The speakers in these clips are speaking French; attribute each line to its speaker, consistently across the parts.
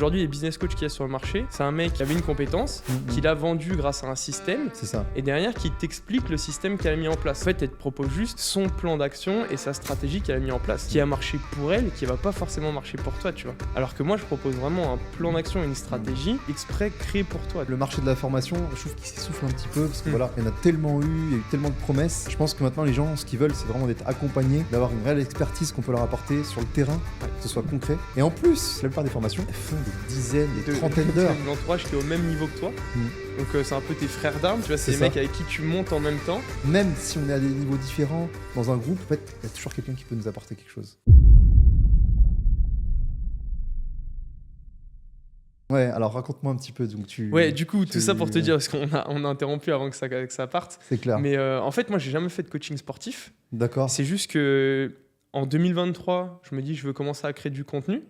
Speaker 1: Aujourd'hui, les business coachs qu'il y a sur le marché, c'est un mec qui avait une compétence, qu'il a vendue grâce à un système,
Speaker 2: C'est ça.
Speaker 1: et derrière qui t'explique le système qu'elle a mis en place. En fait, elle te propose juste son plan d'action et sa stratégie qu'elle a mis en place, qui a marché pour elle et qui va pas forcément marcher pour toi, tu vois. Alors que moi, je propose vraiment un plan d'action et une stratégie exprès créée pour toi.
Speaker 2: Le marché de la formation, je trouve qu'il s'essouffle un petit peu parce que voilà, il y en a tellement eu, il y a eu tellement de promesses. Je pense que maintenant les gens, ce qu'ils veulent, c'est vraiment d'être accompagnés, d'avoir une réelle expertise qu'on peut leur apporter sur le terrain, que ce soit concret. Et en plus, la plupart des formations, elles font des dizaines, des trentaines d'heures.
Speaker 1: L'entourage qui est au même niveau que toi. Donc c'est un peu tes frères d'armes, tu vois, c'est les
Speaker 2: ça.
Speaker 1: mecs avec qui tu montes en même temps.
Speaker 2: Même si on est à des niveaux différents dans un groupe, en fait, il y a toujours quelqu'un qui peut nous apporter quelque chose. Ouais, alors raconte-moi un petit peu. Donc
Speaker 1: Du coup, tout ça pour te dire, parce qu'on a interrompu avant que ça parte.
Speaker 2: C'est clair.
Speaker 1: Mais en fait, moi, j'ai jamais fait de coaching sportif.
Speaker 2: D'accord.
Speaker 1: C'est juste que en 2023, je me dis, je veux commencer à créer du contenu.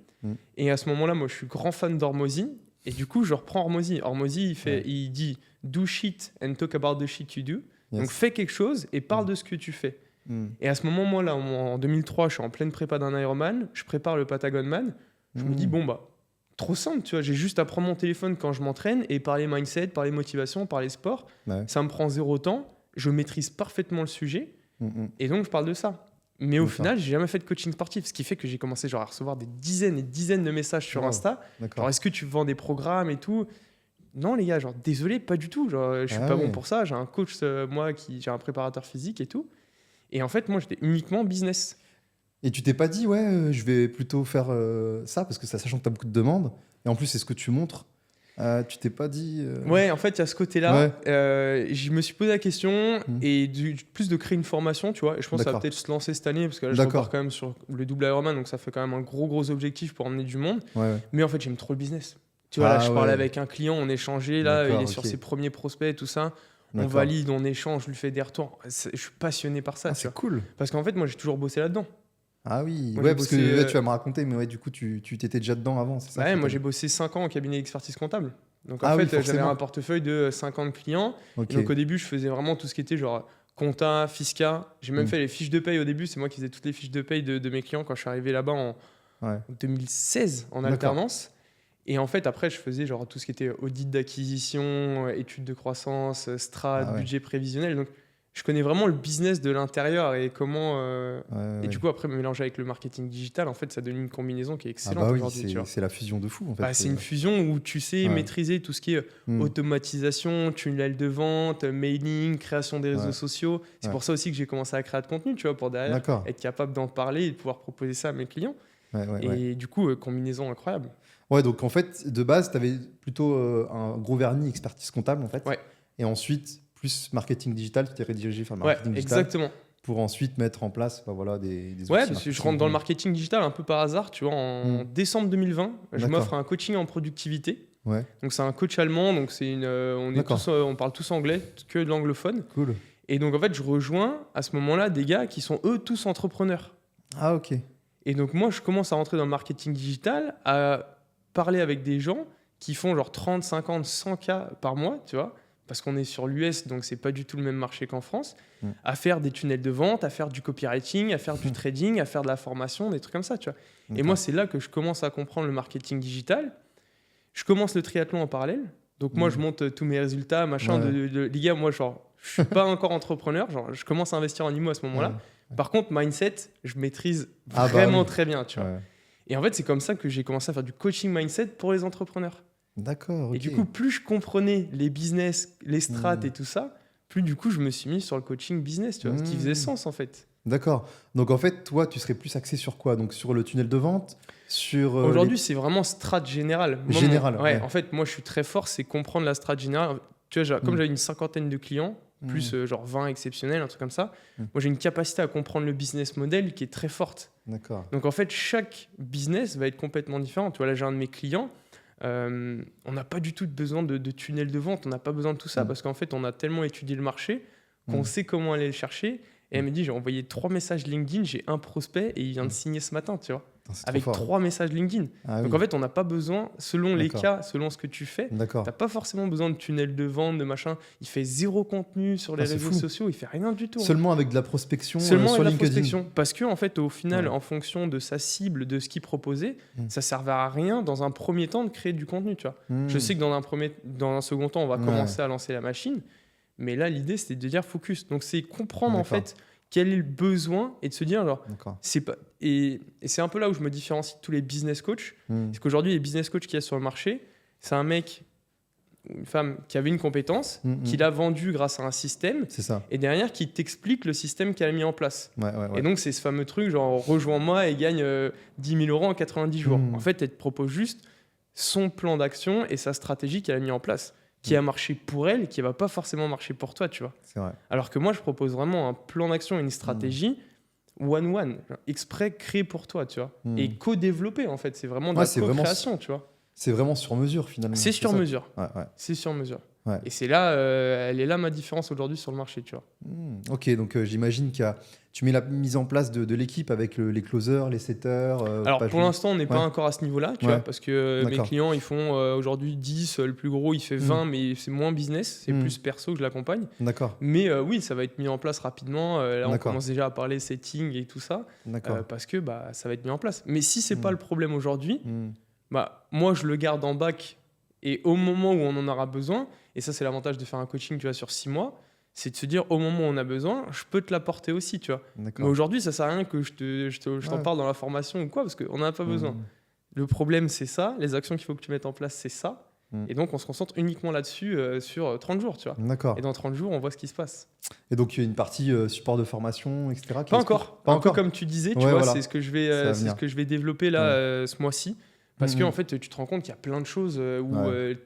Speaker 1: Et à ce moment-là, moi, je suis grand fan d'Hormozy. Et du coup, je reprends Hormozy. Hormozy, il dit « do shit and talk about the shit you do ». Donc, fais quelque chose et parle de ce que tu fais. Et à ce moment, moi, là, en 2003, je suis en pleine prépa d'un Ironman. Je prépare le Patagon Man. Je me dis, bon, bah, trop simple, tu vois. J'ai juste à prendre mon téléphone quand je m'entraîne et parler mindset, parler motivation, parler sport. Ouais. Ça me prend 0 temps. Je maîtrise parfaitement le sujet. Et donc, je parle de ça. Mais au final, j'ai jamais fait de coaching sportif, ce qui fait que j'ai commencé genre, à recevoir des dizaines et dizaines de messages sur Insta. Genre, est-ce que tu vends des programmes et tout? Non, les gars, genre, désolé, pas du tout. Genre, je suis pas bon pour ça. J'ai un coach, j'ai un préparateur physique et tout. Et en fait, moi, j'étais uniquement business.
Speaker 2: Et tu t'es pas dit, je vais plutôt faire ça, parce que ça, sachant que tu as beaucoup de demandes, et en plus, c'est ce que tu montres. Tu t'es pas dit...
Speaker 1: Ouais, en fait, il y a ce côté-là. Je me suis posé la question et plus de créer une formation, tu vois. Et je pense que ça va peut-être se lancer cette année parce que là, je repars quand même sur le double Ironman, donc ça fait quand même un gros objectif pour emmener du monde. Mais en fait, j'aime trop le business. Tu vois, là, je parlais avec un client, on échangeait, là, il est sur ses premiers prospects et tout ça. On valide, on échange, je lui fais des retours. Je suis passionné par ça.
Speaker 2: C'est cool.
Speaker 1: Parce qu'en fait, moi, j'ai toujours bossé là-dedans.
Speaker 2: Ah oui, parce que tu vas me raconter, mais du coup, tu t'étais déjà dedans avant, c'est ça?
Speaker 1: Moi, j'ai bossé 5 ans en cabinet d'expertise comptable. Donc, en fait, j'avais un portefeuille de 50 clients. Et donc, au début, je faisais vraiment tout ce qui était genre compta, fisca. J'ai même fait les fiches de paye au début. C'est moi qui faisais toutes les fiches de paye de mes clients quand je suis arrivé là-bas en 2016 en alternance. Et en fait, après, je faisais genre tout ce qui était audit d'acquisition, études de croissance, strat, budget prévisionnel. Donc, je connais vraiment le business de l'intérieur et comment... et du coup, après, mélanger avec le marketing digital, en fait, ça donne une combinaison qui est excellente aujourd'hui.
Speaker 2: C'est la fusion de fou, en fait.
Speaker 1: C'est une fusion où tu sais maîtriser tout ce qui est automatisation, tunnel de vente, mailing, création des réseaux sociaux. C'est pour ça aussi que j'ai commencé à créer de contenu, tu vois, pour derrière être capable d'en parler et de pouvoir proposer ça à mes clients. Du coup, combinaison incroyable.
Speaker 2: Ouais, donc en fait, de base, tu avais plutôt un gros vernis expertise comptable, en fait. Et ensuite... plus marketing digital, tu t'es redirigé vers le marketing digital.
Speaker 1: Exactement.
Speaker 2: Pour ensuite mettre en place des outils.
Speaker 1: Parce que je rentre dans le marketing digital un peu par hasard. Tu vois, en décembre 2020, je m'offre un coaching en productivité. Donc, c'est un coach allemand. Donc, on parle tous anglais, que de l'anglophone.
Speaker 2: Cool.
Speaker 1: Et donc, en fait, je rejoins à ce moment-là des gars qui sont eux tous entrepreneurs.
Speaker 2: Ah, ok.
Speaker 1: Et donc, moi, je commence à rentrer dans le marketing digital, à parler avec des gens qui font genre 30, 50, 100 cas par mois, tu vois. Parce qu'on est sur l'US, donc c'est pas du tout le même marché qu'en France, à faire des tunnels de vente, à faire du copywriting, à faire du trading, à faire de la formation, des trucs comme ça, tu vois. Et moi, c'est là que je commence à comprendre le marketing digital. Je commence le triathlon en parallèle. Donc moi, je monte tous mes résultats, machin. Les gars, moi, genre, je suis pas encore entrepreneur. Genre, je commence à investir en IMO à ce moment-là. Par contre, mindset, je maîtrise vraiment très bien, tu vois. Et en fait, c'est comme ça que j'ai commencé à faire du coaching mindset pour les entrepreneurs.
Speaker 2: D'accord. Okay.
Speaker 1: Et du coup, plus je comprenais les business, les strats et tout ça, plus du coup, je me suis mis sur le coaching business, tu vois, ce qui faisait sens en fait.
Speaker 2: D'accord. Donc en fait, toi, tu serais plus axé sur quoi? Donc sur le tunnel de vente, sur
Speaker 1: aujourd'hui, c'est vraiment strat général. Ouais. En fait, moi, je suis très fort, c'est comprendre la strat générale. Tu vois, comme j'avais une 50aine de clients, plus genre 20 exceptionnels, un truc comme ça. Moi, j'ai une capacité à comprendre le business model qui est très forte.
Speaker 2: D'accord.
Speaker 1: Donc en fait, chaque business va être complètement différent. Tu vois, là, j'ai un de mes clients. On n'a pas du tout besoin de tunnel de vente, on n'a pas besoin de tout ça parce qu'en fait, on a tellement étudié le marché qu'on sait comment aller le chercher. Et elle me dit, j'ai envoyé 3 messages LinkedIn, j'ai un prospect et il vient de signer ce matin, tu vois.
Speaker 2: Putain, c'est trop
Speaker 1: avec
Speaker 2: fort.
Speaker 1: 3 messages LinkedIn.
Speaker 2: Ah
Speaker 1: Donc
Speaker 2: oui,
Speaker 1: en fait, on n'a pas besoin, selon les
Speaker 2: d'accord.
Speaker 1: cas, selon ce que tu fais,
Speaker 2: D'accord.
Speaker 1: t'as pas forcément besoin de tunnel de vente, de machin. Il fait 0 contenu sur les
Speaker 2: Ah, c'est
Speaker 1: réseaux
Speaker 2: fou.
Speaker 1: sociaux, il fait rien du tout.
Speaker 2: Seulement avec de la prospection
Speaker 1: Seulement
Speaker 2: sur
Speaker 1: avec la
Speaker 2: LinkedIn.
Speaker 1: prospection. Parce que, en fait, au final,
Speaker 2: Ouais.
Speaker 1: en fonction de sa cible, de ce qu'il proposait,
Speaker 2: Mm.
Speaker 1: ça servait à rien dans un premier temps de créer du contenu, tu vois.
Speaker 2: Hmm.
Speaker 1: Je sais que dans un second temps, on va
Speaker 2: Ouais.
Speaker 1: commencer à lancer la machine, mais là, l'idée, c'était de dire focus. Donc, c'est comprendre, en
Speaker 2: D'accord.
Speaker 1: fait, quel est le besoin et de se dire, alors,
Speaker 2: D'accord.
Speaker 1: c'est pas... Et c'est un peu là où je me différencie de tous les business coachs.
Speaker 2: Hmm.
Speaker 1: C'est qu'aujourd'hui, les business coachs qu'il y a sur le marché, c'est un mec ou une femme qui avait une compétence, qu'il a vendue grâce à un système,
Speaker 2: C'est ça.
Speaker 1: et derrière, qui t'explique le système qu'elle a mis en place.
Speaker 2: Ouais, ouais, ouais.
Speaker 1: Et donc, c'est ce fameux truc, genre, rejoins-moi et gagne 10 000 euros en 90 jours.
Speaker 2: Mm.
Speaker 1: En fait, elle te propose juste son plan d'action et sa stratégie qu'elle a mis en place, qui a marché pour elle, qui va pas forcément marcher pour toi, tu vois.
Speaker 2: C'est vrai.
Speaker 1: Alors que moi, je propose vraiment un plan d'action et une stratégie one-one, genre, exprès créé pour toi, tu vois.
Speaker 2: Mm.
Speaker 1: Et co-développé, en fait. C'est vraiment de
Speaker 2: Ouais,
Speaker 1: la
Speaker 2: c'est vraiment
Speaker 1: co-création, tu vois.
Speaker 2: C'est vraiment sur mesure finalement.
Speaker 1: C'est sur
Speaker 2: ça.
Speaker 1: mesure.
Speaker 2: Ouais, ouais.
Speaker 1: C'est sur mesure.
Speaker 2: Ouais.
Speaker 1: Et c'est là, elle est là ma différence aujourd'hui sur le marché, tu vois.
Speaker 2: Ok, donc j'imagine tu mets la mise en place de l'équipe avec les closers, les setters.
Speaker 1: Alors
Speaker 2: page
Speaker 1: pour
Speaker 2: web.
Speaker 1: l'instant, on n'est pas encore à ce niveau-là, tu
Speaker 2: Ouais.
Speaker 1: vois, parce que mes
Speaker 2: D'accord.
Speaker 1: clients, ils font aujourd'hui 10, le plus gros, il fait 20, mais c'est moins business, c'est plus perso que je l'accompagne.
Speaker 2: D'accord,
Speaker 1: Mais oui, ça va être mis en place rapidement. Là, on
Speaker 2: D'accord.
Speaker 1: commence déjà à parler setting et tout ça,
Speaker 2: d'accord.
Speaker 1: parce que ça va être mis en place. Mais si c'est pas le problème aujourd'hui,
Speaker 2: Hmm.
Speaker 1: moi, je le garde en bac et au moment où on en aura besoin, et ça, c'est l'avantage de faire un coaching, tu vois, sur 6 mois, c'est de se dire, au moment où on a besoin, je peux te l'apporter aussi, tu vois. Mais
Speaker 2: D'accord.
Speaker 1: aujourd'hui, ça sert à rien que je t'en
Speaker 2: Ouais.
Speaker 1: parle dans la formation ou quoi, parce qu'on n'en a pas besoin.
Speaker 2: Hmm.
Speaker 1: Le problème, c'est ça. Les actions qu'il faut que tu mettes en place, c'est ça.
Speaker 2: Mm.
Speaker 1: Et donc, on se concentre uniquement là-dessus sur 30 jours, tu vois.
Speaker 2: D'accord.
Speaker 1: Et dans 30 jours, on voit ce qui se passe.
Speaker 2: Et donc il y a une partie support de formation, etc. qui
Speaker 1: Pas
Speaker 2: est-
Speaker 1: encore.
Speaker 2: Pas
Speaker 1: Un peu
Speaker 2: encore.
Speaker 1: comme tu disais, tu
Speaker 2: Ouais,
Speaker 1: vois,
Speaker 2: voilà.
Speaker 1: c'est ce que je
Speaker 2: Ça va
Speaker 1: vais, c'est
Speaker 2: venir.
Speaker 1: ce que je vais développer là ce mois-ci. Parce que
Speaker 2: Mhm.
Speaker 1: en fait, tu te rends compte qu'il y a plein de choses où
Speaker 2: Ouais.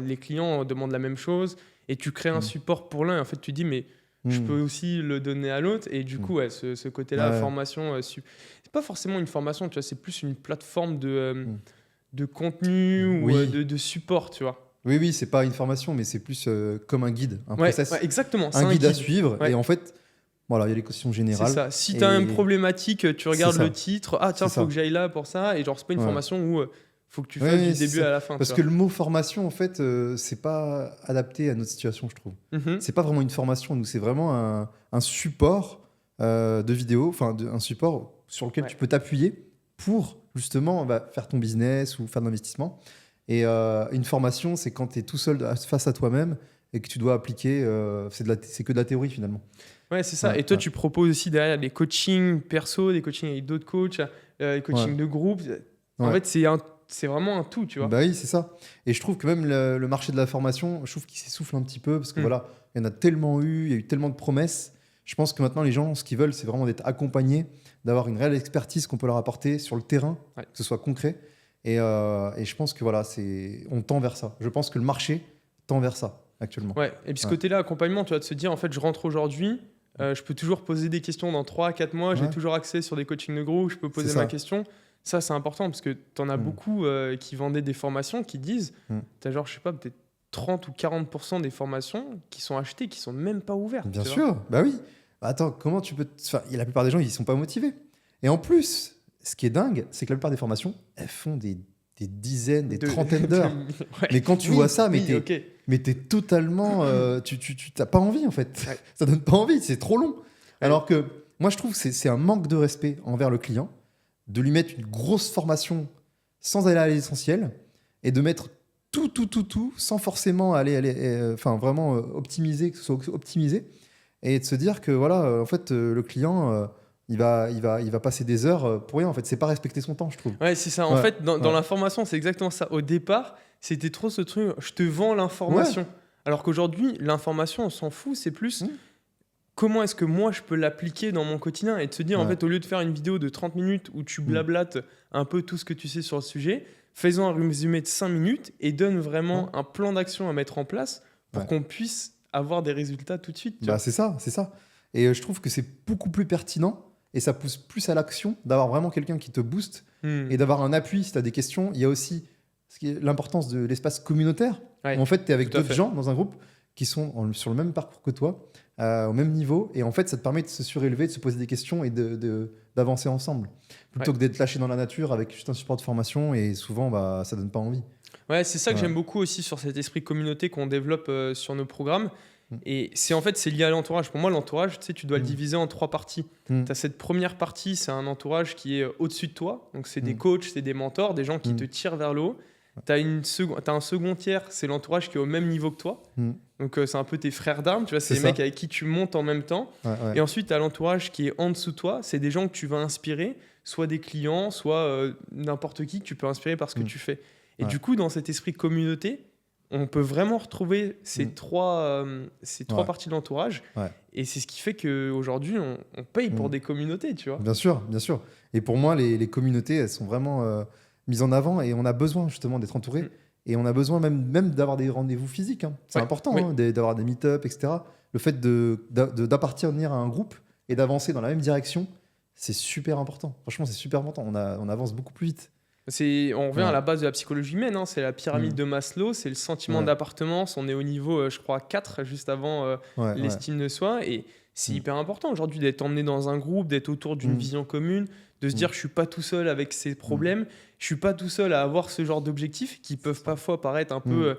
Speaker 1: les clients demandent la même chose et tu crées un
Speaker 2: Mhm.
Speaker 1: support pour l'un. Et en fait, tu dis, mais je
Speaker 2: Hmm.
Speaker 1: peux aussi le donner à l'autre. Et du coup, ce côté-là,
Speaker 2: Ouais.
Speaker 1: formation, c'est pas forcément une formation, tu vois, c'est plus une plateforme de contenu
Speaker 2: Oui.
Speaker 1: ou de support, tu vois.
Speaker 2: Oui, oui, c'est pas une formation, mais c'est plus comme un guide, un
Speaker 1: Ouais,
Speaker 2: process,
Speaker 1: ouais, exactement. c'est
Speaker 2: un guide à suivre.
Speaker 1: Ouais.
Speaker 2: Et en fait, voilà, il y a les questions
Speaker 1: C'est
Speaker 2: générales.
Speaker 1: ça. Si tu as une
Speaker 2: Et-
Speaker 1: problématique, tu regardes
Speaker 2: C'est ça.
Speaker 1: le titre. Ah, tiens,
Speaker 2: C'est
Speaker 1: faut
Speaker 2: ça.
Speaker 1: que j'aille là pour ça. Et genre, c'est pas une
Speaker 2: Ouais.
Speaker 1: formation où faut que tu
Speaker 2: Ouais,
Speaker 1: fasses
Speaker 2: ouais,
Speaker 1: du
Speaker 2: c'est
Speaker 1: début
Speaker 2: ça.
Speaker 1: à la fin.
Speaker 2: Parce que le mot formation, en fait, c'est pas adapté à notre situation, je trouve. C'est pas vraiment une formation, nous, c'est vraiment un support de vidéo, enfin un support sur lequel
Speaker 1: Ouais.
Speaker 2: tu peux t'appuyer pour justement faire ton business ou faire de l'investissement. Et une formation, c'est quand tu es tout seul face à toi-même et que tu dois appliquer, c'est que de la théorie finalement.
Speaker 1: Ouais, c'est ça.
Speaker 2: Ouais,
Speaker 1: Et toi,
Speaker 2: ouais.
Speaker 1: tu proposes aussi derrière des coachings perso, des coachings avec d'autres coachs, des coachings
Speaker 2: Ouais.
Speaker 1: de groupe. En
Speaker 2: Ouais.
Speaker 1: fait, c'est vraiment un tout, tu vois.
Speaker 2: Bah oui, c'est ça. Et je trouve que même le marché de la formation, je trouve qu'il s'essouffle un petit peu parce que voilà, il y en a tellement eu, il y a eu tellement de promesses. Je pense que maintenant, les gens, ce qu'ils veulent, c'est vraiment d'être accompagnés, d'avoir une réelle expertise qu'on peut leur apporter sur le terrain,
Speaker 1: Ouais.
Speaker 2: que ce soit concret. Et je pense que voilà, on tend vers ça. Je pense que le marché tend vers ça actuellement.
Speaker 1: Ouais. Et puis ce
Speaker 2: Ouais.
Speaker 1: côté-là, accompagnement, tu vas te se dire, en fait, je rentre aujourd'hui, je peux toujours poser des questions dans 3-4 mois, j'ai
Speaker 2: Ouais.
Speaker 1: toujours accès sur des coachings de groupe, je peux poser
Speaker 2: C'est
Speaker 1: ma
Speaker 2: ça.
Speaker 1: question. Ça, c'est important parce que tu en as beaucoup qui vendaient des formations qui disent, tu as genre, je sais pas, peut-être 30 ou 40% des formations qui sont achetées, qui sont même pas ouvertes.
Speaker 2: Bien
Speaker 1: tu vois.
Speaker 2: sûr, bah oui. Attends, comment tu peux. Enfin, la plupart des gens, ils sont pas motivés. Et en plus, ce qui est dingue, c'est que la plupart des formations, elles font des dizaines, des trentaines d'heures.
Speaker 1: Ouais.
Speaker 2: Mais quand tu
Speaker 1: Oui,
Speaker 2: vois ça, mais
Speaker 1: oui,
Speaker 2: t'es
Speaker 1: ok.
Speaker 2: mais t'es totalement. tu t'as pas envie en fait.
Speaker 1: Ouais.
Speaker 2: Ça donne pas envie, c'est trop long. Alors que moi, je trouve que c'est un manque de respect envers le client de lui mettre une grosse formation sans aller à l'essentiel et de mettre tout sans forcément enfin vraiment optimiser, que ce soit optimisé et de se dire que voilà, en fait, le client. Il va passer des heures pour rien. En fait, c'est pas respecter son temps, je trouve.
Speaker 1: Ouais, c'est ça. En
Speaker 2: Ouais,
Speaker 1: fait, dans
Speaker 2: ouais.
Speaker 1: l'information, c'est exactement ça. Au départ, c'était trop ce truc, je te vends l'information. Alors qu'aujourd'hui, l'information, on s'en fout. C'est plus comment est-ce que moi, je peux l'appliquer dans mon quotidien et de se dire, en
Speaker 2: Ouais.
Speaker 1: fait, au lieu de faire une vidéo de 30 minutes où tu blablates un peu tout ce que tu sais sur le sujet, faisons un résumé de 5 minutes et donne vraiment un plan d'action à mettre en place pour
Speaker 2: Ouais.
Speaker 1: qu'on puisse avoir des résultats tout de suite. tu
Speaker 2: Bah,
Speaker 1: vois.
Speaker 2: c'est ça, c'est ça. Et je trouve que c'est beaucoup plus pertinent et ça pousse plus à l'action d'avoir vraiment quelqu'un qui te booste et d'avoir un appui si tu as des questions. Il y a aussi l'importance de l'espace communautaire
Speaker 1: Ouais,
Speaker 2: où en fait tu es avec
Speaker 1: tout à
Speaker 2: d'autres
Speaker 1: fait.
Speaker 2: gens dans un groupe qui sont sur le même parcours que toi, au même niveau. Et en fait, ça te permet de se surélever, de se poser des questions et d'avancer ensemble. Plutôt que d'être lâché dans la nature avec juste un support de formation. Et souvent, ça donne pas envie.
Speaker 1: Ouais, c'est ça que j'aime beaucoup aussi sur cet esprit communauté qu'on développe sur nos programmes. Et c'est lié à l'entourage. Pour moi, l'entourage, tu dois le diviser en 3 parties. Tu as cette première partie, c'est un entourage qui est au-dessus de toi. Donc, c'est des coachs, c'est des mentors, des gens qui te tirent vers le haut. Tu as un second tiers, c'est l'entourage qui est au même niveau que toi. Donc, c'est un peu tes frères d'armes. Tu vois, c'est les mecs avec qui tu montes en même temps. Et ensuite, tu as l'entourage qui est en dessous de toi. C'est des gens que tu vas inspirer, soit des clients, soit n'importe qui que tu peux inspirer par ce que tu fais. Et du coup, dans cet esprit communauté, on peut vraiment retrouver ces trois parties de l'entourage. Et c'est ce qui fait qu'aujourd'hui, on paye pour des communautés, tu vois.
Speaker 2: Bien sûr, bien sûr. Et pour moi, les communautés, elles sont vraiment mises en avant et on a besoin justement d'être entouré. Et on a besoin même d'avoir des rendez-vous physiques. Hein. C'est important d'avoir des meet-up, etc. Le fait d'appartenir à un groupe et d'avancer dans la même direction, c'est super important. Franchement, c'est super important. On avance beaucoup plus vite.
Speaker 1: On revient à la base de la psychologie humaine, hein. C'est la pyramide de Maslow, c'est le sentiment d'appartenance. On est au niveau, je crois, 4, juste avant l'estime de soi. Et c'est hyper important aujourd'hui d'être emmené dans un groupe, d'être autour d'une vision commune, de se dire je suis pas tout seul avec ces problèmes, je suis pas tout seul à avoir ce genre d'objectifs qui peuvent parfois paraître un peu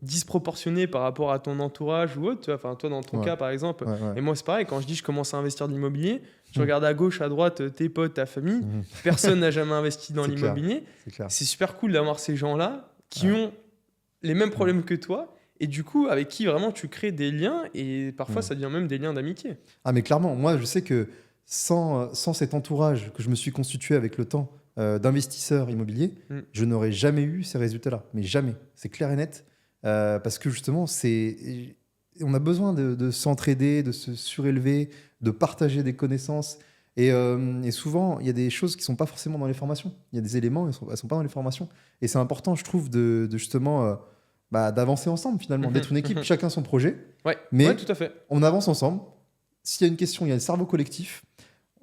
Speaker 1: disproportionnés par rapport à ton entourage ou autre. Enfin, toi, dans ton cas, par exemple. Et moi, c'est pareil, quand je dis je commence à investir dans l'immobilier, je regarde à gauche, à droite, tes potes, ta famille. Personne n'a jamais investi dans l'immobilier. C'est super cool d'avoir ces gens-là qui ont les mêmes problèmes que toi et du coup, avec qui vraiment tu crées des liens et parfois, ça devient même des liens d'amitié.
Speaker 2: Ah, mais clairement, moi, je sais que sans cet entourage que je me suis constitué avec le temps d'investisseurs immobiliers, je n'aurais jamais eu ces résultats-là. Mais jamais. C'est clair et net. Parce que justement, on a besoin de s'entraider, de se surélever, de partager des connaissances. Et souvent, il y a des choses qui ne sont pas forcément dans les formations. Il y a des éléments, elles ne sont pas dans les formations. Et c'est important, je trouve, de justement d'avancer ensemble, finalement, d'être une équipe, chacun son projet. Mais
Speaker 1: tout à fait.
Speaker 2: On avance ensemble. S'il y a une question, il y a un cerveau collectif.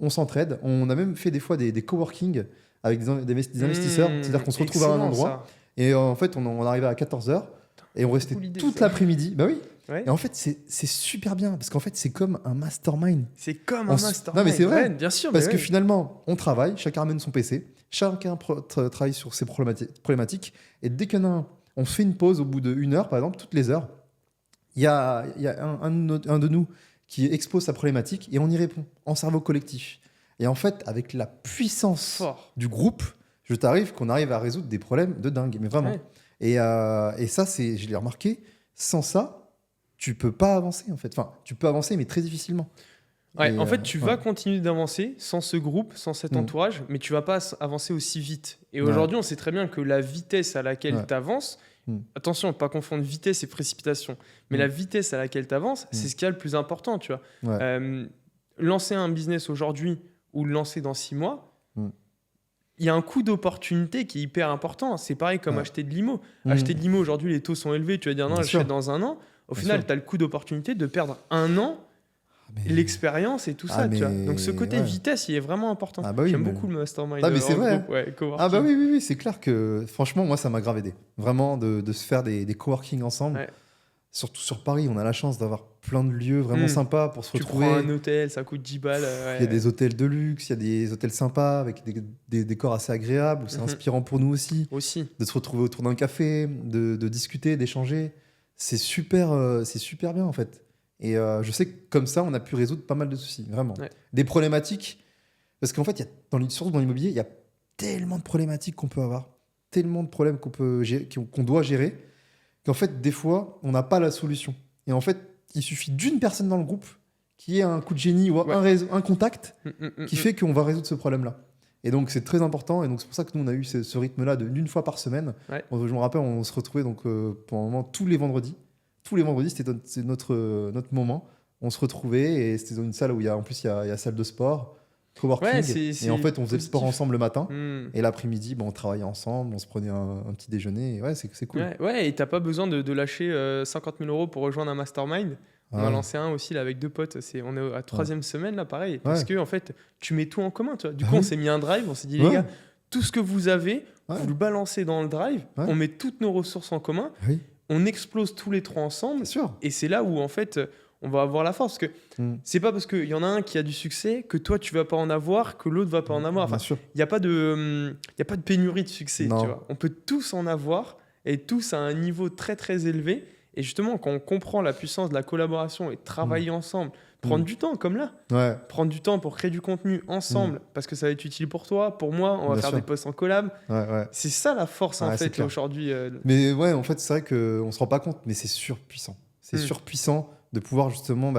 Speaker 2: On s'entraide. On a même fait des fois des coworking avec des investisseurs. C'est-à-dire qu'on se retrouve à un endroit. Et en fait, on arrivait à 14h. Et on restait toute l'après-midi. Bah oui. Et en fait, c'est super bien parce qu'en fait, c'est comme un mastermind.
Speaker 1: C'est comme un mastermind.
Speaker 2: Non, mais c'est vrai.
Speaker 1: Bien sûr.
Speaker 2: Parce que finalement, on travaille, chacun amène son PC, chacun travaille sur ses problématiques. Et dès qu'il y en a un, on fait une pause au bout d'1 heure, par exemple, toutes les heures. Il y a un de nous qui expose sa problématique et on y répond en cerveau collectif. Et en fait, avec la puissance du groupe, qu'on arrive à résoudre des problèmes de dingue. Mais vraiment. Et ça, je l'ai remarqué, sans ça, tu peux pas avancer en fait. Enfin, tu peux avancer, mais très difficilement.
Speaker 1: En fait, tu vas continuer d'avancer sans ce groupe, sans cet entourage, mais tu vas pas avancer aussi vite. Et aujourd'hui, on sait très bien que la vitesse à laquelle tu avances, attention, pas confondre vitesse et précipitation, mais la vitesse à laquelle tu avances, c'est ce qui est le plus important. Tu vois. Lancer un business aujourd'hui ou le lancer dans 6 mois, il y a un coût d'opportunité qui est hyper important. C'est pareil comme acheter de l'IMO. Acheter de l'IMO, aujourd'hui, les taux sont élevés. Tu vas dire non, j'achète dans 1 an. Au final, tu as le coût d'opportunité de perdre 1 an, l'expérience et tout ça. Tu vois. Donc, ce côté vitesse, il est vraiment important. J'aime beaucoup le mastermind.
Speaker 2: Ah, mais c'est vrai. Ah, bah oui, c'est clair que franchement, moi, ça m'a grave aidé. Vraiment, de se faire des coworking ensemble. Surtout sur Paris, on a la chance d'avoir plein de lieux vraiment sympas pour se retrouver.
Speaker 1: Tu prends un hôtel, ça coûte 10 balles.
Speaker 2: Il y a des hôtels de luxe, il y a des hôtels sympas avec des décors assez agréables. C'est inspirant pour nous aussi. De se retrouver autour d'un café, de discuter, d'échanger. C'est super bien en fait. Et je sais que comme ça, on a pu résoudre pas mal de soucis, vraiment. Des problématiques. Parce qu'en fait, surtout dans l'immobilier, il y a tellement de problématiques qu'on peut avoir, tellement de problèmes qu'on doit gérer. Qu'en fait, des fois, on n'a pas la solution. Et en fait, il suffit d'une personne dans le groupe qui ait un coup de génie ou un contact qui fait qu'on va résoudre ce problème-là. Et donc, c'est très important. Et donc, c'est pour ça que nous, on a eu ce rythme-là d'une fois par semaine. Je me rappelle, on se retrouvait donc, pour un moment tous les vendredis. Tous les vendredis, c'était notre moment. On se retrouvait et c'était dans une salle où il y a salle de sport, coworking. Et en fait, on faisait le sport ensemble le matin. Et l'après-midi, on travaillait ensemble, on se prenait un petit déjeuner. Et c'est cool.
Speaker 1: Et t'as pas besoin de lâcher 50 000 € pour rejoindre un mastermind. On a lancé un aussi là, avec 2 potes. On est à 3e semaine, là, pareil. Parce que en fait, tu mets tout en commun. Tu vois. Du coup, on s'est mis un drive. On s'est dit, les gars, tout ce que vous avez, vous le balancez dans le drive. On met toutes nos ressources en commun. on explose tous les trois ensemble.
Speaker 2: C'est sûr.
Speaker 1: Et c'est là où, en fait, on va avoir la force. Parce que c'est pas parce qu'il y en a un qui a du succès que toi, tu vas pas en avoir, que l'autre va pas en avoir. Enfin,
Speaker 2: Bien sûr.
Speaker 1: il n'y a pas de pénurie de succès. Tu
Speaker 2: Non.
Speaker 1: vois. On peut tous en avoir et tous à un niveau très, très élevé. Et justement, quand on comprend la puissance de la collaboration et de travailler ensemble, prendre du temps, comme là,
Speaker 2: Ouais.
Speaker 1: prendre du temps pour créer du contenu ensemble, parce que ça va être utile pour toi, pour moi, on va
Speaker 2: Bien
Speaker 1: faire
Speaker 2: sûr.
Speaker 1: des posts en collab.
Speaker 2: Ouais.
Speaker 1: C'est ça la force, en
Speaker 2: Ouais, c'est
Speaker 1: fait,
Speaker 2: clair.
Speaker 1: aujourd'hui.
Speaker 2: Mais ouais, en fait, c'est vrai qu'on se rend pas compte, mais c'est surpuissant. C'est surpuissant de pouvoir justement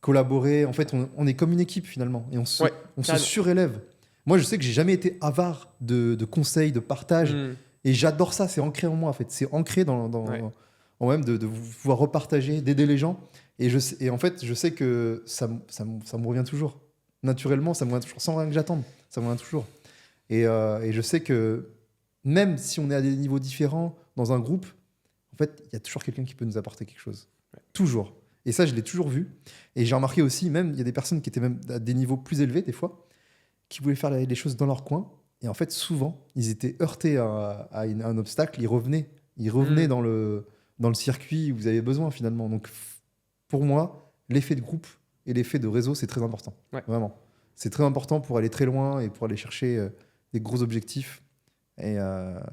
Speaker 2: collaborer. En fait, on est comme une équipe finalement. Et on se surélève. Moi, je sais que j'ai jamais été avare de conseils, de partage. Et j'adore ça. C'est ancré en moi, en fait. C'est ancré en moi-même de pouvoir repartager, d'aider les gens. Et en fait, je sais que ça me revient toujours. Naturellement, ça me revient toujours. Sans rien que j'attende. Ça me revient toujours. Et je sais que même si on est à des niveaux différents dans un groupe, en fait, il y a toujours quelqu'un qui peut nous apporter quelque chose. Toujours. Et ça, je l'ai toujours vu. Et j'ai remarqué aussi, même, il y a des personnes qui étaient même à des niveaux plus élevés, des fois, qui voulaient faire les choses dans leur coin. Et en fait, souvent, ils étaient heurtés à un obstacle, ils revenaient. Ils revenaient dans le circuit où vous avez besoin, finalement. Donc, pour moi, l'effet de groupe et l'effet de réseau, c'est très important.
Speaker 1: Ouais.
Speaker 2: Vraiment. C'est très important pour aller très loin et pour aller chercher des gros objectifs. Et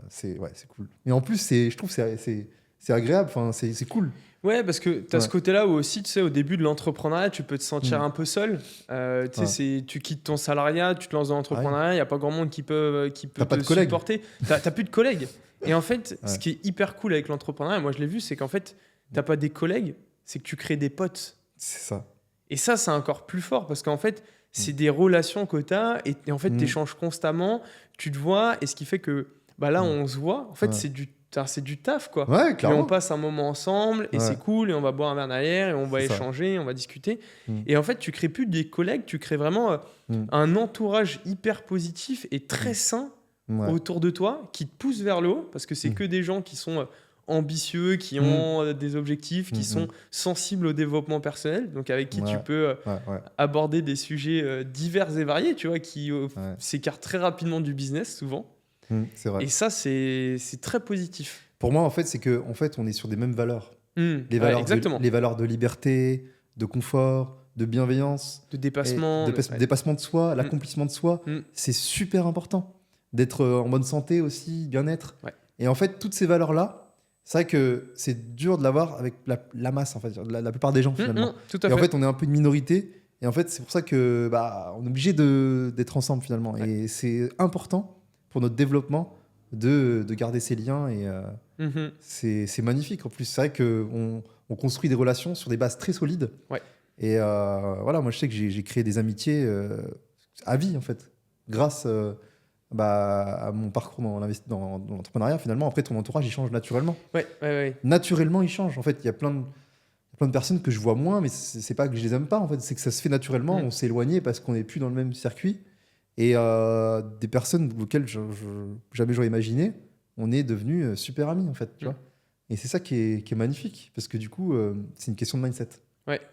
Speaker 2: c'est cool. Et en plus, je trouve que c'est agréable, c'est cool.
Speaker 1: Ouais, parce que tu as ce côté-là où aussi, tu sais, au début de l'entrepreneuriat, tu peux te sentir un peu seul. Tu quittes ton salariat, tu te lances dans l'entrepreneuriat, il n'y a pas grand monde qui peut te supporter. Tu n'as plus de collègues. Et en fait, ce qui est hyper cool avec l'entrepreneuriat, moi je l'ai vu, c'est qu'en fait, tu n'as pas des collègues, c'est que tu crées des potes.
Speaker 2: C'est ça.
Speaker 1: Et ça, c'est encore plus fort parce qu'en fait, c'est des relations que tu as et en fait, tu échanges constamment, tu te vois. Et ce qui fait que là, on se voit. En fait, c'est du taf, quoi.
Speaker 2: Ouais,
Speaker 1: et
Speaker 2: clairement.
Speaker 1: on passe un moment ensemble et c'est cool et on va boire un verre derrière et on va échanger, on va discuter. Et en fait, tu crées plus des collègues, tu crées vraiment un entourage hyper positif et très sain autour de toi qui te pousse vers le haut parce que c'est que des gens qui sont ambitieux, qui ont des objectifs, qui sont sensibles au développement personnel, donc avec qui tu peux aborder des sujets divers et variés, tu vois, qui s'écartent très rapidement du business souvent.
Speaker 2: C'est vrai.
Speaker 1: Et ça, c'est très positif.
Speaker 2: Pour moi, en fait, c'est qu'en fait, on est sur des mêmes valeurs.
Speaker 1: Les valeurs
Speaker 2: de liberté, de confort, de bienveillance,
Speaker 1: de dépassement,
Speaker 2: dépassement de soi, l'accomplissement de soi. C'est super important. D'être en bonne santé aussi, bien-être. Et en fait, toutes ces valeurs-là, c'est vrai que c'est dur de l'avoir avec la masse, en fait, la plupart des gens, finalement.
Speaker 1: Tout à fait.
Speaker 2: En fait, on est un peu une minorité. Et en fait, c'est pour ça que on est obligé d'être ensemble, finalement. Et c'est important pour notre développement de garder ces liens. Et c'est magnifique. En plus, c'est vrai qu'on construit des relations sur des bases très solides. Et voilà, moi, je sais que j'ai créé des amitiés à vie, en fait, grâce à mon parcours dans l'entrepreneuriat. Finalement, après, ton entourage, il change naturellement. Naturellement, il change. En fait, il y a plein de personnes que je vois moins, mais c'est pas que je les aime pas, en fait. C'est que ça se fait naturellement. On s'est éloigné parce qu'on n'est plus dans le même circuit. Et des personnes auxquelles jamais j'aurais imaginé, on est devenus super amis, en fait. Tu vois. Et c'est ça qui est magnifique, parce que du coup, c'est une question de mindset.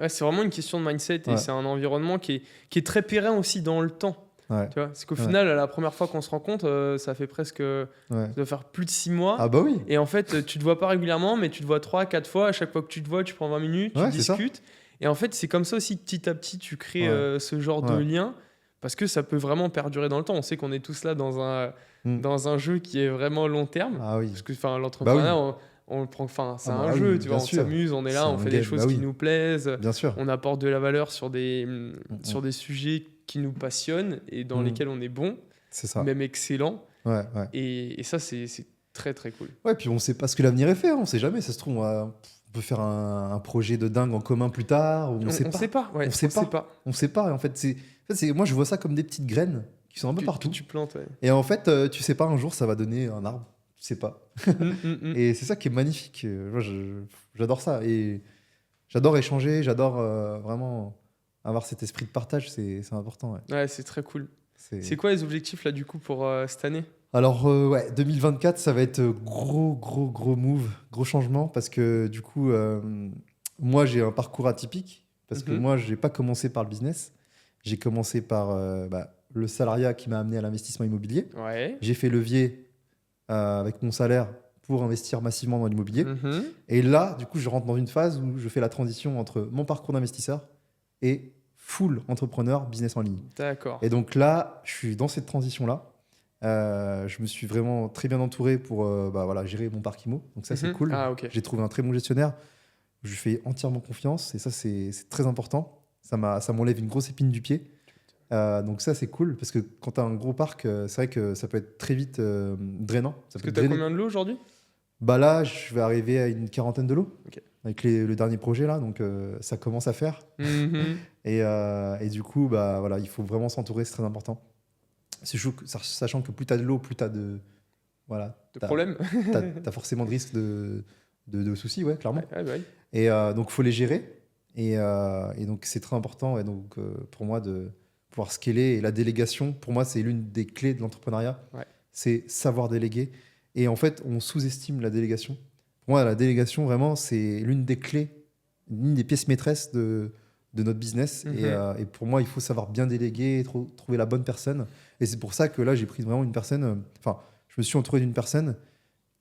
Speaker 1: C'est vraiment une question de mindset et c'est un environnement qui est très pérenne aussi dans le temps. Tu vois, c'est qu'au final, la première fois qu'on se rencontre, ça fait presque ça doit faire plus de 6 mois.
Speaker 2: Ah bah oui.
Speaker 1: Et en fait, tu te vois pas régulièrement, mais tu te vois 3-4 fois. À chaque fois que tu te vois, tu prends 20 minutes, tu discutes. Et en fait, c'est comme ça aussi que petit à petit, tu crées ce genre de lien. Parce que ça peut vraiment perdurer dans le temps. On sait qu'on est tous là dans un jeu qui est vraiment long terme.
Speaker 2: Ah oui.
Speaker 1: Parce que l'entrepreneuriat, on le prend, c'est un jeu, tu vois, on s'amuse, on est là, on fait des choses qui nous plaisent.
Speaker 2: Bien sûr.
Speaker 1: On apporte de la valeur sur des sujets qui nous passionnent et dans lesquels on est bon,
Speaker 2: c'est ça.
Speaker 1: Même excellent. Et ça, c'est très, très cool.
Speaker 2: Ouais, puis on sait pas ce que l'avenir est fait, on sait jamais. Ça se trouve, on peut faire un projet de dingue en commun plus tard. On sait pas.
Speaker 1: On
Speaker 2: sait pas. En fait, moi, je vois ça comme des petites graines qui sont un peu partout.
Speaker 1: Que tu plantes,
Speaker 2: Et en fait, tu sais pas, un jour, ça va donner un arbre. Tu sais pas. Et c'est ça qui est magnifique. Moi, j'adore ça. Et j'adore échanger, j'adore vraiment avoir cet esprit de partage. C'est important.
Speaker 1: Ouais, c'est très cool. C'est quoi les objectifs là, du coup, pour cette année ?
Speaker 2: Alors, 2024, ça va être gros move, gros changement. Parce que du coup, moi, j'ai un parcours atypique. Parce que moi, je n'ai pas commencé par le business. J'ai commencé par le salariat qui m'a amené à l'investissement immobilier. J'ai fait levier avec mon salaire pour investir massivement dans l'immobilier.
Speaker 1: Mhm.
Speaker 2: Et là, du coup, je rentre dans une phase où je fais la transition entre mon parcours d'investisseur et full entrepreneur business en ligne.
Speaker 1: D'accord.
Speaker 2: Et donc là, je suis dans cette transition-là. Je me suis vraiment très bien entouré pour voilà, gérer mon parc IMO. Donc ça, c'est
Speaker 1: Mhm.
Speaker 2: cool.
Speaker 1: Ah, ok.
Speaker 2: J'ai trouvé un très bon gestionnaire. Je lui fais entièrement confiance. Et ça, c'est très important. Ça m'enlève une grosse épine du pied. Donc ça, c'est cool. Parce que quand tu as un gros parc, c'est vrai que ça peut être très vite drainant. Ça
Speaker 1: Est-ce
Speaker 2: peut
Speaker 1: que tu as
Speaker 2: drainer.
Speaker 1: combien de lots aujourd'hui?
Speaker 2: Bah là, je vais arriver à une quarantaine de lots.
Speaker 1: Ok.
Speaker 2: Avec le dernier projet là. Donc ça commence à faire.
Speaker 1: Mhm.
Speaker 2: Et du coup, bah, voilà, il faut vraiment s'entourer, c'est très important. Sachant que plus tu as de l'eau, plus tu as de, voilà,
Speaker 1: De problème?
Speaker 2: t'as forcément de risques de soucis, ouais, clairement.
Speaker 1: Ouais, ouais.
Speaker 2: Et donc, il faut les gérer. Et donc, c'est très important donc, pour moi de pouvoir scaler. Et la délégation, pour moi, c'est l'une des clés de l'entrepreneuriat.
Speaker 1: Ouais.
Speaker 2: C'est savoir déléguer. Et en fait, on sous-estime la délégation. Pour moi, la délégation, vraiment, c'est l'une des clés, l'une des pièces maîtresses de notre business.
Speaker 1: Mhm.
Speaker 2: Et pour moi, il faut savoir bien déléguer, trouver la bonne personne. Et c'est pour ça que là, j'ai pris vraiment une personne. Enfin, je me suis entouré d'une personne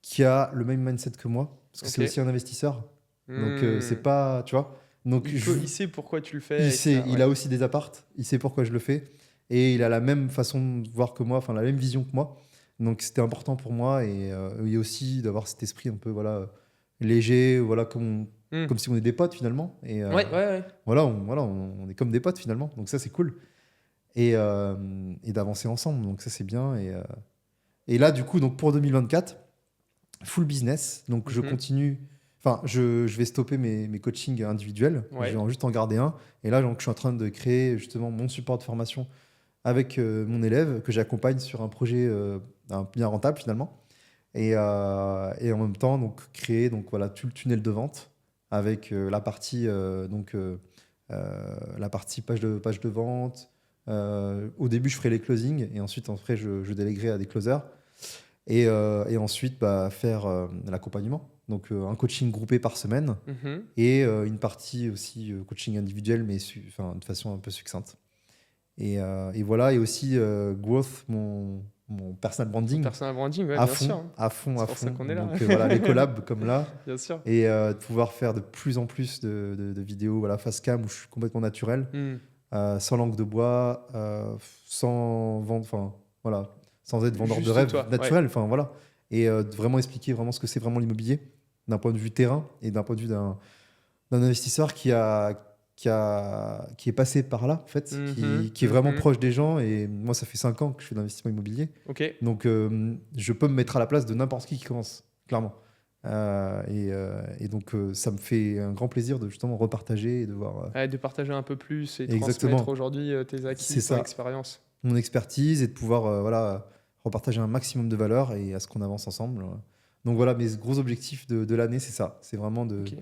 Speaker 2: qui a le même mindset que moi, parce que c'est
Speaker 1: Ok.
Speaker 2: aussi un investisseur. Donc,
Speaker 1: Hmm.
Speaker 2: c'est pas. Tu vois. Donc,
Speaker 1: Il sait pourquoi tu le fais.
Speaker 2: il
Speaker 1: etc.
Speaker 2: sait, il
Speaker 1: Ouais.
Speaker 2: a aussi des appartes, il sait pourquoi je le fais. Et il a la même façon de voir que moi, enfin, la même vision que moi. Donc, c'était important pour moi. Et aussi d'avoir cet esprit un peu voilà, léger, voilà,
Speaker 1: Hmm.
Speaker 2: comme si on est des potes finalement. Et,
Speaker 1: Ouais.
Speaker 2: voilà, on est comme des potes finalement. Donc ça, c'est cool. Et d'avancer ensemble. Donc ça, c'est bien. Et là, du coup, donc pour 2024, full business. Donc je
Speaker 1: Mhm.
Speaker 2: continue. Enfin, je vais stopper mes coachings individuels.
Speaker 1: Ouais.
Speaker 2: Je vais juste en garder un. Et là, donc, je suis en train de créer justement mon support de formation avec mon élève que j'accompagne sur un projet bien rentable finalement. Et en même temps, donc, créer donc, voilà, tout le tunnel de vente avec la partie page de vente. Au début, je ferai les closings et ensuite, après, je déléguerai à des closers. Et ensuite, faire l'accompagnement. Donc, un coaching groupé par semaine
Speaker 1: Mhm.
Speaker 2: et une partie aussi coaching individuel, mais de façon un peu succincte. Et voilà, et aussi growth, mon personal branding
Speaker 1: Personal branding, ouais,
Speaker 2: à
Speaker 1: bien
Speaker 2: fond,
Speaker 1: sûr.
Speaker 2: à fond,
Speaker 1: C'est
Speaker 2: à
Speaker 1: pour ça
Speaker 2: fond.
Speaker 1: qu'on est là.
Speaker 2: Donc voilà, les collabs comme là.
Speaker 1: Bien sûr.
Speaker 2: Et de pouvoir faire de plus en plus de vidéos voilà, face cam où je suis complètement naturel,
Speaker 1: Hmm.
Speaker 2: sans langue de bois, sans vendre, enfin voilà, sans être vendeur
Speaker 1: Juste
Speaker 2: de rêve
Speaker 1: toi,
Speaker 2: naturel, enfin voilà. Et de vraiment expliquer vraiment ce que c'est vraiment l'immobilier d'un point de vue terrain et d'un point de vue d'un investisseur qui est passé par là, en fait,
Speaker 1: Mhm.
Speaker 2: qui est vraiment
Speaker 1: Mhm.
Speaker 2: proche des gens. Et moi, ça fait 5 ans que je fais de l'investissement immobilier.
Speaker 1: Ok.
Speaker 2: Donc, je peux me mettre à la place de n'importe qui commence, clairement. Et donc, ça me fait un grand plaisir de justement repartager et de voir
Speaker 1: Ouais, de partager un peu plus et
Speaker 2: Exactement.
Speaker 1: transmettre aujourd'hui tes acquis,
Speaker 2: C'est
Speaker 1: ton
Speaker 2: ça.
Speaker 1: expérience.
Speaker 2: mon expertise et de pouvoir voilà, repartager un maximum de valeur et à ce qu'on avance ensemble. Donc, voilà, mes gros objectifs de l'année, c'est ça. C'est vraiment
Speaker 1: Ok.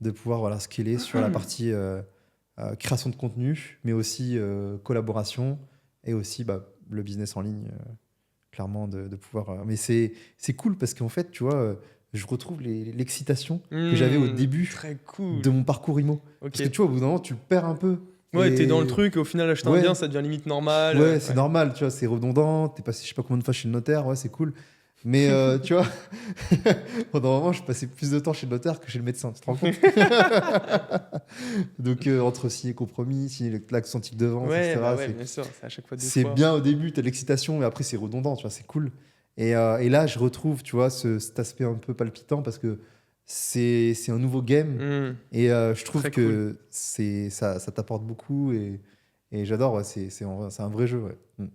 Speaker 2: de pouvoir voilà, scaler sur la partie création de contenu, mais aussi collaboration et aussi le business en ligne. Clairement de pouvoir mais c'est cool parce qu'en fait tu vois je retrouve l'excitation que j'avais au début
Speaker 1: Très cool.
Speaker 2: de mon parcours IMO
Speaker 1: Ok.
Speaker 2: parce que tu vois au bout d'un moment tu le perds un peu
Speaker 1: Ouais,
Speaker 2: et-
Speaker 1: t'es dans le truc et au final, acheter un
Speaker 2: Ouais.
Speaker 1: bien, ça devient limite normal.
Speaker 2: ouais c'est normal tu vois c'est redondant t'es passé je sais pas combien de fois chez le notaire ouais c'est cool mais tu vois pendant un moment je passais plus de temps chez le notaire que chez le médecin tu te rends compte donc entre signer compromis signer l'acte antique de vente
Speaker 1: Ouais,
Speaker 2: etc
Speaker 1: bah ouais,
Speaker 2: c'est-
Speaker 1: bien sûr, c'est à chaque fois deux
Speaker 2: c'est
Speaker 1: fois.
Speaker 2: bien au début, tu as de l'excitation, mais après c'est redondant, tu vois, c'est cool. Et là, je retrouve, tu vois, cet aspect un peu palpitant parce que c'est un nouveau game
Speaker 1: Hmm.
Speaker 2: et je trouve
Speaker 1: Très
Speaker 2: que ça t'apporte beaucoup et j'adore, ouais, c'est un vrai jeu, ouais.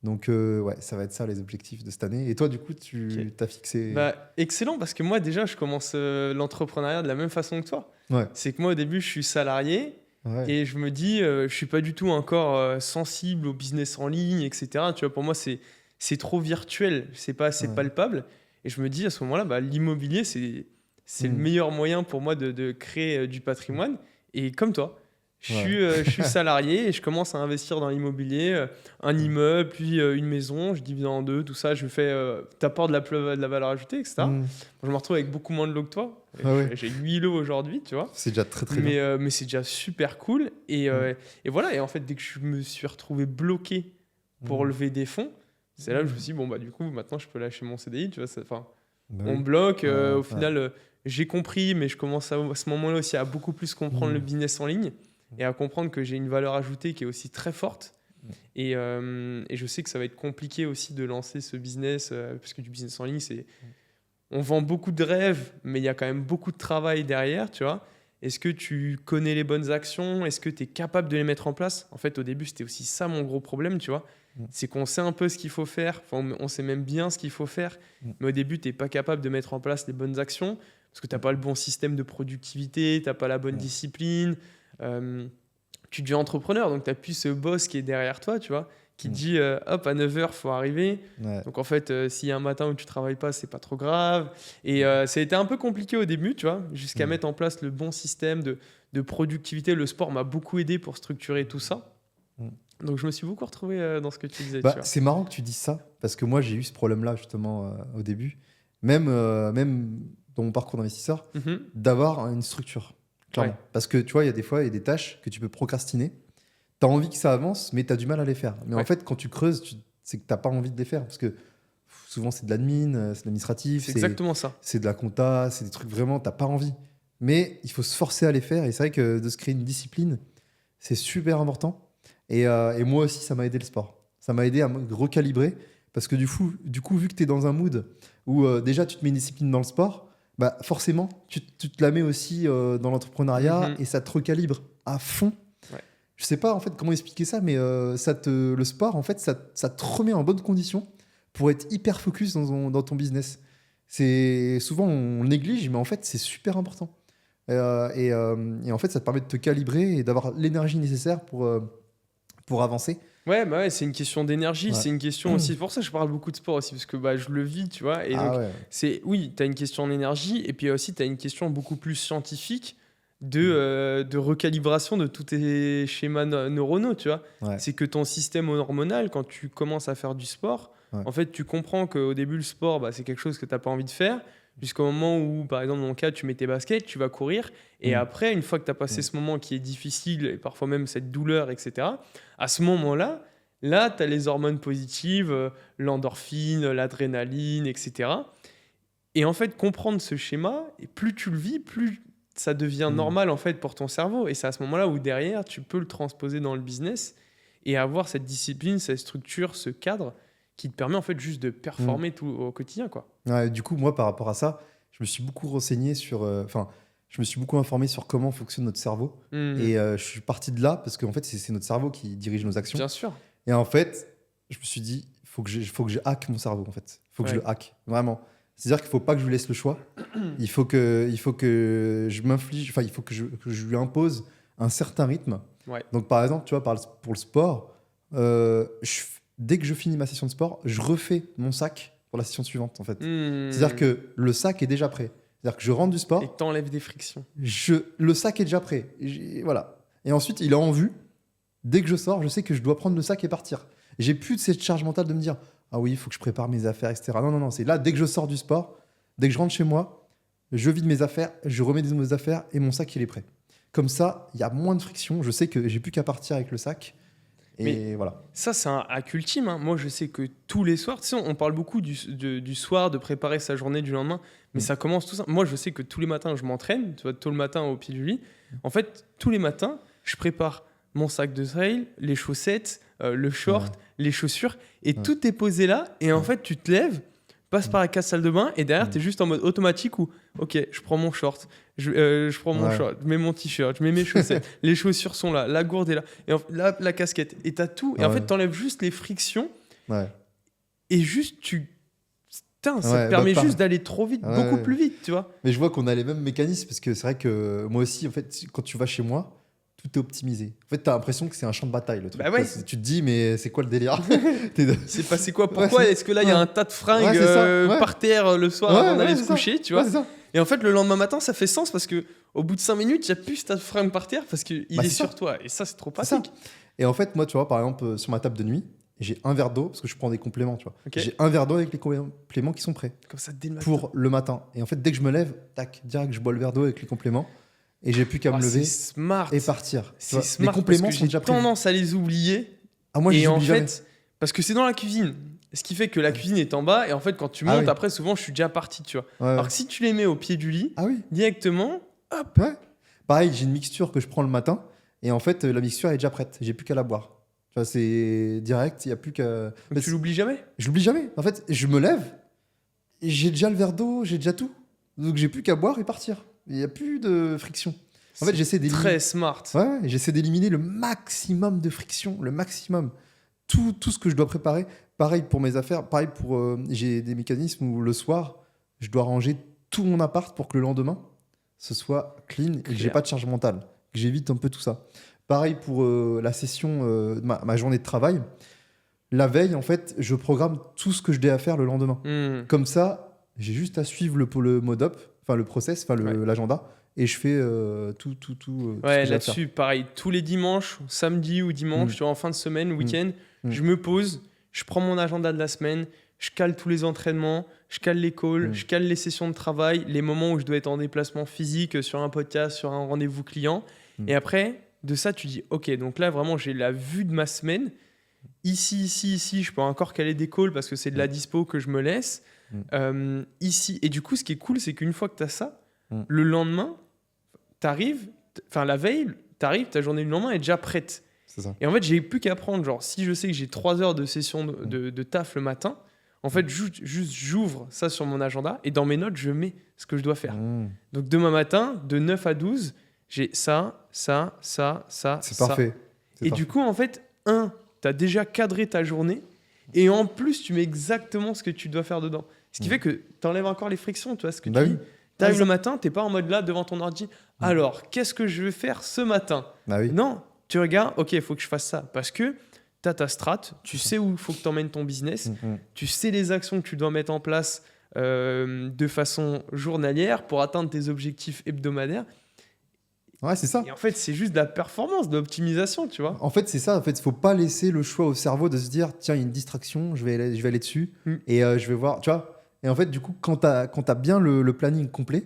Speaker 2: Donc, ouais, ça va être ça les objectifs de cette année. Et toi, du coup, tu
Speaker 1: Ok.
Speaker 2: t'as fixé.
Speaker 1: Bah, excellent, parce que moi, déjà, je commence l'entrepreneuriat de la même façon que toi.
Speaker 2: Ouais,
Speaker 1: C'est que moi, au début, je suis salarié
Speaker 2: ouais,
Speaker 1: et je me dis, je suis pas du tout encore sensible au business en ligne, etc. Tu vois, pour moi, c'est trop virtuel, c'est pas assez
Speaker 2: Ouais.
Speaker 1: palpable. Et je me dis, à ce moment-là, bah, l'immobilier, c'est le meilleur moyen pour moi de créer du patrimoine. Et comme toi, je suis salarié et je commence à investir dans l'immobilier, un immeuble, puis une maison, je divise en deux, tout ça, je fais, t'apportes de la valeur ajoutée, etc.
Speaker 2: Mm.
Speaker 1: Je me retrouve avec beaucoup moins de lots que toi.
Speaker 2: Ah ouais.
Speaker 1: J'ai 8 lots aujourd'hui, tu vois.
Speaker 2: C'est déjà très très bien.
Speaker 1: Mais c'est déjà super cool. Et voilà, et en fait, dès que je me suis retrouvé bloqué pour
Speaker 2: Mm.
Speaker 1: lever des fonds, c'est là que je me suis dit, bon, bah, du coup, maintenant, je peux lâcher mon CDI, tu vois. Enfin,
Speaker 2: Bah
Speaker 1: On
Speaker 2: oui.
Speaker 1: bloque. Au
Speaker 2: Ouais.
Speaker 1: final, j'ai compris, mais je commence à ce moment-là aussi à beaucoup plus comprendre le business en ligne et à comprendre que j'ai une valeur ajoutée qui est aussi très forte. Et je sais que ça va être compliqué aussi de lancer ce business, parce que du business en ligne, on vend beaucoup de rêves, mais il y a quand même beaucoup de travail derrière, tu vois. Est-ce que tu connais les bonnes actions? Est-ce que tu es capable de les mettre en place? En fait, au début, c'était aussi ça mon gros problème, tu vois. C'est qu'on sait un peu ce qu'il faut faire, enfin, on sait même bien ce qu'il faut faire, mais au début, tu n'es pas capable de mettre en place les bonnes actions parce que tu n'as pas le bon système de productivité, tu n'as pas la bonne discipline. Tu deviens entrepreneur, donc tu n'as plus ce boss qui est derrière toi, tu vois, qui te dit hop, à 9h, il faut arriver.
Speaker 2: Ouais.
Speaker 1: Donc en fait, s'il y a un matin où tu travailles pas, c'est pas trop grave. Et ça a été un peu compliqué au début, tu vois, jusqu'à mettre en place le bon système de productivité. Le sport m'a beaucoup aidé pour structurer tout ça. Donc je me suis beaucoup retrouvé dans ce que tu disais.
Speaker 2: Bah,
Speaker 1: tu vois.
Speaker 2: c'est marrant que tu dises ça, parce que moi j'ai eu ce problème-là justement au début, même dans mon parcours d'investisseur,
Speaker 1: Mhm.
Speaker 2: d'avoir une structure, clairement.
Speaker 1: Ouais.
Speaker 2: Parce que tu vois, il y a des fois, il y a des tâches que tu peux procrastiner. Tu as envie que ça avance, mais tu as du mal à les faire. Mais en
Speaker 1: Ouais.
Speaker 2: fait, quand tu creuses, c'est que tu n'as pas envie de les faire. Parce que souvent, c'est de l'admin, c'est de l'administratif,
Speaker 1: C'est exactement ça.
Speaker 2: c'est de la compta, c'est des trucs vraiment, tu n'as pas envie. Mais il faut se forcer à les faire. Et c'est vrai que de se créer une discipline, c'est super important. Et moi aussi, ça m'a aidé le sport. Ça m'a aidé à me recalibrer. Parce que du coup, vu que tu es dans un mood où déjà tu te mets une discipline dans le sport, bah forcément, tu te la mets aussi dans l'entrepreneuriat et ça te recalibre à fond.
Speaker 1: Ouais.
Speaker 2: Je sais pas en fait comment expliquer ça, mais le sport, en fait, ça te remet en bonne condition pour être hyper focus dans ton business. Souvent, on le néglige, mais en fait, c'est super important. Et en fait, ça te permet de te calibrer et d'avoir l'énergie nécessaire pour avancer.
Speaker 1: Ouais, bah ouais, c'est une question d'énergie,
Speaker 2: Ouais.
Speaker 1: c'est une question aussi. C'est pour ça que je parle beaucoup de sport aussi, parce que bah, je le vis, tu vois. Et donc,
Speaker 2: Ouais.
Speaker 1: oui, tu as une question d'énergie, et puis aussi, tu as une question beaucoup plus scientifique de recalibration de tous tes schémas neuronaux, tu vois.
Speaker 2: Ouais.
Speaker 1: C'est que ton système hormonal, quand tu commences à faire du sport,
Speaker 2: Ouais.
Speaker 1: en fait, tu comprends qu'au début, le sport, bah, c'est quelque chose que tu n'as pas envie de faire, jusqu'au moment où, par exemple, dans mon cas, tu mets tes baskets, tu vas courir, et après, une fois que tu as passé ce moment qui est difficile, et parfois même cette douleur, etc., à ce moment-là, là, tu as les hormones positives, l'endorphine, l'adrénaline, etc. Et en fait, comprendre ce schéma, et plus tu le vis, plus ça devient normal en fait pour ton cerveau. Et c'est à ce moment-là où derrière, tu peux le transposer dans le business et avoir cette discipline, cette structure, ce cadre qui te permet en fait juste de performer tout au quotidien, quoi.
Speaker 2: Ouais, du coup, moi, par rapport à ça, je me suis beaucoup renseigné sur... je me suis beaucoup informé sur comment fonctionne notre cerveau. Et je suis parti de là parce qu'en fait, c'est notre cerveau qui dirige nos actions.
Speaker 1: Bien sûr.
Speaker 2: Et en fait, je me suis dit, faut que je hack mon cerveau, en fait. Faut que je le hack, vraiment. C'est-à-dire qu'il faut pas que je lui laisse le choix. Il faut que je m'inflige, enfin, il faut que je lui impose un certain rythme.
Speaker 1: Ouais.
Speaker 2: Donc, par exemple, tu vois, pour le sport, dès que je finis ma session de sport, je refais mon sac pour la session suivante, en fait. C'est-à-dire que le sac est déjà prêt. C'est-à-dire que je rentre du sport.
Speaker 1: Et que t'enlèves des frictions.
Speaker 2: Le sac est déjà prêt. Voilà. Et ensuite, il est en vue. Dès que je sors, je sais que je dois prendre le sac et partir. J'ai plus de cette charge mentale de me dire ah oui, il faut que je prépare mes affaires, etc. Non. C'est là, dès que je sors du sport, dès que je rentre chez moi, je vide mes affaires, je remets des nouvelles affaires et mon sac, il est prêt. Comme ça, il y a moins de friction. Je sais que j'ai plus qu'à partir avec le sac. Et
Speaker 1: mais
Speaker 2: voilà.
Speaker 1: Ça, c'est un hack ultime. Hein. Moi, je sais que tous les soirs, tu sais, on parle beaucoup du soir, de préparer sa journée du lendemain, mais ça commence tout ça. Moi, je sais que tous les matins, je m'entraîne, tu vois, tôt le matin au pied du lit. En fait, tous les matins, je prépare mon sac de trail, les chaussettes, le short, les chaussures, et tout est posé là. Et en fait, tu te lèves, passes par la case salle de bain, et derrière, tu es juste en mode automatique où, ok, je prends mon short, je prends mon short, je mets mon t-shirt, je mets mes chaussettes, les chaussures sont là, la gourde est là, et là, la casquette, et tu as tout. Et en fait, tu enlèves juste les frictions, et juste Putain, ça te permet juste d'aller trop vite, beaucoup plus vite, tu vois.
Speaker 2: Mais je vois qu'on a les mêmes mécanismes, parce que c'est vrai que moi aussi, en fait, quand tu vas chez moi, tout est optimisé. En fait, tu as l'impression que c'est un champ de bataille, le truc.
Speaker 1: Bah ouais.
Speaker 2: Tu te dis, mais c'est quoi le délire?
Speaker 1: C'est passé quoi? Pourquoi est-ce que là, il y a un tas de fringues par terre le soir avant d'aller se coucher, tu vois? Et en fait, le lendemain matin, ça fait sens parce que au bout de 5 minutes, il n'y a plus ce tas de fringues par terre parce qu'il est sur toi. Et ça, c'est trop pratique.
Speaker 2: Et en fait, moi, tu vois, par exemple, sur ma table de nuit, j'ai un verre d'eau parce que je prends des compléments, tu vois.
Speaker 1: Okay.
Speaker 2: J'ai un verre d'eau avec les compléments qui sont prêts.
Speaker 1: Comme ça, dès le matin.
Speaker 2: Pour le matin. Et en fait, dès que je me lève, tac, direct, je bois le verre d'eau avec les compléments. Et j'ai plus qu'à me lever
Speaker 1: smart.
Speaker 2: et partir.
Speaker 1: C'est smart.
Speaker 2: Les compléments
Speaker 1: parce que
Speaker 2: sont déjà
Speaker 1: j'ai
Speaker 2: prêts.
Speaker 1: tendance à les oublier.
Speaker 2: Ah, moi,
Speaker 1: et en
Speaker 2: jamais.
Speaker 1: fait, Parce que c'est dans la cuisine. Ce qui fait que la cuisine est en bas et en fait, quand tu montes, après, souvent, je suis déjà parti, tu vois.
Speaker 2: Ouais.
Speaker 1: Alors que si tu les mets au pied du lit, directement, hop.
Speaker 2: Ouais. Pareil, j'ai une mixture que je prends le matin et en fait, la mixture est déjà prête. J'ai plus qu'à la boire. Enfin, c'est direct, il n'y a plus qu'à.
Speaker 1: Donc tu l'oublies jamais?
Speaker 2: Je l'oublie jamais. En fait, je me lève, et j'ai déjà le verre d'eau, j'ai déjà tout. Donc j'ai plus qu'à boire et partir. Il n'y a plus de friction. En fait, j'essaie d'éliminer.
Speaker 1: Très smart.
Speaker 2: Ouais, j'essaie d'éliminer le maximum de friction, le maximum. Tout ce que je dois préparer. Pareil pour mes affaires, pareil pour. J'ai des mécanismes où le soir, je dois ranger tout mon appart pour que le lendemain, ce soit clean et que j'ai pas de charge mentale. Que j'évite un peu tout ça. Pareil pour la session, ma journée de travail. La veille, en fait, je programme tout ce que je dois faire le lendemain. Comme ça, j'ai juste à suivre le mode up, enfin le process, enfin l'agenda, et je fais tout.
Speaker 1: Ouais, là-dessus, pareil, tous les dimanches, samedi ou dimanche, tu vois, en fin de semaine, week-end, je me pose, je prends mon agenda de la semaine, je cale tous les entraînements, je cale les calls, je cale les sessions de travail, les moments où je dois être en déplacement physique, sur un podcast, sur un rendez-vous client. Et après, de ça, tu dis, ok, donc là, vraiment, j'ai la vue de ma semaine. Ici, je peux encore caler des calls parce que c'est de la dispo que je me laisse. Ici, et du coup, ce qui est cool, c'est qu'une fois que tu as ça, le lendemain, la veille, ta journée du lendemain est déjà prête.
Speaker 2: C'est ça.
Speaker 1: Et en fait, j'ai plus qu'à prendre, genre, si je sais que j'ai 3 heures de session de taf le matin, en fait, juste j'ouvre ça sur mon agenda et dans mes notes, je mets ce que je dois faire. Donc, demain matin, de 9 à 12, j'ai ça.
Speaker 2: C'est parfait.
Speaker 1: Et du coup, en fait, tu as déjà cadré ta journée et en plus, tu mets exactement ce que tu dois faire dedans. Ce qui fait que tu enlèves encore les frictions, tu vois ce que tu dis. Tu arrives le matin, tu n'es pas en mode là devant ton ordi. Alors, qu'est-ce que je vais faire ce matin? Non, tu regardes, ok, il faut que je fasse ça. Parce que tu as ta strat, tu sais où il faut que tu emmènes ton business, tu sais les actions que tu dois mettre en place de façon journalière pour atteindre tes objectifs hebdomadaires.
Speaker 2: Ouais, c'est ça.
Speaker 1: Et en fait, c'est juste de la performance, de l'optimisation, tu vois.
Speaker 2: En fait, c'est ça. En fait, il faut pas laisser le choix au cerveau de se dire, tiens, il y a une distraction, je vais aller dessus et je vais voir, tu vois. Et en fait, du coup, quand tu as bien le planning complet,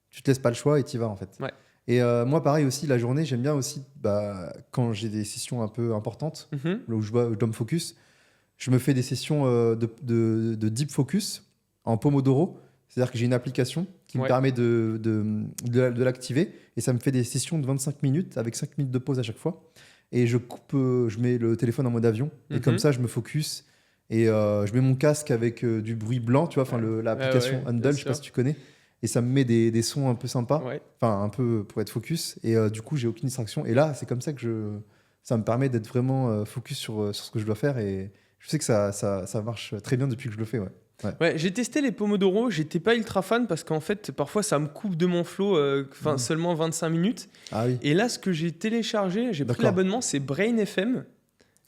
Speaker 2: tu te laisses pas le choix et tu y vas, en fait.
Speaker 1: Ouais.
Speaker 2: Et moi, pareil aussi, la journée, j'aime bien aussi, quand j'ai des sessions un peu importantes, où je dois me focus, je me fais des sessions de deep focus en Pomodoro. C'est-à-dire que j'ai une application qui me permet de l'activer et ça me fait des sessions de 25 minutes avec 5 minutes de pause à chaque fois. Et je mets le téléphone en mode avion et comme ça, je me focus et je mets mon casque avec du bruit blanc, tu vois, l'application Handle, je sais pas si tu connais. Et ça me met des sons un peu sympas, enfin un peu pour être focus. Et du coup, j'ai aucune distraction. Et là, c'est comme ça que ça me permet d'être vraiment focus sur ce que je dois faire. Et je sais que ça marche très bien depuis que je le fais,
Speaker 1: Ouais, j'ai testé les Pomodoro, j'étais pas ultra fan parce qu'en fait, parfois ça me coupe de mon flow seulement 25 minutes.
Speaker 2: Ah oui.
Speaker 1: Et là, ce que j'ai téléchargé, j'ai pris l'abonnement, c'est Brain FM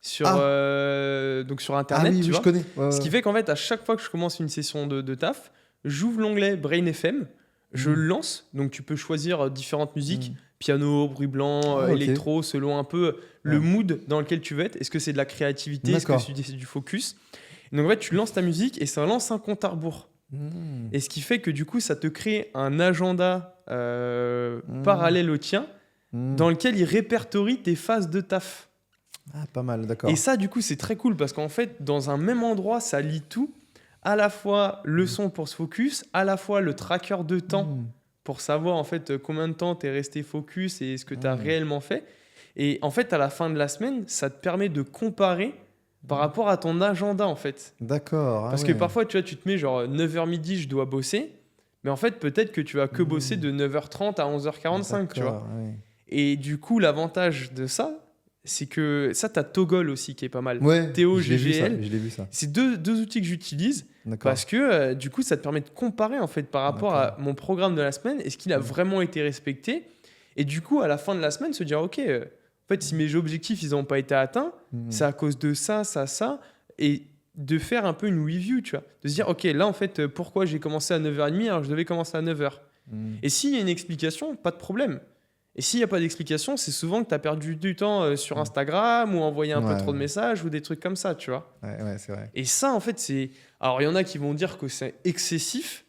Speaker 1: sur Internet.
Speaker 2: Ah oui,
Speaker 1: tu vois.
Speaker 2: je connais.
Speaker 1: Ce qui fait qu'en fait, à chaque fois que je commence une session de taf, j'ouvre l'onglet Brain FM, je le lance, donc tu peux choisir différentes musiques, piano, bruit blanc, électro, selon un peu le mood dans lequel tu veux être. Est-ce que c'est de la créativité, est-ce que c'est du focus? Donc en fait, tu lances ta musique et ça lance un compte à rebours. Et ce qui fait que du coup, ça te crée un agenda parallèle au tien dans lequel il répertorie tes phases de taf.
Speaker 2: Ah, pas mal, d'accord.
Speaker 1: Et ça, du coup, c'est très cool parce qu'en fait, dans un même endroit, ça lie tout. À la fois le son pour se focus, à la fois le tracker de temps pour savoir en fait combien de temps tu es resté focus et ce que tu as réellement fait. Et en fait, à la fin de la semaine, ça te permet de comparer par rapport à ton agenda en fait.
Speaker 2: D'accord.
Speaker 1: Parce que parfois, tu vois, tu te mets genre 9h midi, je dois bosser. Mais en fait, peut-être que tu vas que bosser de 9h30 à 11h45, tu vois.
Speaker 2: Ouais.
Speaker 1: Et du coup, l'avantage de ça, c'est que ça, tu as Toggle aussi qui est pas mal.
Speaker 2: Ouais,
Speaker 1: Théo,
Speaker 2: je l'ai
Speaker 1: GGL.
Speaker 2: vu ça.
Speaker 1: C'est deux outils que j'utilise parce que du coup, ça te permet de comparer en fait par rapport à mon programme de la semaine. Est-ce qu'il a vraiment été respecté? Et du coup, à la fin de la semaine, se dire, OK, en fait, si mes objectifs, ils n'ont pas été atteints, c'est à cause de ça. Et de faire un peu une review, tu vois. De se dire, OK, là, en fait, pourquoi j'ai commencé à 9h30 alors que je devais commencer à 9h? Et s'il y a une explication, pas de problème. Et s'il n'y a pas d'explication, c'est souvent que tu as perdu du temps sur Instagram ou envoyé un peu trop de messages ou des trucs comme ça, tu vois.
Speaker 2: Ouais, c'est vrai.
Speaker 1: Et ça, en fait, c'est... Alors, il y en a qui vont dire que c'est excessif,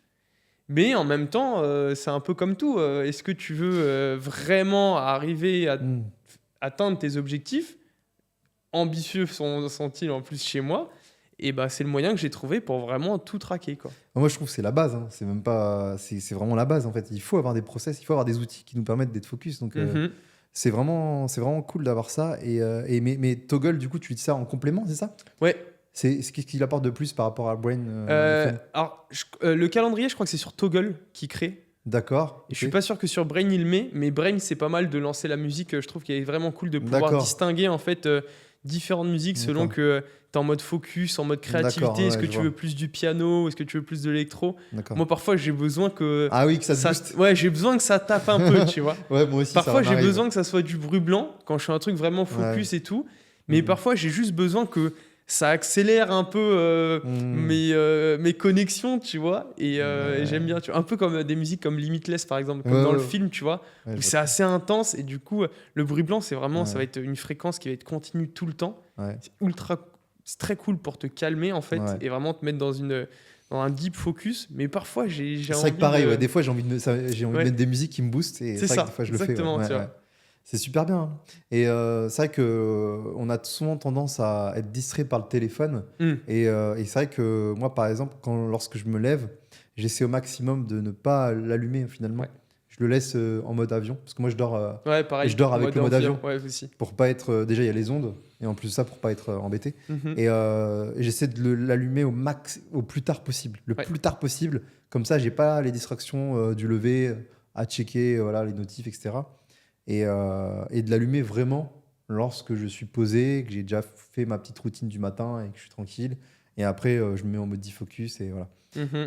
Speaker 1: mais en même temps, c'est un peu comme tout. Est-ce que tu veux vraiment arriver à atteindre tes objectifs? ambitieux sont-ils en plus chez moi. Et bah, c'est le moyen que j'ai trouvé pour vraiment tout traquer, quoi.
Speaker 2: Moi, je trouve que c'est la base. Hein. C'est même pas. C'est vraiment la base, en fait. Il faut avoir des process, il faut avoir des outils qui nous permettent d'être focus. Donc, c'est vraiment cool d'avoir ça. Mais Toggle, du coup, tu dis ça en complément, c'est ça?
Speaker 1: Ouais.
Speaker 2: Qu'est-ce qu'il apporte de plus par rapport à Brain
Speaker 1: Alors, le calendrier, je crois que c'est sur Toggle qui crée.
Speaker 2: D'accord.
Speaker 1: Et je suis pas sûr que sur Brain il le met, mais Brain c'est pas mal de lancer la musique. Je trouve qu'il est vraiment cool de pouvoir distinguer en fait différentes musiques selon que t'es en mode focus, en mode créativité. Est-ce que tu veux plus du piano? Est-ce que tu veux plus de l'électro? Moi parfois j'ai besoin que
Speaker 2: ça booste.
Speaker 1: Ouais, j'ai besoin que ça tape un peu, tu vois.
Speaker 2: Ouais, moi aussi.
Speaker 1: Parfois j'ai besoin que ça soit du bruit blanc quand je fais un truc vraiment focus et tout. Mais parfois j'ai juste besoin que ça accélère un peu mes connexions, tu vois, et j'aime bien, tu vois, un peu comme des musiques comme Limitless par exemple, comme dans le film, tu vois, où c'est assez intense, et du coup le bruit blanc c'est vraiment, ça va être une fréquence qui va être continue tout le temps, c'est très cool pour te calmer en fait, et vraiment te mettre dans un deep focus, mais parfois j'ai envie.
Speaker 2: C'est vrai que pareil, des fois j'ai envie de mettre des musiques qui me boostent, et c'est vrai que des fois je le fais.
Speaker 1: Exactement, tu vois.
Speaker 2: C'est super bien. Et c'est vrai qu'on a souvent tendance à être distrait par le téléphone. Et c'est vrai que moi, par exemple, lorsque je me lève, j'essaie au maximum de ne pas l'allumer finalement. Je le laisse en mode avion. Parce que moi, je dors,
Speaker 1: pareil,
Speaker 2: je dors avec le mode avion.
Speaker 1: Aussi.
Speaker 2: Pour pas être. Déjà, il y a les ondes. Et en plus de ça, pour pas être embêté. Et j'essaie de l'allumer au plus tard possible. Plus tard possible. Comme ça, j'ai pas les distractions du lever à checker les notifs, etc. Et de l'allumer vraiment lorsque je suis posé, que j'ai déjà fait ma petite routine du matin et que je suis tranquille. Et après, je me mets en mode defocus et voilà.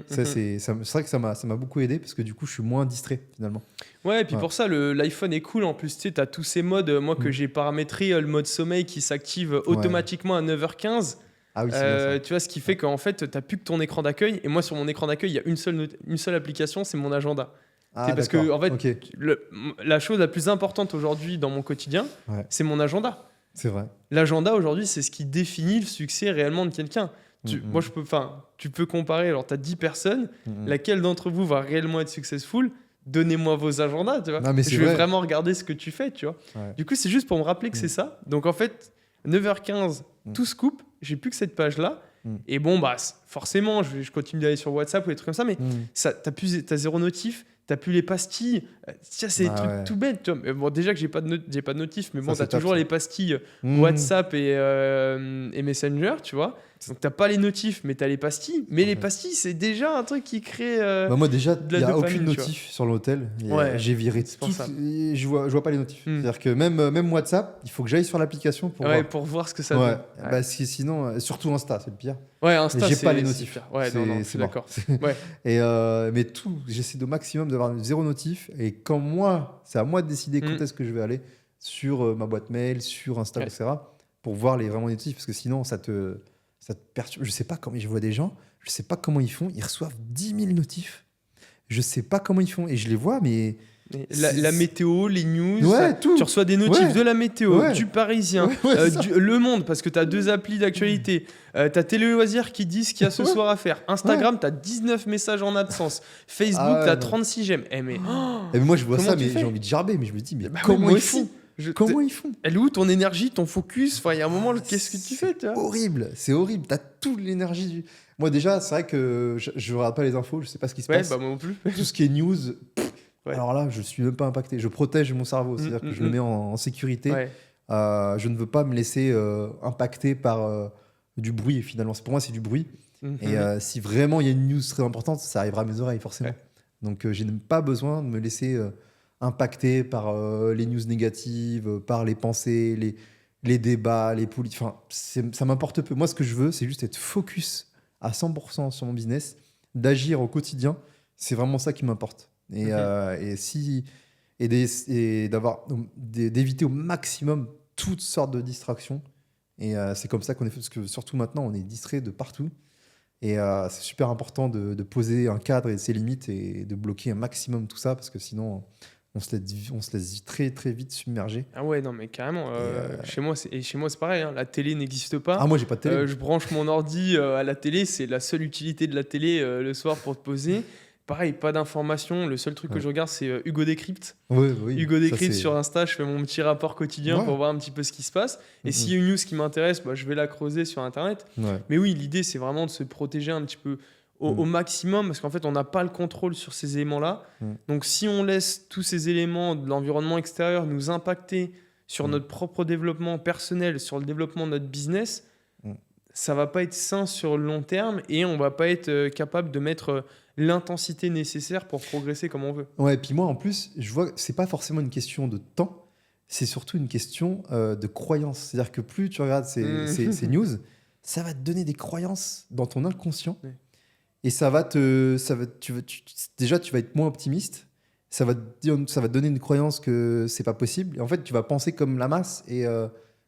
Speaker 2: C'est vrai que ça m'a beaucoup aidé parce que du coup, je suis moins distrait finalement.
Speaker 1: Ouais, et puis pour ça, l'iPhone est cool. En plus, tu sais, tu as tous ces modes. Moi, que j'ai paramétré, le mode sommeil qui s'active automatiquement à 9h15.
Speaker 2: Ah oui, c'est bien ça.
Speaker 1: Tu vois, ce qui fait qu'en fait, tu n'as plus que ton écran d'accueil. Et moi, sur mon écran d'accueil, il y a une seule application, c'est mon agenda. Parce que en fait, la chose la plus importante aujourd'hui dans mon quotidien, c'est mon agenda.
Speaker 2: C'est vrai.
Speaker 1: L'agenda aujourd'hui, c'est ce qui définit le succès réellement de quelqu'un. Moi, tu peux comparer. Alors, tu as 10 personnes. Laquelle d'entre vous va réellement être successful? Donnez-moi vos agendas, tu vois.
Speaker 2: Non, mais
Speaker 1: je vais vraiment regarder ce que tu fais, tu vois. Du coup, c'est juste pour me rappeler que c'est ça. Donc, en fait, 9h15, tout se coupe. J'ai plus que cette page-là. Et bon, bah, forcément, je continue d'aller sur WhatsApp ou des trucs comme ça, mais t'as zéro notif. T'as plus les pastilles. C'est des trucs tout bêtes. Tu vois. Mais bon, déjà que j'ai pas de notif, mais bon, t'as toujours les pastilles WhatsApp et Messenger, tu vois. Donc t'as pas les notifs, mais t'as les pastilles. Mais les pastilles, c'est déjà un truc qui crée
Speaker 2: moi déjà,
Speaker 1: de la
Speaker 2: il n'y a
Speaker 1: dopamine,
Speaker 2: aucune notif sur l'hôtel. J'ai viré tout. Je vois pas les notifs. C'est-à-dire que même WhatsApp, il faut que j'aille sur l'application
Speaker 1: pour voir ce que ça donne.
Speaker 2: Parce que sinon, surtout Insta, c'est le pire.
Speaker 1: Insta,
Speaker 2: j'ai pas les notifs.
Speaker 1: Je suis d'accord.
Speaker 2: Mais tout, j'essaie au maximum d'avoir zéro notif. Et quand c'est à moi de décider quand est-ce que je vais aller sur ma boîte mail, sur Insta, etc. pour voir vraiment les notifs. Parce que sinon, ça te perturbe. Je sais pas comment je vois des gens, je sais pas comment ils font. Ils reçoivent 10 000 notifs. Je sais pas comment ils font. Et je les vois, mais.
Speaker 1: La météo, les news,
Speaker 2: tout.
Speaker 1: Tu reçois des notifs de la météo, du Parisien, Le Monde, parce que tu as 2 applis d'actualité, tu as Télé Loisirs qui disent ce qu'il y a ce soir à faire, Instagram, tu as 19 messages en absence, Facebook, tu as 36 j'aime. Mais
Speaker 2: moi, je vois ça, mais j'ai envie de gerber, mais je me dis, mais comment ils font Comment ils font?
Speaker 1: Elle est où ton énergie, ton focus? Enfin, il y a un moment, qu'est-ce que tu fais?
Speaker 2: C'est horrible. T'as toute l'énergie. Moi, déjà, c'est vrai que je regarde pas les infos, je sais pas ce qui se passe.
Speaker 1: Bah, moi non plus.
Speaker 2: Tout ce qui est news, alors là, je suis même pas impacté. Je protège mon cerveau, c'est-à-dire que je le mets en sécurité. Je ne veux pas me laisser impacter par du bruit, finalement. Pour moi, c'est du bruit. Et si vraiment il y a une news très importante, ça arrivera à mes oreilles, forcément. Donc, je n'ai pas besoin de me laisser impacté par les news négatives, par les pensées, les débats, les politiques. Enfin, ça m'importe peu. Moi, ce que je veux, c'est juste être focus à 100% sur mon business, d'agir au quotidien. C'est vraiment ça qui m'importe. Et d'éviter au maximum toutes sortes de distractions. Et c'est comme ça qu'on est fait, parce que surtout maintenant, on est distrait de partout. Et c'est super important de poser un cadre et ses limites et de bloquer un maximum tout ça, parce que sinon on se laisse très très vite submerger.
Speaker 1: Ah ouais, non mais carrément. Chez moi c'est pareil, hein. La télé n'existe pas.
Speaker 2: Ah, moi j'ai pas de télé.
Speaker 1: Je branche mon ordi à la télé, c'est la seule utilité de la télé le soir pour te poser. pareil, pas d'informations. Le seul truc que je regarde, c'est Hugo Décrypte.
Speaker 2: Oui,
Speaker 1: Hugo
Speaker 2: ça,
Speaker 1: Décrypte
Speaker 2: c'est-
Speaker 1: sur Insta, je fais mon petit rapport quotidien
Speaker 2: Ouais.
Speaker 1: pour voir un petit peu ce qui se passe. Et s'il y a une news qui m'intéresse, je vais la creuser sur Internet.
Speaker 2: Ouais.
Speaker 1: Mais oui, l'idée, c'est vraiment de se protéger un petit peu au maximum, parce qu'en fait, on n'a pas le contrôle sur ces éléments-là. Donc, si on laisse tous ces éléments de l'environnement extérieur nous impacter sur notre propre développement personnel, sur le développement de notre business, ça va pas être sain sur le long terme et on va pas être capable de mettre l'intensité nécessaire pour progresser comme on veut.
Speaker 2: Ouais, et puis moi, en plus, je vois que c'est pas forcément une question de temps, c'est surtout une question de croyance. C'est-à-dire que plus tu regardes ces news, ça va te donner des croyances dans ton inconscient.
Speaker 1: Ouais.
Speaker 2: Et déjà, tu vas être moins optimiste. Ça va te donner une croyance que c'est pas possible. Et en fait, tu vas penser comme la masse et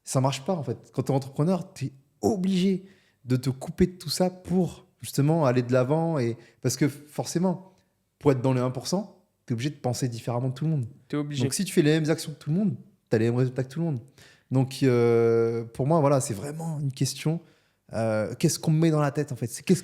Speaker 2: ça marche pas, en fait. Quand tu es entrepreneur, tu es obligé de te couper de tout ça pour justement aller de l'avant. Parce que forcément, pour être dans les 1%, tu es obligé de penser différemment de tout le monde.
Speaker 1: T'es obligé.
Speaker 2: Donc si tu fais les mêmes actions que tout le monde, tu as les mêmes résultats que tout le monde. Donc pour moi, voilà, c'est vraiment une question. Qu'est-ce qu'on me met dans la tête en fait? Qu'est-ce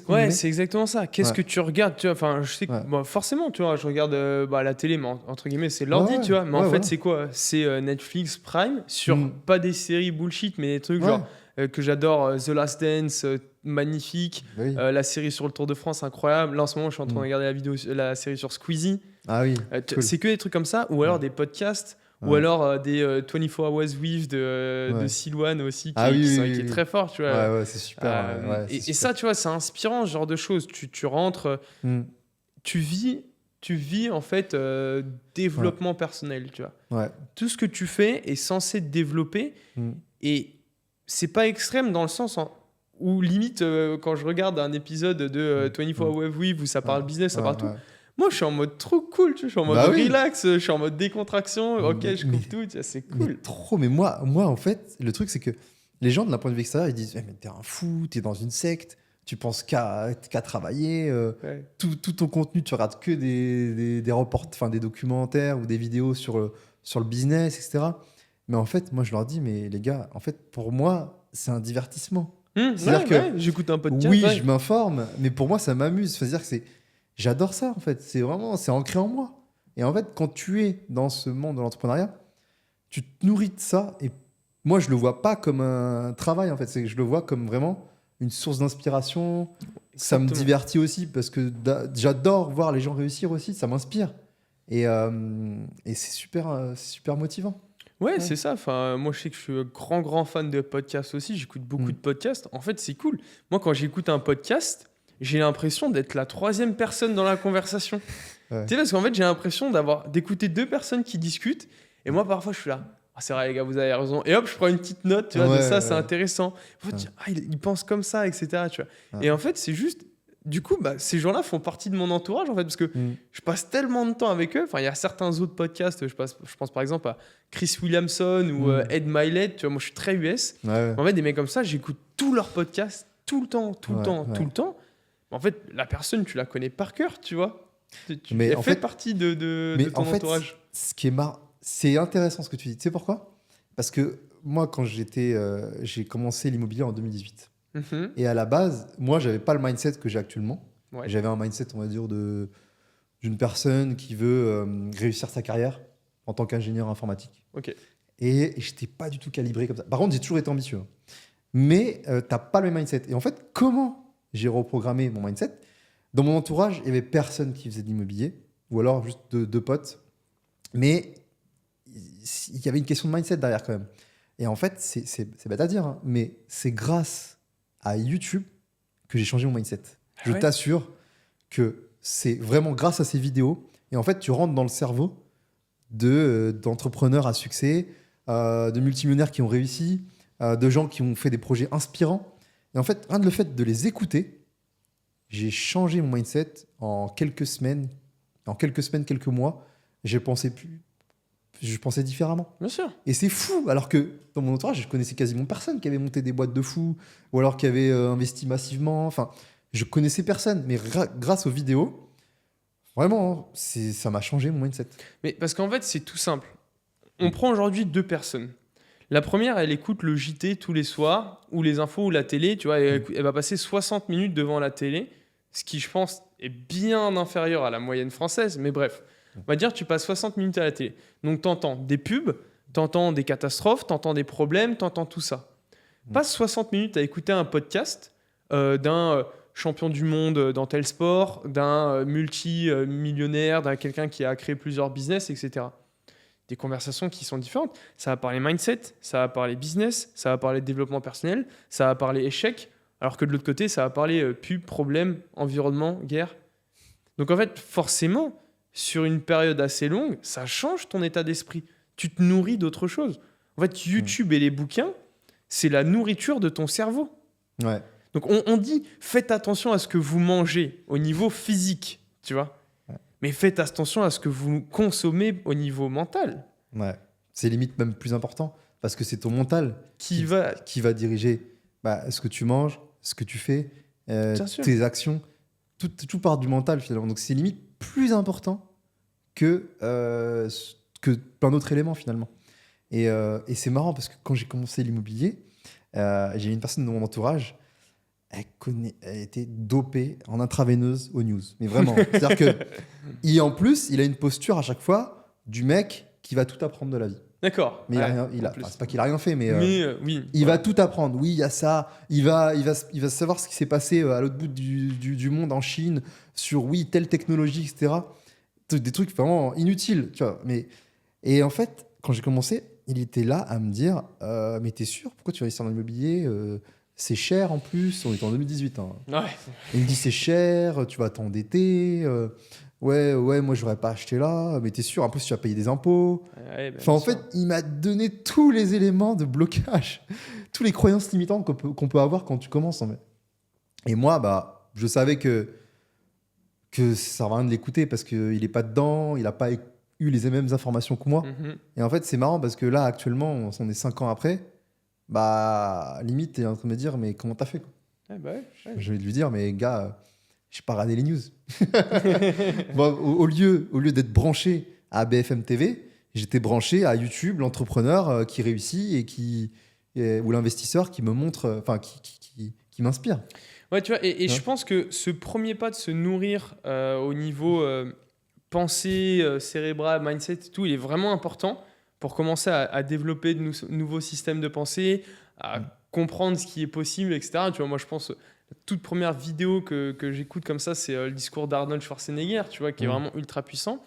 Speaker 2: qu'on me
Speaker 1: Ouais,
Speaker 2: met?
Speaker 1: c'est exactement ça. Qu'est-ce que tu regardes, tu vois? Enfin, je sais que forcément, tu vois, je regarde la télé, mais entre guillemets, c'est l'ordi, tu vois. Mais en fait, c'est quoi? C'est Netflix Prime sur pas des séries bullshit, mais des trucs genre que j'adore, The Last Dance, magnifique, la série sur le Tour de France, incroyable. Là, en ce moment, je suis en train de regarder la série sur Squeezy.
Speaker 2: Ah oui. Cool.
Speaker 1: C'est que des trucs comme ça, ou alors des podcasts. Ou alors des 24 Hours With de Silouane aussi, qui est très fort, tu vois.
Speaker 2: Ouais, c'est super.
Speaker 1: Et ça, tu vois, c'est inspirant, ce genre de choses. Tu rentres, tu vis en fait développement personnel, tu vois.
Speaker 2: Ouais.
Speaker 1: Tout ce que tu fais est censé te développer. Et c'est pas extrême dans le sens où limite, quand je regarde un épisode de 24 Hours With où ça parle business, ça parle tout. Moi, je suis en mode trop cool, tu vois, je suis en mode relax, je suis en mode décontraction, ok, je coupe tout, tu vois, c'est cool.
Speaker 2: Mais moi, en fait, le truc, c'est que les gens, de la point de vue extérieur, ils disent mais t'es un fou, t'es dans une secte, tu penses qu'à travailler, tout ton contenu, tu regardes que des reports, enfin des documentaires ou des vidéos sur le business, etc. Mais en fait, moi, je leur dis, mais les gars, en fait, pour moi, c'est un divertissement. C'est-à-dire que
Speaker 1: j'écoute un podcast.
Speaker 2: Oui, je m'informe, mais pour moi, ça m'amuse. C'est-à-dire que j'adore ça, en fait. C'est ancré en moi. Et en fait, quand tu es dans ce monde de l'entrepreneuriat, tu te nourris de ça. Et moi, je le vois pas comme un travail, en fait. Je le vois comme vraiment une source d'inspiration. Ça me divertit aussi parce que j'adore voir les gens réussir aussi. Ça m'inspire. Et c'est super motivant.
Speaker 1: Ouais, c'est ça. Enfin, moi, je sais que je suis un grand fan de podcasts aussi. J'écoute beaucoup de podcasts. En fait, c'est cool. Moi, quand j'écoute un podcast, j'ai l'impression d'être la troisième personne dans la conversation. Tu sais, parce qu'en fait, j'ai l'impression d'écouter deux personnes qui discutent. Et moi, parfois, je suis là. Ah, c'est vrai, les gars, vous avez raison. Et hop, je prends une petite note, tu vois, de ça, c'est intéressant. En fait, il pense comme ça, etc. Tu vois. Et en fait, c'est juste. Du coup, ces gens-là font partie de mon entourage, en fait, parce que je passe tellement de temps avec eux. Enfin, il y a certains autres podcasts. Je pense par exemple à Chris Williamson ou Ed Mylett. Tu vois, moi, je suis très US. En fait, des mecs comme ça, j'écoute tous leurs podcasts tout le temps. En fait, la personne, tu la connais par cœur, tu vois. Elle fait partie de ton entourage.
Speaker 2: Ce qui est c'est intéressant ce que tu dis. Tu sais pourquoi? Parce que moi, quand j'ai commencé l'immobilier en 2018. Et à la base, moi, j'avais pas le mindset que j'ai actuellement. J'avais un mindset, on va dire, d'une personne qui veut réussir sa carrière en tant qu'ingénieur informatique. Et j'étais pas du tout calibré comme ça. Par contre, j'ai toujours été ambitieux. Mais t'as pas le même mindset. Et en fait, comment j'ai reprogrammé mon mindset? Dans mon entourage, il y avait personne qui faisait de l'immobilier, ou alors juste deux potes. Mais il y avait une question de mindset derrière quand même. Et en fait, c'est bête à dire, hein, mais c'est grâce à YouTube que j'ai changé mon mindset. Je t'assure que c'est vraiment grâce à ces vidéos. Et en fait, tu rentres dans le cerveau d'entrepreneurs à succès, de multimillionnaires qui ont réussi, de gens qui ont fait des projets inspirants. Et en fait, rien que le fait de les écouter, j'ai changé mon mindset en quelques semaines, quelques mois. Je pensais différemment.
Speaker 1: Bien sûr.
Speaker 2: Et c'est fou, alors que dans mon entourage, je connaissais quasiment personne qui avait monté des boîtes de fous ou alors qui avait investi massivement. Enfin, je connaissais personne, mais grâce aux vidéos, vraiment, ça m'a changé mon mindset.
Speaker 1: Mais parce qu'en fait, c'est tout simple. On prend aujourd'hui deux personnes. La première, elle écoute le JT tous les soirs, ou les infos, ou la télé. Tu vois, elle va passer 60 minutes devant la télé. ce qui, je pense, est bien inférieur à la moyenne française. Mais bref, on va dire tu passes 60 minutes à la télé. Donc, tu entends des pubs, tu entends des catastrophes, tu entends des problèmes, tu entends tout ça. Passe 60 minutes à écouter un podcast d'un champion du monde dans tel sport, d'un multi-millionnaire, d'un quelqu'un qui a créé plusieurs business, etc. Des conversations qui sont différentes. Ça va parler mindset, ça va parler business, ça va parler développement personnel, ça va parler échec, alors que de l'autre côté, ça va parler pub, problème, environnement, guerre. Donc en fait, forcément, sur une période assez longue, ça change ton état d'esprit. Tu te nourris d'autre chose. En fait, YouTube et les bouquins, c'est la nourriture de ton cerveau.
Speaker 2: Ouais.
Speaker 1: Donc on dit, faites attention à ce que vous mangez au niveau physique, tu vois. Ouais. Mais faites attention à ce que vous consommez au niveau mental.
Speaker 2: Ouais. C'est limite même plus important, parce que c'est ton mental qui va diriger ce que tu manges, ce que tu fais, tes actions. Tout part du mental, finalement. Donc c'est limite plus important que plein d'autres éléments, finalement. Et c'est marrant, parce que quand j'ai commencé l'immobilier, j'ai une personne dans mon entourage, elle était dopée en intraveineuse aux news. Mais vraiment. C'est-à-dire que, en plus, il a une posture à chaque fois du mec qui va tout apprendre de la vie.
Speaker 1: D'accord.
Speaker 2: Mais c'est pas qu'il a rien fait, mais
Speaker 1: oui,
Speaker 2: il va tout apprendre. Oui, il y a ça. Il va savoir ce qui s'est passé à l'autre bout du monde, en Chine, sur telle technologie, etc. Des trucs vraiment inutiles, tu vois. Et en fait, quand j'ai commencé, il était là à me dire mais t'es sûr, pourquoi tu vas investir dans l'immobilier c'est cher en plus, on est en 2018. Hein.
Speaker 1: Ouais.
Speaker 2: Il me dit c'est cher, tu vas t'endetter. Ouais, moi j'aurais pas acheté là, mais t'es sûr, en plus tu vas payer des impôts.
Speaker 1: Ouais,
Speaker 2: en fait, il m'a donné tous les éléments de blocage, tous les croyances limitantes qu'on peut avoir quand tu commences. En fait. Et moi, je savais que ça sert à rien de l'écouter parce qu'il est pas dedans, il a pas eu les mêmes informations que moi.
Speaker 1: Mm-hmm.
Speaker 2: Et en fait, c'est marrant parce que là, actuellement, on est 5 ans après. Limite, t'es en train de me dire, mais comment t'as fait quoi ?
Speaker 1: Ouais.
Speaker 2: Je vais lui dire, mais gars, j'ai pas regardé les news. Au lieu d'être branché à BFM TV, j'étais branché à YouTube, l'entrepreneur qui réussit ou l'investisseur qui me montre, qui m'inspire.
Speaker 1: Ouais, tu vois, et je pense que ce premier pas de se nourrir au niveau pensée cérébrale, mindset, tout, il est vraiment important pour commencer à développer de nouveaux systèmes de pensée, à comprendre ce qui est possible, etc. Tu vois, moi, je pense, la toute première vidéo que j'écoute comme ça, c'est le discours d'Arnold Schwarzenegger, tu vois, qui est vraiment ultra puissant.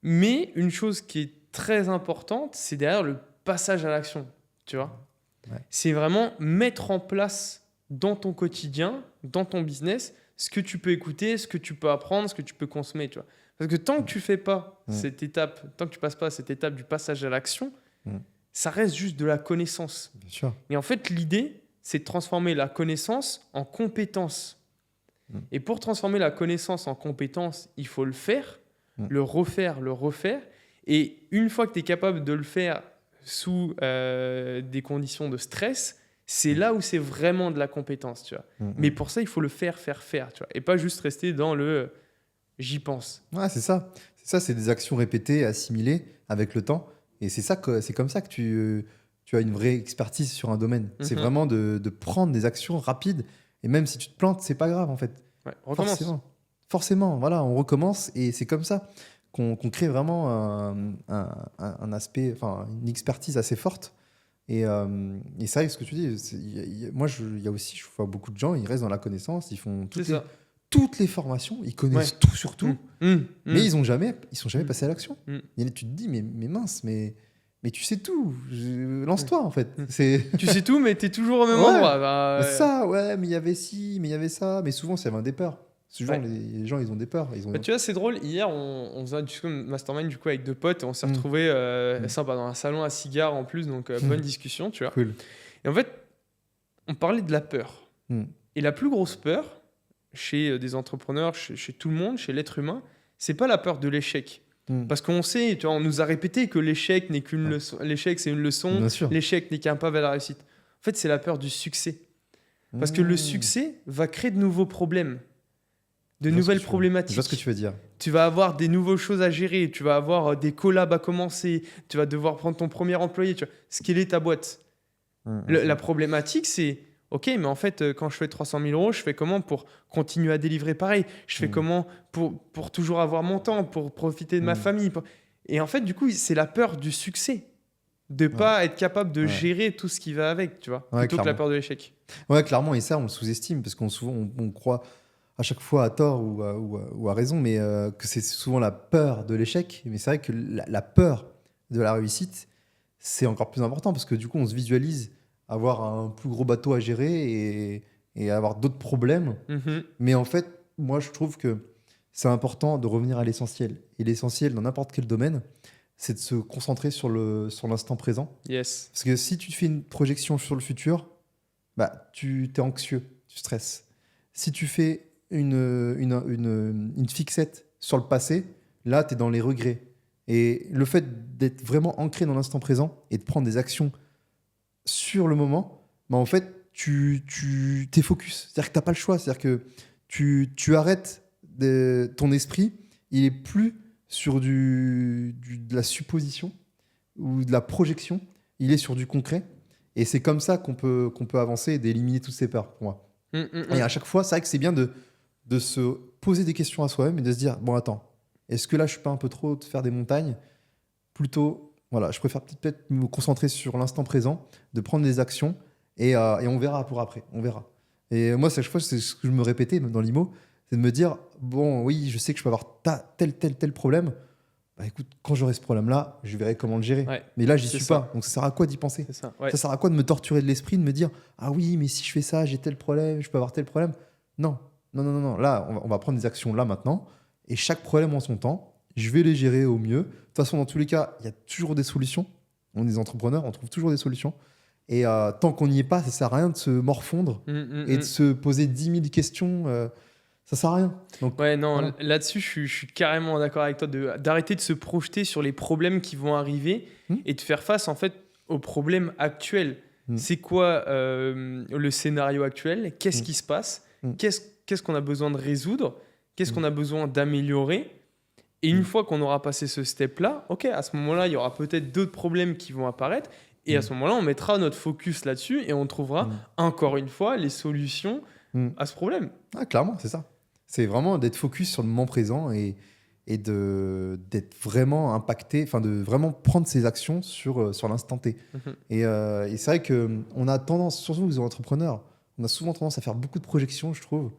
Speaker 1: Mais une chose qui est très importante, c'est derrière le passage à l'action, tu vois. Ouais. C'est vraiment mettre en place dans ton quotidien, dans ton business, ce que tu peux écouter, ce que tu peux apprendre, ce que tu peux consommer, tu vois. Parce que tant que tu fais pas cette étape, tant que tu passes pas cette étape du passage à l'action, ça reste juste de la connaissance.
Speaker 2: Bien sûr.
Speaker 1: Et en fait, l'idée, c'est de transformer la connaissance en compétence. Et pour transformer la connaissance en compétence, il faut le faire, le refaire. Et une fois que tu es capable de le faire sous des conditions de stress, c'est là où c'est vraiment de la compétence, tu vois. Mais pour ça, il faut le faire, tu vois. Et pas juste rester dans le j'y pense.
Speaker 2: Ouais, c'est ça. C'est des actions répétées, assimilées avec le temps. Et c'est comme ça que tu as une vraie expertise sur un domaine. C'est vraiment de prendre des actions rapides. Et même si tu te plantes, c'est pas grave, en fait.
Speaker 1: Ouais, recommence.
Speaker 2: Forcément, voilà, on recommence. Et c'est comme ça qu'on crée vraiment un aspect, une expertise assez forte. Et c'est vrai ce que tu dis. Il y a aussi, je vois beaucoup de gens, ils restent dans la connaissance, ils font toutes les formations, ils connaissent tout sur tout, mais ils sont jamais passés à l'action. Et tu te dis, mais mince, mais tu sais tout, lance-toi en fait.
Speaker 1: Tu sais tout, mais tu es toujours au même endroit.
Speaker 2: Ça, mais il y avait ci, mais il y avait ça, mais souvent ça vient des peurs. Souvent, les gens, ils ont des peurs.
Speaker 1: Tu vois, c'est drôle. Hier, on faisait un mastermind du coup, avec deux potes. Et on s'est retrouvés sympa dans un salon à cigares en plus. Donc, bonne discussion, tu vois.
Speaker 2: Cool.
Speaker 1: Et en fait, on parlait de la peur. Et la plus grosse peur chez des entrepreneurs, chez tout le monde, chez l'être humain, c'est pas la peur de l'échec. Parce qu'on sait, tu vois, on nous a répété que l'échec n'est qu'une leçon. L'échec, c'est une leçon. L'échec n'est qu'un pas vers la réussite. En fait, c'est la peur du succès. Parce que le succès va créer de nouveaux problèmes. De nouvelles problématiques.
Speaker 2: Je vois ce que tu veux dire.
Speaker 1: Tu vas avoir des nouvelles choses à gérer, tu vas avoir des collabs à commencer, tu vas devoir prendre ton premier employé, tu vois, scaler ta boîte. La problématique, c'est Ok, mais en fait, quand je fais 300 000 euros, je fais comment pour continuer à délivrer pareil? Je fais comment pour toujours avoir mon temps, pour profiter de ma famille? Et en fait, du coup, c'est la peur du succès, de pas être capable de gérer tout ce qui va avec, tu vois, plutôt que la peur de l'échec.
Speaker 2: Ouais, clairement, et ça, on le sous-estime, parce qu'on croit à chaque fois à tort ou à raison, mais que c'est souvent la peur de l'échec. Mais c'est vrai que la peur de la réussite, c'est encore plus important, parce que du coup, on se visualise avoir un plus gros bateau à gérer et avoir d'autres problèmes. Mais en fait, moi, je trouve que c'est important de revenir à l'essentiel. Et l'essentiel, dans n'importe quel domaine, c'est de se concentrer sur l'instant présent.
Speaker 1: Yes.
Speaker 2: Parce que si tu fais une projection sur le futur, bah, tu es anxieux, tu stresses. Si tu fais une fixette sur le passé, là, tu es dans les regrets. Et le fait d'être vraiment ancré dans l'instant présent et de prendre des actions sur le moment, bah en fait, tu t'es focus. C'est-à-dire que tu n'as pas le choix. C'est-à-dire que tu arrêtes ton esprit, il est plus sur de la supposition ou de la projection, il est sur du concret. Et c'est comme ça qu'on peut avancer et d'éliminer toutes ces peurs, pour moi. Et à chaque fois, c'est vrai que c'est bien de se poser des questions à soi-même et de se dire, bon, attends, est-ce que là, je suis pas un peu trop de faire des montagnes? Plutôt, voilà, je préfère peut-être me concentrer sur l'instant présent, de prendre des actions et on verra pour après, on verra. Et moi, chaque fois, c'est ce que je me répétais, même dans l'IMO, c'est de me dire, bon, oui, je sais que je peux avoir tel problème. Bah écoute, quand j'aurai ce problème-là, je verrai comment le gérer.
Speaker 1: Ouais,
Speaker 2: mais là, j'y suis pas. Donc ça sert à quoi d'y penser?
Speaker 1: C'est ça.
Speaker 2: Ça sert à quoi de me torturer de l'esprit, de me dire, ah oui, mais si je fais ça, j'ai tel problème, je peux avoir tel problème? Non. Là, on va prendre des actions là maintenant. Et chaque problème en son temps, je vais les gérer au mieux. De toute façon, dans tous les cas, il y a toujours des solutions. On est des entrepreneurs, on trouve toujours des solutions. Et tant qu'on n'y est pas, ça sert à rien de se morfondre et de se poser 10 000 questions. Ça sert à rien. Donc,
Speaker 1: ouais, non,
Speaker 2: voilà.
Speaker 1: Là-dessus, je suis carrément d'accord avec toi d'arrêter de se projeter sur les problèmes qui vont arriver et de faire face en fait aux problèmes actuels. C'est quoi le scénario actuel? Qu'est-ce qui se passe? Qu'est-ce qu'on a besoin de résoudre? Qu'est-ce qu'on a besoin d'améliorer? Et une fois qu'on aura passé ce step-là, ok, à ce moment-là, il y aura peut-être d'autres problèmes qui vont apparaître. Et à ce moment-là, on mettra notre focus là-dessus et on trouvera encore une fois les solutions à ce problème.
Speaker 2: Ah, clairement, c'est ça. C'est vraiment d'être focus sur le moment présent et d'être vraiment impacté, enfin de vraiment prendre ses actions sur l'instant T. Et c'est vrai qu'on a tendance, surtout les entrepreneurs, on a souvent tendance à faire beaucoup de projections, je trouve.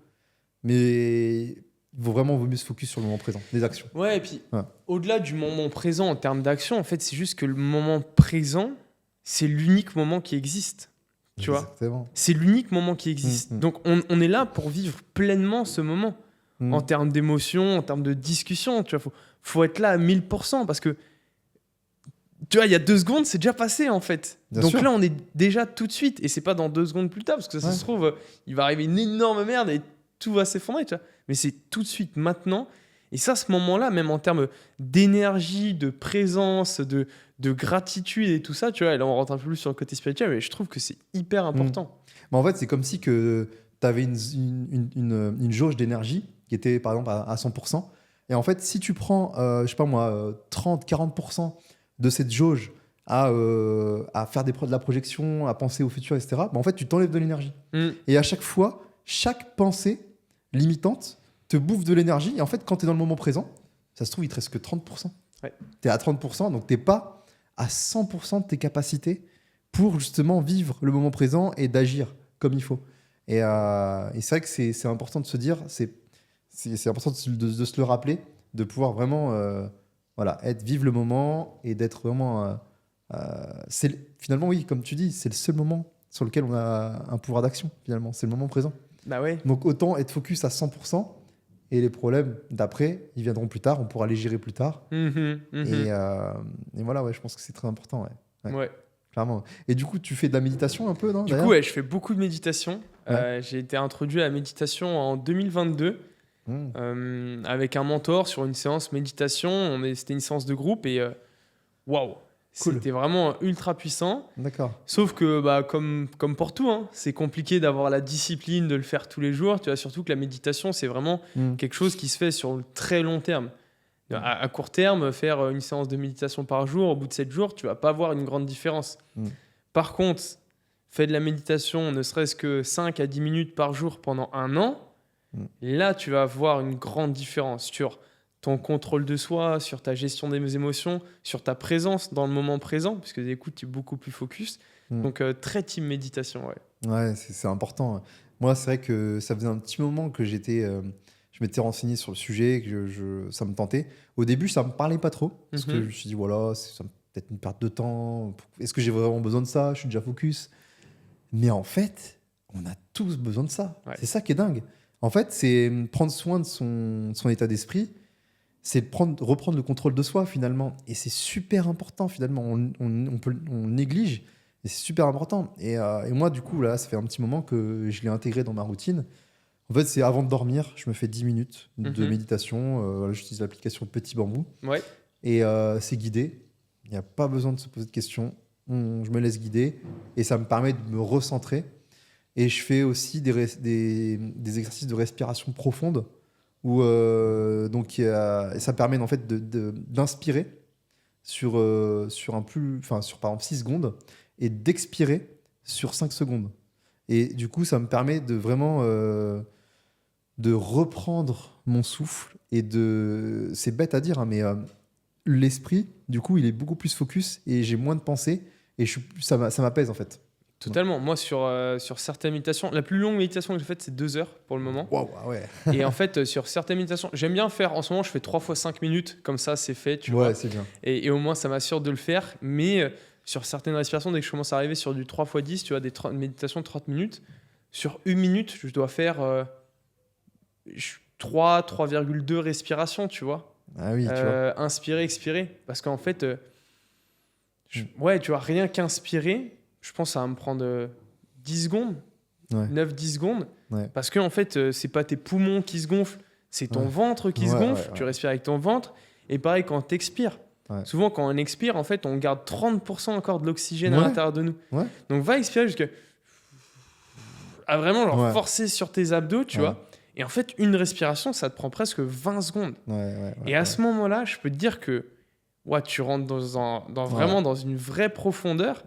Speaker 2: Mais vaut mieux se focus sur le moment présent, des actions.
Speaker 1: Ouais, et puis au-delà du moment présent en termes d'action, en fait, c'est juste que le moment présent, c'est l'unique moment qui existe. Tu vois, c'est l'unique moment qui existe. Donc, on est là pour vivre pleinement ce moment en termes d'émotion, en termes de discussion. Tu vois, faut être là à 1000% parce que, tu vois, il y a 2 secondes, c'est déjà passé en fait. Bien Donc sûr. Là, on est déjà tout de suite et c'est pas dans 2 secondes plus tard parce que ça se trouve, il va arriver une énorme merde et tout va s'effondrer. Tu vois, mais c'est tout de suite maintenant. Et ça, ce moment-là, même en termes d'énergie, de présence, de gratitude et tout ça, tu vois, là on rentre un peu plus sur le côté spirituel, mais je trouve que c'est hyper important.
Speaker 2: Mais en fait, c'est comme si tu avais une jauge d'énergie qui était par exemple à 100%. Et en fait, si tu prends, je sais pas moi, 30-40% de cette jauge à faire de la projection, à penser au futur, etc., bah en fait, tu t'enlèves de l'énergie. Et à chaque fois, chaque pensée limitante te bouffe de l'énergie. Et en fait, quand tu es dans le moment présent, ça se trouve, il te reste que 30%. Ouais. Tu es à 30%, donc tu n'es pas à 100% de tes capacités pour justement vivre le moment présent et d'agir comme il faut. Et c'est vrai que c'est important de se dire, c'est important de se le rappeler, de pouvoir vraiment vivre le moment et d'être vraiment... finalement, oui, comme tu dis, c'est le seul moment sur lequel on a un pouvoir d'action, finalement. C'est le moment présent.
Speaker 1: Bah ouais.
Speaker 2: Donc autant être focus à 100%. Et les problèmes d'après, ils viendront plus tard, on pourra les gérer plus tard. Et voilà, ouais, je pense que c'est très important. Ouais. Clairement. Et du coup, tu fais de la méditation un peu, non?
Speaker 1: Du coup, ouais, je fais beaucoup de méditation. J'ai été introduit à la méditation en 2022 avec un mentor sur une séance méditation. C'était une séance de groupe et waouh! Cool. C'était vraiment ultra puissant.
Speaker 2: D'accord.
Speaker 1: Sauf que, comme pour tout, hein, c'est compliqué d'avoir la discipline de le faire tous les jours. Tu vois, surtout que la méditation, c'est vraiment quelque chose qui se fait sur le très long terme. À court terme, faire une séance de méditation par jour, au bout de 7 jours, tu vas pas voir une grande différence. Par contre, fais de la méditation, ne serait-ce que 5 à 10 minutes par jour pendant 1 an, là, tu vas voir une grande différence sur ton contrôle de soi, sur ta gestion des émotions, sur ta présence dans le moment présent, puisque du coup, tu es beaucoup plus focus. Donc, très team méditation, ouais.
Speaker 2: Ouais, c'est important. Moi, c'est vrai que ça faisait un petit moment que je m'étais renseigné sur le sujet, que ça me tentait. Au début, ça me parlait pas trop, parce que je me suis dit, voilà, c'est peut-être une perte de temps. Est-ce que j'ai vraiment besoin de ça? Je suis déjà focus. Mais en fait, on a tous besoin de ça.
Speaker 1: Ouais.
Speaker 2: C'est ça qui est dingue. En fait, c'est prendre soin de son état d'esprit, c'est reprendre le contrôle de soi, finalement. Et c'est super important, finalement. On néglige, et c'est super important. Et moi, du coup, là, ça fait un petit moment que je l'ai intégré dans ma routine. En fait, c'est avant de dormir, je me fais 10 minutes de méditation. J'utilise l'application Petit Bambou.
Speaker 1: Ouais.
Speaker 2: Et c'est guidé. Il n'y a pas besoin de se poser de questions. Je me laisse guider. Et ça me permet de me recentrer. Et je fais aussi des exercices de respiration profonde. Où, ça permet en fait d'inspirer sur par exemple 6 secondes et d'expirer sur 5 secondes. Et du coup, ça me permet de vraiment de reprendre mon souffle c'est bête à dire, hein, mais l'esprit, du coup, il est beaucoup plus focus et j'ai moins de pensées et ça m'apaise en fait.
Speaker 1: Totalement. Moi, sur certaines méditations, la plus longue méditation que j'ai faite, c'est 2 heures pour le moment.
Speaker 2: Waouh, ouais.
Speaker 1: Et en fait, sur certaines méditations, j'aime bien faire, en ce moment, je fais 3 fois 5 minutes, comme ça, c'est fait, tu vois.
Speaker 2: Ouais, c'est bien.
Speaker 1: Et au moins, ça m'assure de le faire. Mais sur certaines respirations, dès que je commence à arriver sur du 3 x 10, tu vois, des méditations de 30 minutes, sur 1 minute, je dois faire 3,2 respirations, tu vois.
Speaker 2: Ah oui, tu vois.
Speaker 1: Inspirer, expirer. Parce qu'en fait, ouais, tu vois, rien qu'inspirer, je pense que ça va me prendre 10 secondes,
Speaker 2: Ouais.
Speaker 1: 9-10 secondes.
Speaker 2: Ouais.
Speaker 1: Parce que en fait, c'est pas tes poumons qui se gonflent, c'est ton ventre qui se gonfle. Tu respires avec ton ventre. Et pareil, quand tu expires, souvent quand on expire, en fait, on garde 30% encore de l'oxygène à l'intérieur de nous. Ouais. Donc va expirer jusqu'à vraiment genre forcer sur tes abdos, tu vois. Et en fait, une respiration, ça te prend presque 20 secondes. Et à ce moment-là, je peux te dire que tu rentres vraiment dans une vraie profondeur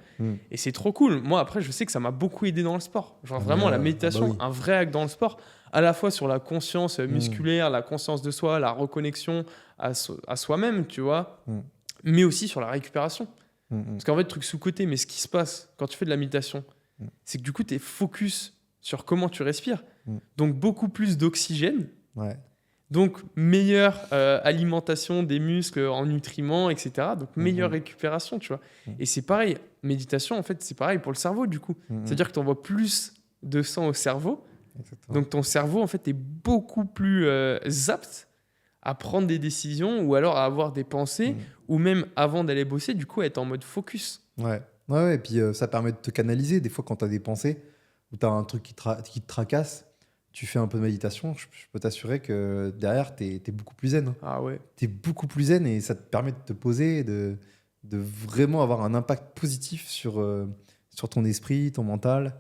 Speaker 1: et c'est trop cool. Moi, après, je sais que ça m'a beaucoup aidé dans le sport. Genre vraiment, la méditation, un vrai acte dans le sport, à la fois sur la conscience musculaire, la conscience de soi, la reconnexion à soi-même, tu vois, mais aussi sur la récupération. Parce qu'en fait, truc sous-côté, mais ce qui se passe quand tu fais de la méditation, c'est que du coup, tu es focus sur comment tu respires. Donc, beaucoup plus d'oxygène. Donc, meilleure alimentation des muscles en nutriments, etc. Donc, meilleure récupération, tu vois. Et c'est pareil, méditation, en fait, c'est pareil pour le cerveau, du coup. C'est-à-dire que tu envoies plus de sang au cerveau. Exactement. Donc, ton cerveau, en fait, est beaucoup plus apte à prendre des décisions ou alors à avoir des pensées ou même, avant d'aller bosser, du coup, à être en mode focus.
Speaker 2: Ouais, et puis ça permet de te canaliser. Des fois, quand tu as des pensées ou tu as un truc qui te tracasse, tu fais un peu de méditation, je peux t'assurer que derrière, tu es beaucoup plus zen.
Speaker 1: Ah ouais.
Speaker 2: Tu es beaucoup plus zen et ça te permet de te poser, de vraiment avoir un impact positif sur ton esprit, ton mental.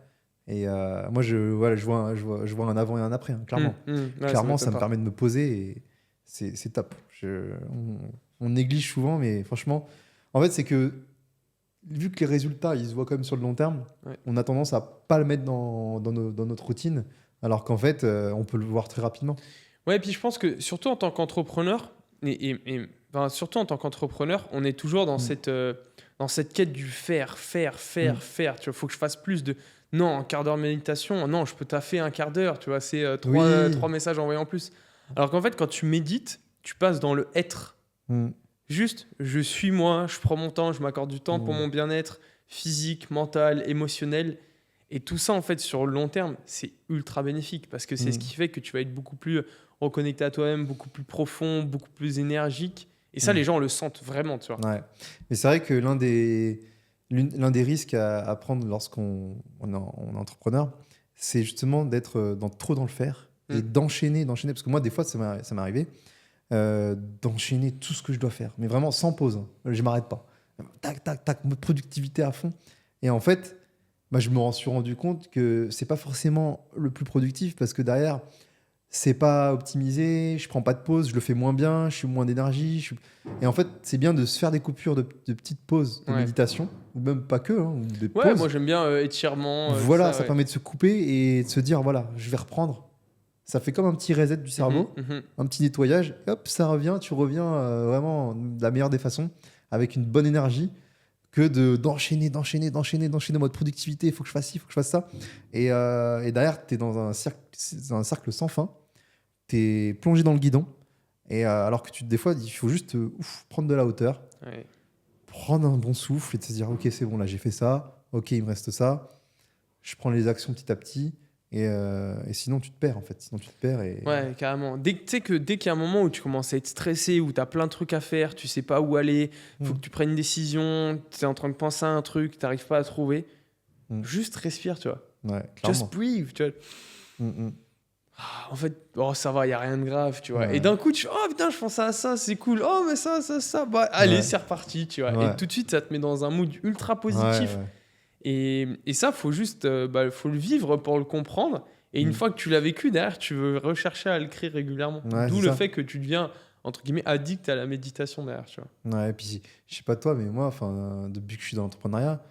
Speaker 2: Et moi, je vois un avant et un après, hein, clairement. Clairement, ça me permet de me poser et c'est top. On néglige souvent, mais franchement, en fait, c'est que vu que les résultats, ils se voient quand même sur le long terme, on a tendance à pas le mettre dans notre routine. Alors qu'en fait, on peut le voir très rapidement.
Speaker 1: Ouais, et puis je pense que surtout en tant qu'entrepreneur, surtout en tant qu'entrepreneur, on est toujours dans cette quête du faire. Tu vois, faut que je fasse plus de... Non, un quart d'heure de méditation, non, je peux taffer un quart d'heure, tu vois, c'est 3 messages envoyés en plus. Alors qu'en fait, quand tu médites, tu passes dans le être. Juste, je suis moi, je prends mon temps, je m'accorde du temps pour mon bien-être physique, mental, émotionnel. Et tout ça, en fait, sur le long terme, c'est ultra bénéfique parce que c'est ce qui fait que tu vas être beaucoup plus reconnecté à toi-même, beaucoup plus profond, beaucoup plus énergique. Et ça, les gens le sentent vraiment, tu vois.
Speaker 2: Ouais. Mais c'est vrai que l'un des risques à prendre lorsqu'on est entrepreneur, c'est justement d'être trop dans le faire et d'enchaîner. Parce que moi, des fois, ça m'est arrivé d'enchaîner tout ce que je dois faire. Mais vraiment, sans pause. Je ne m'arrête pas. Tac, tac, tac, productivité à fond. Et en fait... je me suis rendu compte que c'est pas forcément le plus productif parce que derrière, c'est pas optimisé, je prends pas de pause, je le fais moins bien, je suis moins d'énergie. Et en fait, c'est bien de se faire des coupures de petites pauses de méditation ou même pas que, ou des
Speaker 1: Ouais,
Speaker 2: pauses.
Speaker 1: moi j'aime bien étirement.
Speaker 2: Voilà, ça
Speaker 1: ouais.
Speaker 2: permet de se couper et de se dire, voilà, je vais reprendre. Ça fait comme un petit reset du cerveau, un petit nettoyage, et hop, ça revient, tu reviens vraiment de la meilleure des façons, avec une bonne énergie, que d'enchaîner en mode productivité, il faut que je fasse ci, il faut que je fasse ça. Et derrière, tu es dans un cercle sans fin, tu es plongé dans le guidon, et alors que des fois, il faut juste prendre de la hauteur,
Speaker 1: Ouais.
Speaker 2: prendre un bon souffle et te dire, ok, c'est bon, là j'ai fait ça, ok, il me reste ça, je prends les actions petit à petit. Et sinon, tu te perds, en fait. Sinon, tu te perds et...
Speaker 1: Ouais, carrément. Dès qu'il y a un moment où tu commences à être stressé, où tu as plein de trucs à faire, tu sais pas où aller, faut que tu prennes une décision, tu es en train de penser à un truc, tu n'arrives pas à trouver, juste respire, tu vois.
Speaker 2: Ouais, clairement.
Speaker 1: Just breathe, tu vois. En fait, ça va, il n'y a rien de grave, tu vois.
Speaker 2: Ouais.
Speaker 1: Et d'un coup, tu fais, oh putain, je pense à ça, c'est cool. Oh, mais ça. Bah, allez,
Speaker 2: Ouais.
Speaker 1: c'est reparti, tu vois.
Speaker 2: Ouais.
Speaker 1: Et tout de suite, ça te met dans un mood ultra positif.
Speaker 2: Ouais.
Speaker 1: Et ça, faut juste faut le vivre pour le comprendre. Et une fois que tu l'as vécu, derrière, tu veux rechercher à le créer régulièrement.
Speaker 2: Ouais,
Speaker 1: D'où
Speaker 2: c'est
Speaker 1: le
Speaker 2: ça.
Speaker 1: fait que tu deviens, entre guillemets, addict à la méditation derrière, tu vois.
Speaker 2: Ouais, et puis, je sais pas toi, mais moi, depuis que je suis dans l'entrepreneuriat,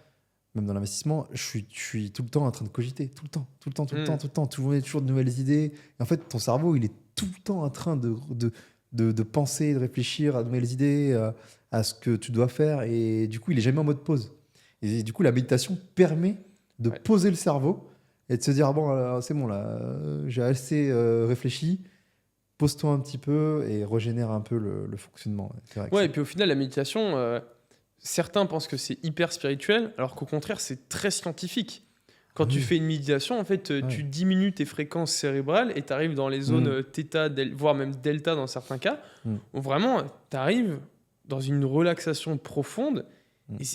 Speaker 2: même dans l'investissement, je suis tout le temps en train de cogiter. Tout le temps. Toujours de nouvelles idées. Et en fait, ton cerveau, il est tout le temps en train de penser, de réfléchir à de nouvelles idées, à ce que tu dois faire. Et du coup, il est jamais en mode pause. Et du coup, la méditation permet de poser le cerveau et de se dire, bon, c'est bon, là, j'ai assez réfléchi. Pose-toi un petit peu et régénère un peu le fonctionnement.
Speaker 1: Ouais, et puis au final, la méditation, certains pensent que c'est hyper spirituel, alors qu'au contraire, c'est très scientifique. Quand tu fais une méditation, en fait, tu diminues tes fréquences cérébrales et tu arrives dans les zones θ, voire même delta dans certains cas, où vraiment, tu arrives dans une relaxation profonde.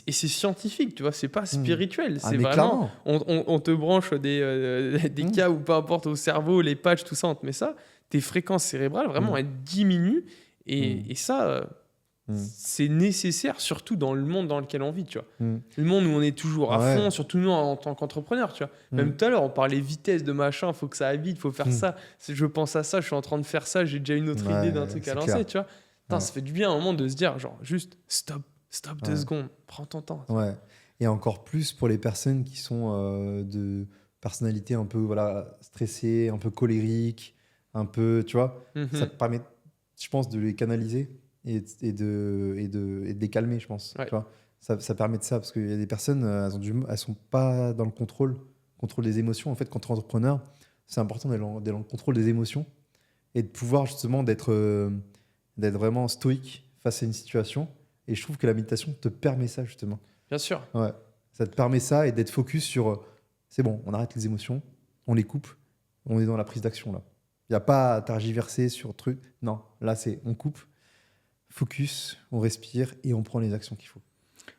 Speaker 1: Et c'est scientifique, tu vois, c'est pas spirituel. C'est vraiment. On te branche des cas ou peu importe au cerveau, les patchs, tout ça, on te met ça. Tes fréquences cérébrales, vraiment, elles diminuent. Et ça, c'est nécessaire, surtout dans le monde dans lequel on vit, tu vois. Le monde où on est toujours à fond, surtout nous en tant qu'entrepreneurs, tu vois. Même tout à l'heure, on parlait vitesse de machin, il faut que ça aille vite, il faut faire ça. Je pense à ça, je suis en train de faire ça, j'ai déjà une autre idée d'un truc à lancer, clair. Tu vois. Putain, ça fait du bien à un moment de se dire, genre, juste stop 2 secondes, prends ton temps.
Speaker 2: Ouais. Et encore plus pour les personnes qui sont de personnalité un peu stressée, un peu colérique, un peu, tu vois, ça te permet, je pense, de les canaliser et de les calmer, je pense. Tu vois, ça permet de ça, parce qu'il y a des personnes, elles sont pas dans le contrôle des émotions. En fait, quand tu es entrepreneur, c'est important d'être dans le contrôle des émotions et de pouvoir justement d'être vraiment stoïque face à une situation. Et je trouve que la méditation te permet ça, justement.
Speaker 1: Bien sûr.
Speaker 2: Ouais. Ça te permet ça et d'être focus sur c'est bon, on arrête les émotions, on les coupe, on est dans la prise d'action là. Il n'y a pas à tergiverser sur truc. Non, là c'est on coupe, focus, on respire et on prend les actions qu'il faut.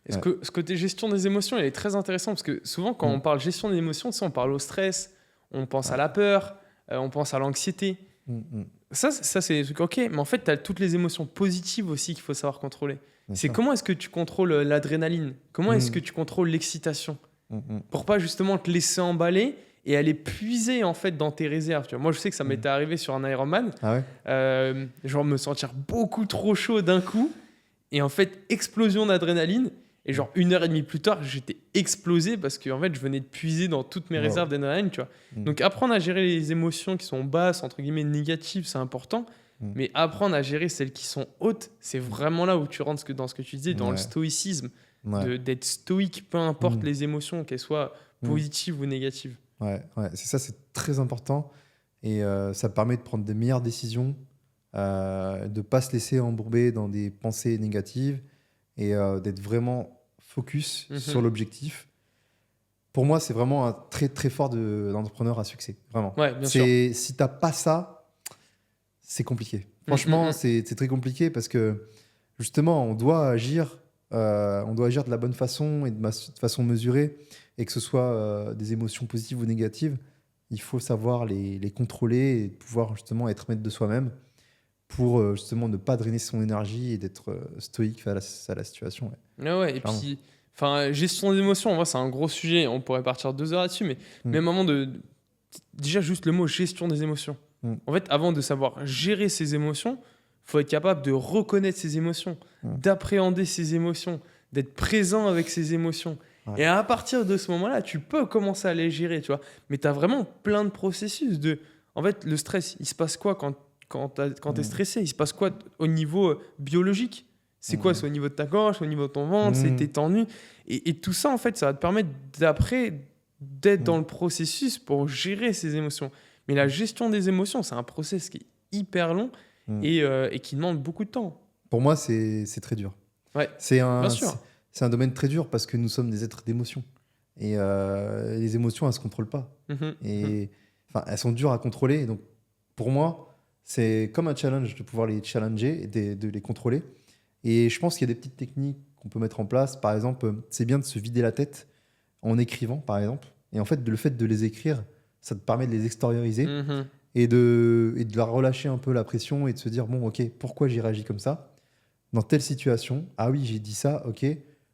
Speaker 1: Et ce côté gestion des émotions, il est très intéressant parce que souvent quand on parle gestion des émotions, on parle au stress, on pense à la peur, on pense à l'anxiété. Ça c'est des trucs ok, mais en fait, tu as toutes les émotions positives aussi qu'il faut savoir contrôler. C'est comment est-ce que tu contrôles l'adrénaline? Comment est-ce que tu contrôles l'excitation? Pour pas justement te laisser emballer et aller puiser en fait dans tes réserves. Tu vois. Moi, je sais que ça m'était arrivé sur un Ironman. Genre me sentir beaucoup trop chaud d'un coup et en fait explosion d'adrénaline. Et genre 1h30 plus tard, j'étais explosé parce que en fait, je venais de puiser dans toutes mes réserves d'adrénaline. Tu vois. Donc apprendre à gérer les émotions qui sont basses, entre guillemets négatives, c'est important. Mais apprendre à gérer celles qui sont hautes, c'est vraiment là où tu rentres dans ce que tu disais, dans le stoïcisme, d'être stoïque, peu importe les émotions, qu'elles soient positives ou négatives.
Speaker 2: Ouais, c'est très important. Et ça permet de prendre des meilleures décisions, de ne pas se laisser embourber dans des pensées négatives et d'être vraiment focus sur l'objectif. Pour moi, c'est vraiment un très, très fort d'entrepreneur à succès. Vraiment.
Speaker 1: Ouais, bien sûr.
Speaker 2: Si tu n'as pas ça, c'est compliqué. Franchement, c'est très compliqué parce que justement, on doit agir de la bonne façon et de façon mesurée, et que ce soit des émotions positives ou négatives, il faut savoir les contrôler et pouvoir justement être maître de soi-même pour justement ne pas drainer son énergie et d'être stoïque face à la situation.
Speaker 1: Et puis, gestion des émotions, en vrai, c'est un gros sujet. On pourrait partir 2 heures là-dessus, mais même avant déjà juste le mot gestion des émotions. En fait, avant de savoir gérer ses émotions, il faut être capable de reconnaître ses émotions, d'appréhender ses émotions, d'être présent avec ses émotions.
Speaker 2: Ouais.
Speaker 1: Et à partir de ce moment-là, tu peux commencer à les gérer, tu vois. Mais tu as vraiment plein de processus de... En fait, le stress, il se passe quoi quand tu es stressé? Il se passe quoi au niveau biologique? C'est quoi? C'est au niveau de ta gorge, au niveau de ton ventre, c'est tes tendu. Et tout ça, en fait, ça va te permettre d'après d'être dans le processus pour gérer ces émotions. Mais la gestion des émotions, c'est un process qui est hyper long et qui demande beaucoup de temps.
Speaker 2: Pour moi, c'est très dur.
Speaker 1: Ouais,
Speaker 2: Bien
Speaker 1: sûr.
Speaker 2: C'est un domaine très dur parce que nous sommes des êtres d'émotions. Et les émotions, elles ne se contrôlent pas. Et elles sont dures à contrôler. Et donc, pour moi, c'est comme un challenge de pouvoir les challenger et de les contrôler. Et je pense qu'il y a des petites techniques qu'on peut mettre en place. Par exemple, c'est bien de se vider la tête en écrivant, par exemple. Et en fait, le fait de les écrire, ça te permet de les extérioriser et de la relâcher un peu la pression et de se dire, bon, ok, pourquoi j'ai réagi comme ça? Dans telle situation, ah oui, j'ai dit ça, ok.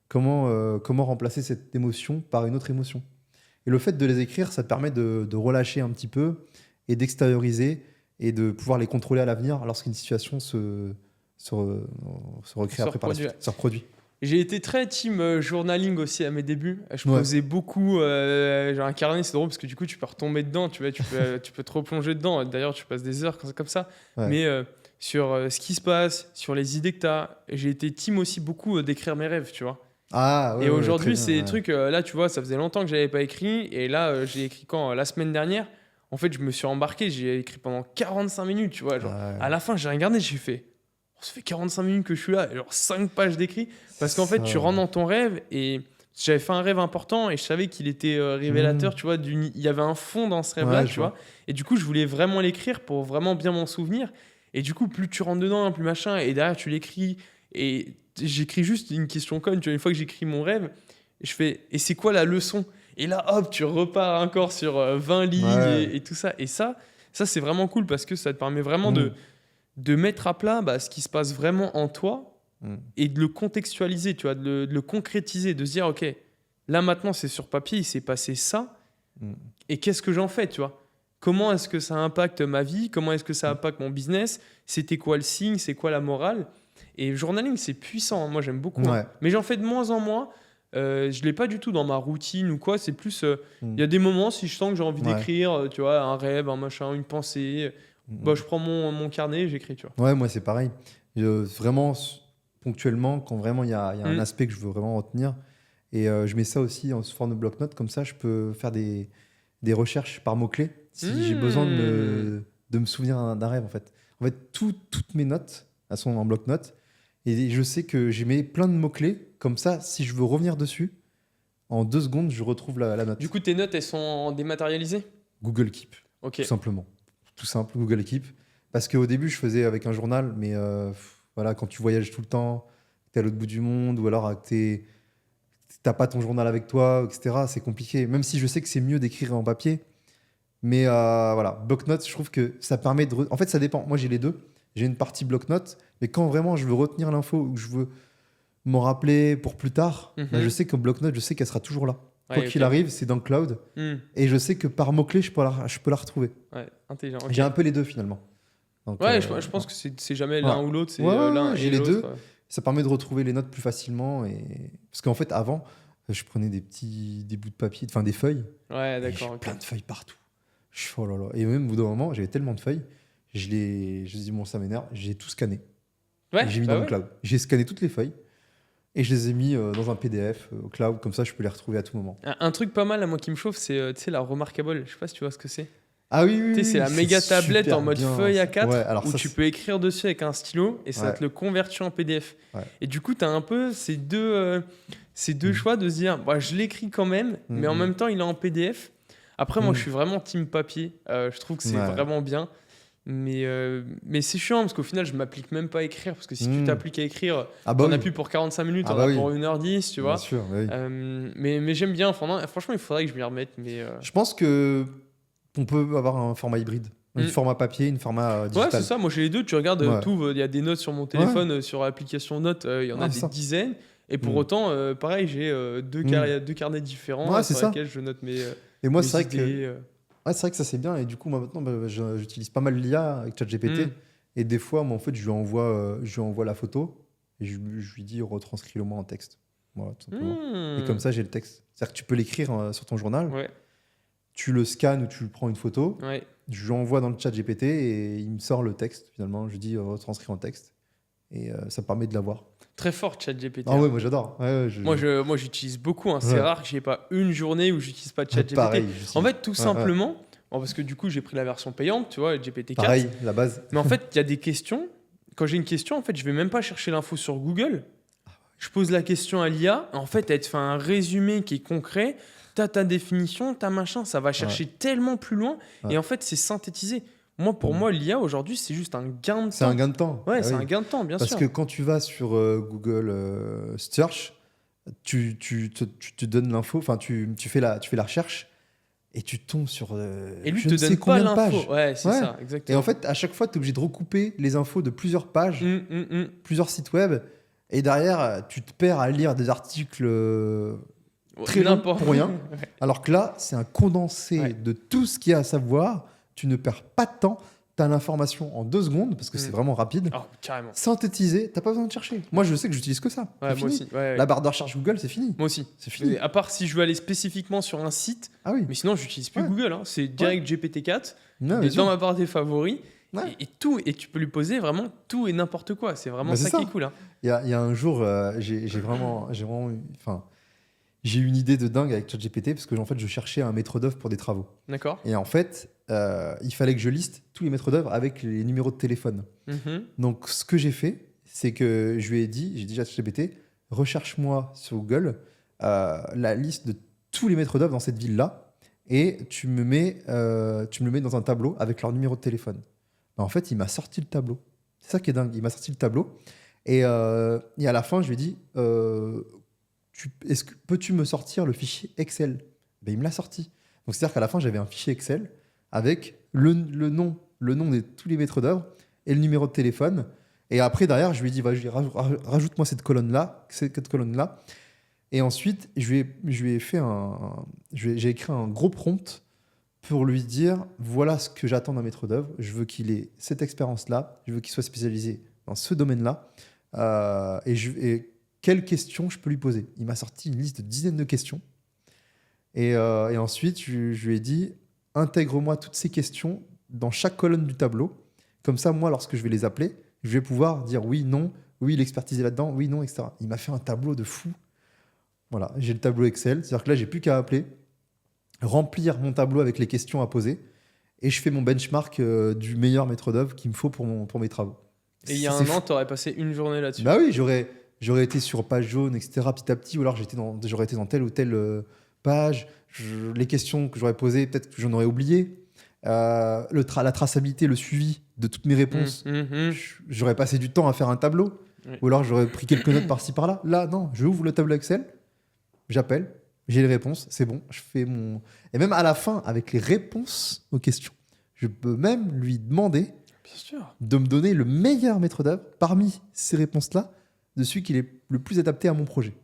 Speaker 2: Comment remplacer cette émotion par une autre émotion? Et le fait de les écrire, ça te permet de relâcher un petit peu et d'extérioriser et de pouvoir les contrôler à l'avenir lorsqu'une situation se recrée après par la suite, se reproduit.
Speaker 1: J'ai été très team journaling aussi à mes débuts. Je posais beaucoup. J'ai un carnet, c'est drôle parce que du coup, tu peux retomber dedans. Tu peux te replonger dedans. D'ailleurs, tu passes des heures comme ça. Ouais. Mais sur ce qui se passe, sur les idées que tu as, j'ai été team aussi beaucoup d'écrire mes rêves, tu vois.
Speaker 2: Ah, ouais,
Speaker 1: et aujourd'hui, c'est des trucs. Là, tu vois, ça faisait longtemps que je n'avais pas écrit. Et là, j'ai écrit la semaine dernière. En fait, je me suis embarqué. J'ai écrit pendant 45 minutes, tu vois. Genre, à la fin, j'ai regardé, j'ai fait. Ça fait 45 minutes que je suis là, et genre 5 pages d'écrit. Parce qu'en fait, tu rentres dans ton rêve et j'avais fait un rêve important et je savais qu'il était révélateur, tu vois. Il y avait un fond dans ce rêve-là, tu vois. Et du coup, je voulais vraiment l'écrire pour vraiment bien m'en souvenir. Et du coup, plus tu rentres dedans, plus machin, et derrière, tu l'écris. Et j'écris juste une question conne, tu vois. Une fois que j'écris mon rêve, je fais « Et c'est quoi la leçon ?» Et là, hop, tu repars encore sur 20 lignes et tout ça. Et ça, c'est vraiment cool parce que ça te permet vraiment de mettre à plat ce qui se passe vraiment en toi et de le contextualiser, tu vois, de le concrétiser, de se dire, OK, là maintenant c'est sur papier, il s'est passé ça, et qu'est-ce que j'en fais, tu vois? Comment est-ce que ça impacte ma vie? Comment est-ce que ça impacte mon business? C'était quoi le signe? C'est quoi la morale? Et le journaling, c'est puissant, moi j'aime beaucoup.
Speaker 2: Ouais.
Speaker 1: Mais j'en fais de moins en moins. Je ne l'ai pas du tout dans ma routine ou quoi. C'est plus, il y a des moments, si je sens que j'ai envie d'écrire, tu vois, un rêve, un machin, une pensée... je prends mon carnet et j'écris, tu vois.
Speaker 2: Ouais, moi, c'est pareil. Vraiment, ponctuellement, quand vraiment il y a un aspect que je veux vraiment retenir. Et je mets ça aussi en forme de bloc-notes. Comme ça, je peux faire des recherches par mots-clés si j'ai besoin de me souvenir d'un rêve, en fait. En fait, toutes mes notes, elles sont en bloc-notes. Et je sais que j'ai mis plein de mots-clés. Comme ça, si je veux revenir dessus, en 2 secondes, je retrouve la note.
Speaker 1: Du coup, tes notes, elles sont dématérialisées?
Speaker 2: Google Keep, tout simplement. Tout simple, Google Keep. Parce qu'au début, je faisais avec un journal, mais voilà, quand tu voyages tout le temps, tu es à l'autre bout du monde, ou alors tu n'as pas ton journal avec toi, etc., c'est compliqué. Même si je sais que c'est mieux d'écrire en papier. Mais voilà, bloc-notes, je trouve que ça permet de... En fait, ça dépend. Moi, j'ai les deux. J'ai une partie bloc-notes, mais quand vraiment je veux retenir l'info ou que je veux m'en rappeler pour plus tard, je sais qu'en bloc-notes, je sais qu'elle sera toujours là. Quoi qu'il arrive, c'est dans le cloud. Et je sais que par mots-clés, je peux la retrouver.
Speaker 1: Ouais, intelligent.
Speaker 2: J'ai un peu les deux finalement.
Speaker 1: Donc, je pense que c'est jamais l'un ou l'autre, c'est l'un
Speaker 2: j'ai
Speaker 1: et
Speaker 2: les
Speaker 1: l'autre.
Speaker 2: deux. Ça permet de retrouver les notes plus facilement. Parce qu'en fait, avant, je prenais des bouts de papier, enfin des feuilles.
Speaker 1: Ouais, d'accord.
Speaker 2: J'ai plein de feuilles partout. Oh là là. Et même au bout d'un moment, j'avais tellement de feuilles, je me suis dit, bon, ça m'énerve, j'ai tout scanné.
Speaker 1: Ouais,
Speaker 2: j'ai mis dans le cloud. J'ai scanné toutes les feuilles. Et je les ai mis dans un PDF au cloud, comme ça je peux les retrouver à tout moment.
Speaker 1: Un truc pas mal, moi qui me chauffe, c'est la Remarkable. Je sais pas si tu vois ce que c'est.
Speaker 2: Ah oui,
Speaker 1: c'est la méga tablette en mode feuille A4 où
Speaker 2: ça,
Speaker 1: tu peux écrire dessus avec un stylo et ça va te le convertir en PDF. Ouais. Et du coup, tu as un peu ces deux choix de se dire, je l'écris quand même, mais en même temps, il est en PDF. Après, moi, je suis vraiment team papier. Je trouve que c'est vraiment bien. Mais c'est chiant parce qu'au final, je m'applique même pas à écrire. Parce que si tu t'appliques à écrire, t'en as plus pour 45 minutes, t'en as pour 1h10, tu vois.
Speaker 2: Bien sûr, oui.
Speaker 1: Mais j'aime bien. Franchement, il faudrait que je m'y remette.
Speaker 2: Je pense qu'on peut avoir un format hybride. Un format papier, un format digital.
Speaker 1: Ouais, c'est ça. Moi, j'ai les deux. Tu regardes, il y a des notes sur mon téléphone, sur l'application Notes, il y en a des dizaines. Et pour autant, pareil, j'ai deux carnets différents sur lesquels je note mes
Speaker 2: Et moi, c'est vrai
Speaker 1: idées,
Speaker 2: c'est vrai que ça c'est bien. Et du coup, moi maintenant, j'utilise pas mal l'IA avec ChatGPT. Et des fois, moi, en fait, je lui envoie la photo et je lui dis retranscris-le moi en texte. Voilà, tout simplement. Et comme ça, j'ai le texte. C'est-à-dire que tu peux l'écrire sur ton journal,
Speaker 1: Ouais.
Speaker 2: tu le scannes ou tu prends une photo,
Speaker 1: Ouais.
Speaker 2: je l'envoie dans le chat GPT et il me sort le texte finalement. Je lui dis retranscrit en texte et ça me permet de l'avoir.
Speaker 1: Très fort, ChatGPT.
Speaker 2: Ah ouais, moi j'adore. Ouais,
Speaker 1: Moi, j'utilise beaucoup. Hein. C'est
Speaker 2: Ouais.
Speaker 1: rare que j'ai pas une journée où j'utilise pas ChatGPT.
Speaker 2: Pareil.
Speaker 1: En fait, tout simplement, bon, parce que du coup, j'ai pris la version payante, tu vois, GPT-4.
Speaker 2: Pareil, la base.
Speaker 1: Mais en fait, il y a des questions. Quand j'ai une question, en fait, je vais même pas chercher l'info sur Google. Je pose la question à l'IA. En fait, elle te fait un résumé qui est concret. T'as ta définition, t'as machin. Ça va chercher tellement plus loin.
Speaker 2: Ouais.
Speaker 1: Et en fait, c'est synthétisé. Pour moi, l'IA aujourd'hui, c'est juste un gain de temps.
Speaker 2: C'est un gain de temps.
Speaker 1: Ouais,
Speaker 2: Ah
Speaker 1: c'est
Speaker 2: oui.
Speaker 1: un gain de temps, bien sûr.
Speaker 2: Parce que quand tu vas sur Google Search, tu te donnes l'info, enfin tu fais la recherche et tu tombes sur
Speaker 1: Et lui,
Speaker 2: je
Speaker 1: te
Speaker 2: ne sais
Speaker 1: donne pas
Speaker 2: combien de
Speaker 1: l'info.
Speaker 2: pages.
Speaker 1: Ouais, c'est
Speaker 2: Ouais.
Speaker 1: ça, exactement.
Speaker 2: Et en fait, à chaque fois, tu es obligé de recouper les infos de plusieurs pages, plusieurs sites web. Et derrière, tu te perds à lire des articles très longs pour rien.
Speaker 1: Ouais.
Speaker 2: Alors que là, c'est un condensé
Speaker 1: Ouais.
Speaker 2: de tout ce qu'il y a à savoir. Tu ne perds pas de temps. Tu as l'information en 2 secondes parce que c'est vraiment rapide.
Speaker 1: Oh, carrément.
Speaker 2: Synthétisé, t'as pas besoin de chercher. Moi, je sais que j'utilise que ça.
Speaker 1: Ouais,
Speaker 2: C'est
Speaker 1: moi
Speaker 2: fini.
Speaker 1: aussi. Ouais.
Speaker 2: La barre de recherche Google, c'est fini.
Speaker 1: Moi aussi.
Speaker 2: C'est fini.
Speaker 1: À part si je veux aller spécifiquement sur un site,
Speaker 2: Ah oui.
Speaker 1: mais sinon, j'utilise plus
Speaker 2: Ouais.
Speaker 1: Google. Hein. C'est direct GPT-4.
Speaker 2: Ouais,
Speaker 1: Il est
Speaker 2: bien sûr.
Speaker 1: dans ma barre des favoris.
Speaker 2: Ouais.
Speaker 1: Et tout. Et tu peux lui poser vraiment tout et n'importe quoi. C'est vraiment
Speaker 2: Bah, c'est
Speaker 1: ça qui
Speaker 2: ça.
Speaker 1: est cool. Hein.
Speaker 2: Il y a un jour, j'ai vraiment j'ai eu une idée de dingue avec ChatGPT parce que en fait, je cherchais un maître d'œuvre pour des travaux.
Speaker 1: D'accord.
Speaker 2: Et en fait, il fallait que je liste tous les maîtres d'œuvre avec les numéros de téléphone.
Speaker 1: Mhm.
Speaker 2: Donc, ce que j'ai fait, c'est que je lui ai dit, j'ai dit à ChatGPT, recherche-moi sur Google la liste de tous les maîtres d'œuvre dans cette ville-là et tu me le mets dans un tableau avec leur numéro de téléphone. Ben, en fait, il m'a sorti le tableau. C'est ça qui est dingue. Il m'a sorti le tableau. Et à la fin, je lui ai dit peux-tu me sortir le fichier Excel? Ben, il me l'a sorti. Donc, c'est-à-dire qu'à la fin, j'avais un fichier Excel avec le nom de tous les maîtres d'œuvre et le numéro de téléphone. Et après, derrière, je lui ai dit rajoute-moi cette colonne-là. Et ensuite, j'ai écrit un gros prompt pour lui dire voilà ce que j'attends d'un maître d'œuvre. Je veux qu'il ait cette expérience-là. Je veux qu'il soit spécialisé dans ce domaine-là. Et quelles questions je peux lui poser. Il m'a sorti une liste de dizaines de questions. Et ensuite, je lui ai dit intègre-moi toutes ces questions dans chaque colonne du tableau. Comme ça, moi, lorsque je vais les appeler, je vais pouvoir dire oui, non, oui, l'expertise est là-dedans, oui, non, etc. Il m'a fait un tableau de fou. Voilà, j'ai le tableau Excel. C'est-à-dire que là, j'ai plus qu'à appeler, remplir mon tableau avec les questions à poser et je fais mon benchmark du meilleur maître d'œuvre qu'il me faut pour mes travaux.
Speaker 1: Et il y a un an, tu aurais passé une journée là-dessus.
Speaker 2: Bah oui, j'aurais été sur page jaune, etc. petit à petit, ou alors j'aurais été dans telle ou telle page. Les questions que j'aurais posées, peut-être que j'en aurais oublié. La traçabilité, le suivi de toutes mes réponses. J'aurais passé du temps à faire un tableau.
Speaker 1: Oui.
Speaker 2: Ou alors j'aurais pris quelques notes par-ci par-là. Là, non, je ouvre le tableau Excel, j'appelle, j'ai les réponses, c'est bon, je fais mon... Et même à la fin, avec les réponses aux questions, je peux même lui demander
Speaker 1: Bien sûr.
Speaker 2: de me donner le meilleur maître d'œuvre parmi ces réponses-là, de celui qui est le plus adapté à mon projet.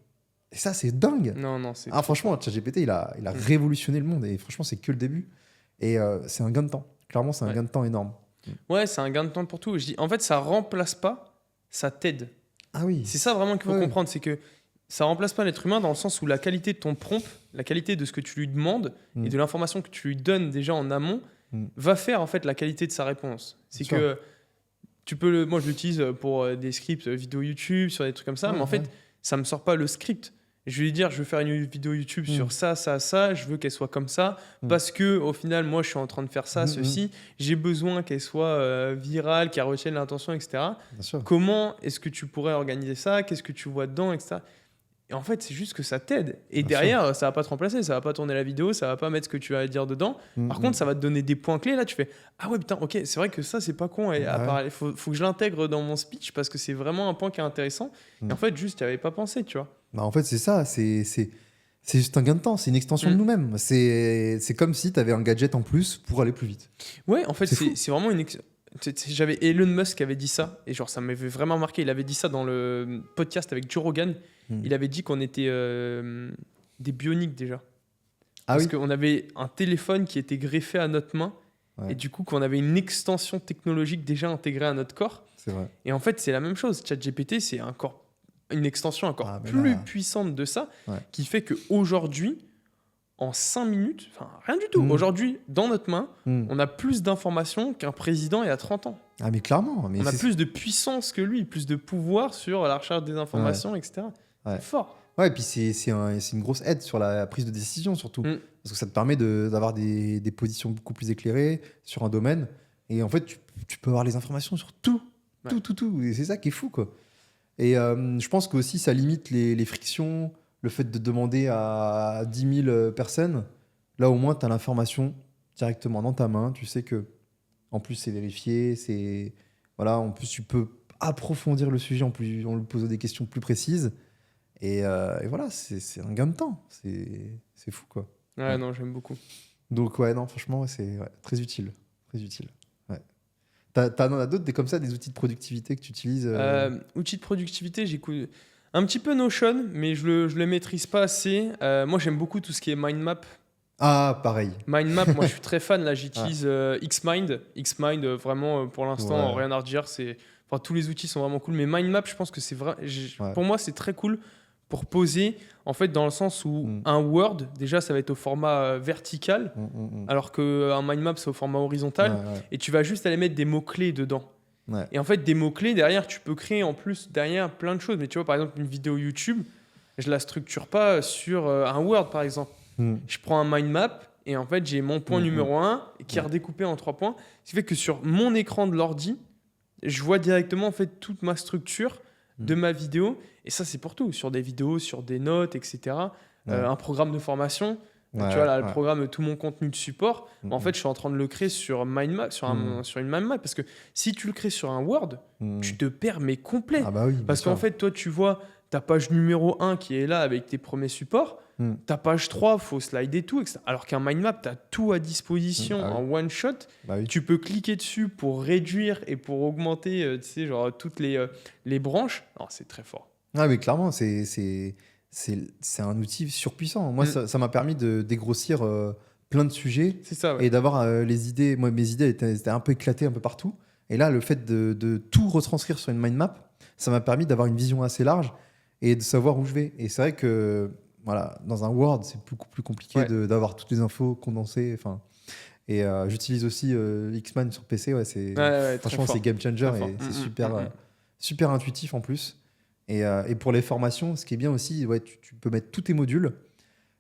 Speaker 2: Et ça, c'est dingue.
Speaker 1: Non, c'est...
Speaker 2: Ah, franchement, ChatGPT, il a révolutionné le monde. Et franchement, c'est que le début. Et c'est un gain de temps. Clairement, c'est un gain de temps énorme.
Speaker 1: Ouais, c'est un gain de temps pour tout. Je dis, en fait, ça remplace pas, ça t'aide.
Speaker 2: Ah oui.
Speaker 1: C'est ça vraiment qu'il faut comprendre, c'est que ça remplace pas l'être humain dans le sens où la qualité de ton prompt, la qualité de ce que tu lui demandes et de l'information que tu lui donnes déjà en amont va faire en fait la qualité de sa réponse. C'est que tu peux moi je l'utilise pour des scripts vidéo YouTube, sur des trucs comme ça, mais en fait, ça me sort pas le script. Je vais lui dire, je veux faire une vidéo YouTube sur ça, je veux qu'elle soit comme ça, parce que au final, moi, je suis en train de faire ça, ceci, j'ai besoin qu'elle soit virale, qu'elle retienne l'intention, etc. Comment est-ce que tu pourrais organiser ça? Qu'est-ce que tu vois dedans, etc. Et en fait, c'est juste que ça t'aide. Et derrière, ça va pas te remplacer, ça va pas tourner la vidéo, ça va pas mettre ce que tu vas dire dedans. Par contre, ça va te donner des points clés. Là, tu fais ah ouais, putain, ok, c'est vrai que ça, c'est pas con. Et il faut que je l'intègre dans mon speech parce que c'est vraiment un point qui est intéressant. Et en fait, juste, tu avais pas pensé, tu vois.
Speaker 2: Bah en fait, c'est ça. C'est juste un gain de temps. C'est une extension de nous-mêmes. C'est comme si tu avais un gadget en plus pour aller plus vite.
Speaker 1: Ouais, en fait, c'est vraiment une. J'avais Elon Musk qui avait dit ça. Et genre, ça m'avait vraiment marqué. Il avait dit ça dans le podcast avec Joe Rogan. Il avait dit qu'on était des bioniques déjà. Parce qu'on avait un téléphone qui était greffé à notre main. Et du coup, qu'on avait une extension technologique déjà intégrée à notre corps.
Speaker 2: C'est vrai.
Speaker 1: Et en fait, c'est la même chose. ChatGPT, c'est encore une extension encore
Speaker 2: Ah, mais
Speaker 1: plus
Speaker 2: là-
Speaker 1: puissante de ça,
Speaker 2: Ouais.
Speaker 1: qui fait qu'aujourd'hui, en 5 minutes, enfin rien du tout,
Speaker 2: Mm.
Speaker 1: aujourd'hui, dans notre main,
Speaker 2: Hmm.
Speaker 1: on a plus d'informations qu'un président il y a 30 ans.
Speaker 2: Ah, mais clairement. Mais
Speaker 1: On a
Speaker 2: c'est-
Speaker 1: plus de puissance que lui, plus de pouvoir sur la recherche des informations, etc.
Speaker 2: Ouais.
Speaker 1: C'est fort.
Speaker 2: Ouais, et puis c'est une grosse aide sur la prise de décision, surtout.
Speaker 1: Mm.
Speaker 2: Parce que ça te permet d'avoir des positions beaucoup plus éclairées sur un domaine. Et en fait, tu peux avoir les informations sur tout.
Speaker 1: Ouais.
Speaker 2: Tout. Et c'est ça qui est fou, quoi. Et je pense qu'aussi, ça limite les frictions, le fait de demander à 10 000 personnes. Là, au moins, tu as l'information directement dans ta main. Tu sais que, en plus, c'est vérifié. Voilà, en plus, tu peux approfondir le sujet en lui posant des questions plus précises. Et voilà, c'est un gain de temps. C'est fou, quoi.
Speaker 1: Ouais, non, j'aime beaucoup.
Speaker 2: Donc, ouais, non, franchement, c'est très utile. Très utile. Ouais. T'en as d'autres, comme ça, des outils de productivité que tu utilises
Speaker 1: Outils de productivité, j'écoute un petit peu Notion, mais je le maîtrise pas assez. Moi, j'aime beaucoup tout ce qui est mind map.
Speaker 2: Ah, pareil.
Speaker 1: Mind map, moi, je suis très fan. Là, j'utilise Xmind. Xmind, vraiment, pour l'instant,
Speaker 2: Ouais.
Speaker 1: rien à redire. Enfin, tous les outils sont vraiment cool. Mais mind map, je pense que c'est vrai.
Speaker 2: Ouais.
Speaker 1: Pour moi, c'est très cool pour poser, en fait, dans le sens où
Speaker 2: Mm.
Speaker 1: un Word, déjà, ça va être au format vertical, alors qu'un mind map, c'est au format horizontal.
Speaker 2: Ouais.
Speaker 1: Et tu vas juste aller mettre des mots-clés dedans.
Speaker 2: Ouais.
Speaker 1: Et en fait, des mots-clés, derrière, tu peux créer en plus, derrière, plein de choses. Mais tu vois, par exemple, une vidéo YouTube, je la structure pas sur un Word, par exemple.
Speaker 2: Mm.
Speaker 1: Je prends un mind map et en fait, j'ai mon point
Speaker 2: Mhm.
Speaker 1: numéro 1 qui est
Speaker 2: Ouais.
Speaker 1: redécoupé en 3 points. Ce qui fait que sur mon écran de l'ordi, je vois directement en fait toute ma structure de ma vidéo. Et ça, c'est pour tout. Sur des vidéos, sur des notes, etc.
Speaker 2: Ouais.
Speaker 1: Un programme de formation.
Speaker 2: Ouais,
Speaker 1: Tu vois, là, le
Speaker 2: ouais.
Speaker 1: programme Tout mon contenu de support.
Speaker 2: Mhm.
Speaker 1: En fait, je suis en train de le créer sur mind map, sur une mind map. Parce que si tu le crées sur un Word,
Speaker 2: Mm.
Speaker 1: tu te perds, mais complet.
Speaker 2: Ah bah oui, bien
Speaker 1: Parce
Speaker 2: sûr.
Speaker 1: qu'en fait, toi, tu vois ta page numéro 1 qui est là avec tes premiers supports.
Speaker 2: Mm.
Speaker 1: Ta page 3, il faut slider tout. Etc. Alors qu'un mind map, tu as tout à disposition
Speaker 2: Ah oui.
Speaker 1: en one shot.
Speaker 2: Bah oui.
Speaker 1: Tu peux cliquer dessus pour réduire et pour augmenter tu sais, genre, toutes les branches. Non, c'est très fort.
Speaker 2: Ah, mais clairement, c'est un outil surpuissant. Moi,
Speaker 1: Mm.
Speaker 2: ça m'a permis de dégrossir plein de sujets
Speaker 1: C'est ça, ouais.
Speaker 2: et d'avoir les idées. Moi, mes idées étaient un peu éclatées un peu partout. Et là, le fait de tout retranscrire sur une mind map, ça m'a permis d'avoir une vision assez large et de savoir où je vais. Et c'est vrai que voilà, dans un Word, c'est beaucoup plus compliqué
Speaker 1: Ouais.
Speaker 2: d'avoir toutes les infos condensées. Enfin, et j'utilise aussi Xman sur PC. Ouais,
Speaker 1: Ouais, très
Speaker 2: franchement,
Speaker 1: fort.
Speaker 2: c'est game changer
Speaker 1: Très fort.
Speaker 2: et c'est
Speaker 1: Mm,
Speaker 2: super,
Speaker 1: mm, mm.
Speaker 2: super intuitif en plus. Et pour les formations, ce qui est bien aussi, ouais, tu peux mettre tous tes modules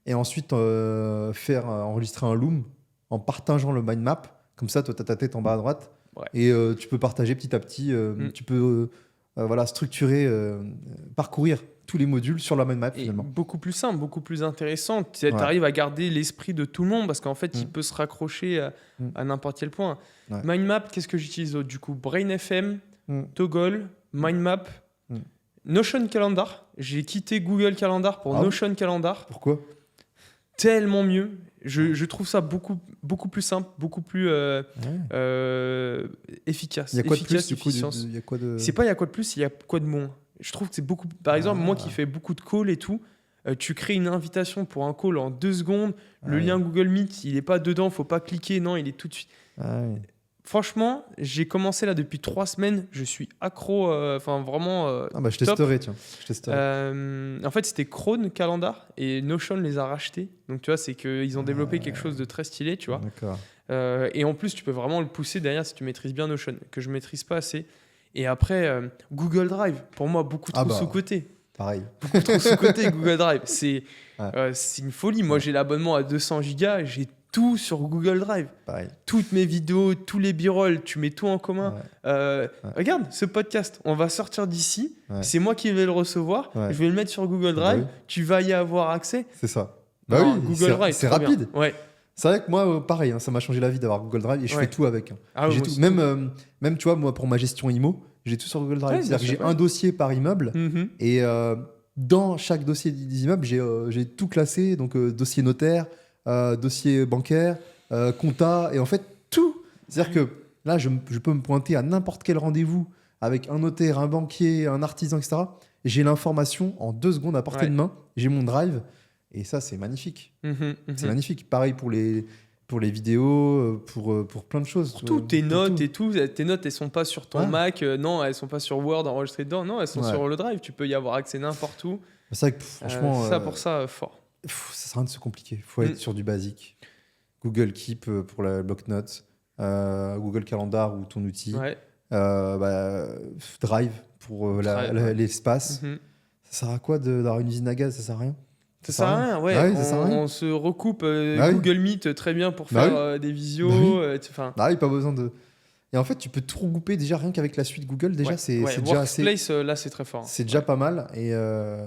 Speaker 2: et ensuite enregistrer un loom en partageant le mind map. Comme ça, toi, tu as ta tête en bas à droite.
Speaker 1: Ouais.
Speaker 2: Et tu peux partager petit à petit. Tu peux voilà, structurer, parcourir tous les modules sur la mind map
Speaker 1: Et
Speaker 2: finalement.
Speaker 1: beaucoup plus simple, beaucoup plus intéressant. Tu
Speaker 2: Ouais.
Speaker 1: arrives à garder l'esprit de tout le monde parce qu'en fait, il
Speaker 2: Mm.
Speaker 1: peut se raccrocher à n'importe quel point.
Speaker 2: Ouais.
Speaker 1: Mind map, qu'est-ce que j'utilise d'autre? Du coup, Brain FM,
Speaker 2: Mm.
Speaker 1: Toggle, Mind map,
Speaker 2: Mm.
Speaker 1: Notion Calendar. J'ai quitté Google Calendar pour
Speaker 2: Ah oui
Speaker 1: Notion Calendar.
Speaker 2: Pourquoi?
Speaker 1: Tellement mieux. Je trouve ça beaucoup plus simple, beaucoup plus efficace.
Speaker 2: Il y a quoi de
Speaker 1: Efficace,
Speaker 2: plus du coup
Speaker 1: efficience.
Speaker 2: il y a quoi de...
Speaker 1: C'est pas il y a quoi de plus, il y a quoi de moins. Je trouve que c'est beaucoup. Par exemple, moi
Speaker 2: Ah.
Speaker 1: qui fais beaucoup de calls et tout, tu crées une invitation pour un call en 2 secondes. Le
Speaker 2: Ouais.
Speaker 1: lien Google Meet, il est pas dedans, faut pas cliquer. Non, il est tout de suite.
Speaker 2: Ah ouais.
Speaker 1: Franchement, j'ai commencé là depuis 3 semaines. Je suis accro. Enfin, vraiment.
Speaker 2: Ah bah je
Speaker 1: top.
Speaker 2: testerai, tiens. Je testerai.
Speaker 1: En fait, c'était Chrome Calendar et Notion les a rachetés. Donc, tu vois, c'est qu'ils ont développé quelque chose de très stylé, tu vois.
Speaker 2: D'accord.
Speaker 1: Et en plus, tu peux vraiment le pousser derrière si tu maîtrises bien Notion, que je maîtrise pas assez. Et après, Google Drive, pour moi, beaucoup trop
Speaker 2: Ah bah.
Speaker 1: sous-côté.
Speaker 2: Pareil.
Speaker 1: Beaucoup trop sous-côté, Google Drive. C'est
Speaker 2: Ouais.
Speaker 1: c'est une folie. Moi, j'ai l'abonnement à 200 gigas, j'ai tout sur Google Drive.
Speaker 2: Pareil.
Speaker 1: Toutes mes vidéos, tous les b-rolls, tu mets tout en commun.
Speaker 2: Ouais.
Speaker 1: Regarde, ce podcast, on va sortir d'ici.
Speaker 2: Ouais.
Speaker 1: C'est moi qui vais le recevoir.
Speaker 2: Ouais.
Speaker 1: Je vais le mettre sur Google
Speaker 2: Bah
Speaker 1: Drive.
Speaker 2: oui.
Speaker 1: Tu vas y avoir accès.
Speaker 2: C'est ça. Bah
Speaker 1: Non,
Speaker 2: oui,
Speaker 1: Google Drive,
Speaker 2: c'est
Speaker 1: trop bien.
Speaker 2: rapide.
Speaker 1: Ouais.
Speaker 2: C'est vrai que moi, pareil, hein, ça m'a changé la vie d'avoir Google Drive et je
Speaker 1: Ouais.
Speaker 2: fais tout avec. Hein.
Speaker 1: Ah ouais,
Speaker 2: J'ai
Speaker 1: moi
Speaker 2: tout.
Speaker 1: aussi.
Speaker 2: Même, tu vois, moi, pour ma gestion IMO, j'ai tout sur Google Drive.
Speaker 1: Ouais,
Speaker 2: C'est-à-dire
Speaker 1: bien
Speaker 2: que j'ai
Speaker 1: sûr,
Speaker 2: un
Speaker 1: ouais.
Speaker 2: dossier par immeuble
Speaker 1: Mhm.
Speaker 2: et dans chaque dossier des immeubles, j'ai tout classé. Donc, dossier notaire, dossier bancaire, compta et en fait, tout. C'est-à-dire que là, je peux me pointer à n'importe quel rendez-vous avec un notaire, un banquier, un artisan, etc. J'ai l'information en 2 secondes à portée
Speaker 1: Ouais.
Speaker 2: de main. J'ai mon drive et ça, c'est magnifique.
Speaker 1: Mhm, mhm.
Speaker 2: C'est magnifique. Pareil pour pour les vidéos, pour plein de choses.
Speaker 1: Pour tout, tes notes et tout. Tes notes, elles sont pas sur ton Mac. Non, elles sont pas sur Word enregistrées dedans. Non, elles sont sur le Drive. Tu peux y avoir accès n'importe où.
Speaker 2: C'est vrai que franchement...
Speaker 1: ça, pour ça, fort.
Speaker 2: Ça sert à rien de se compliquer. Il faut être sur du basique. Google Keep pour la bloc-notes, Google Calendar ou ton outil, Drive pour l'espace. Ça sert à quoi d'avoir une usine à gaz? Ça sert à rien.
Speaker 1: Ça sert à rien, ouais.
Speaker 2: Ça sert à rien.
Speaker 1: On se recoupe Google Meet très bien pour faire des visios.
Speaker 2: Pas besoin de... Et en fait, tu peux tout regrouper déjà rien qu'avec la suite Google. Déjà, c'est déjà assez...
Speaker 1: Workplace, là, c'est très fort.
Speaker 2: C'est déjà pas mal. Et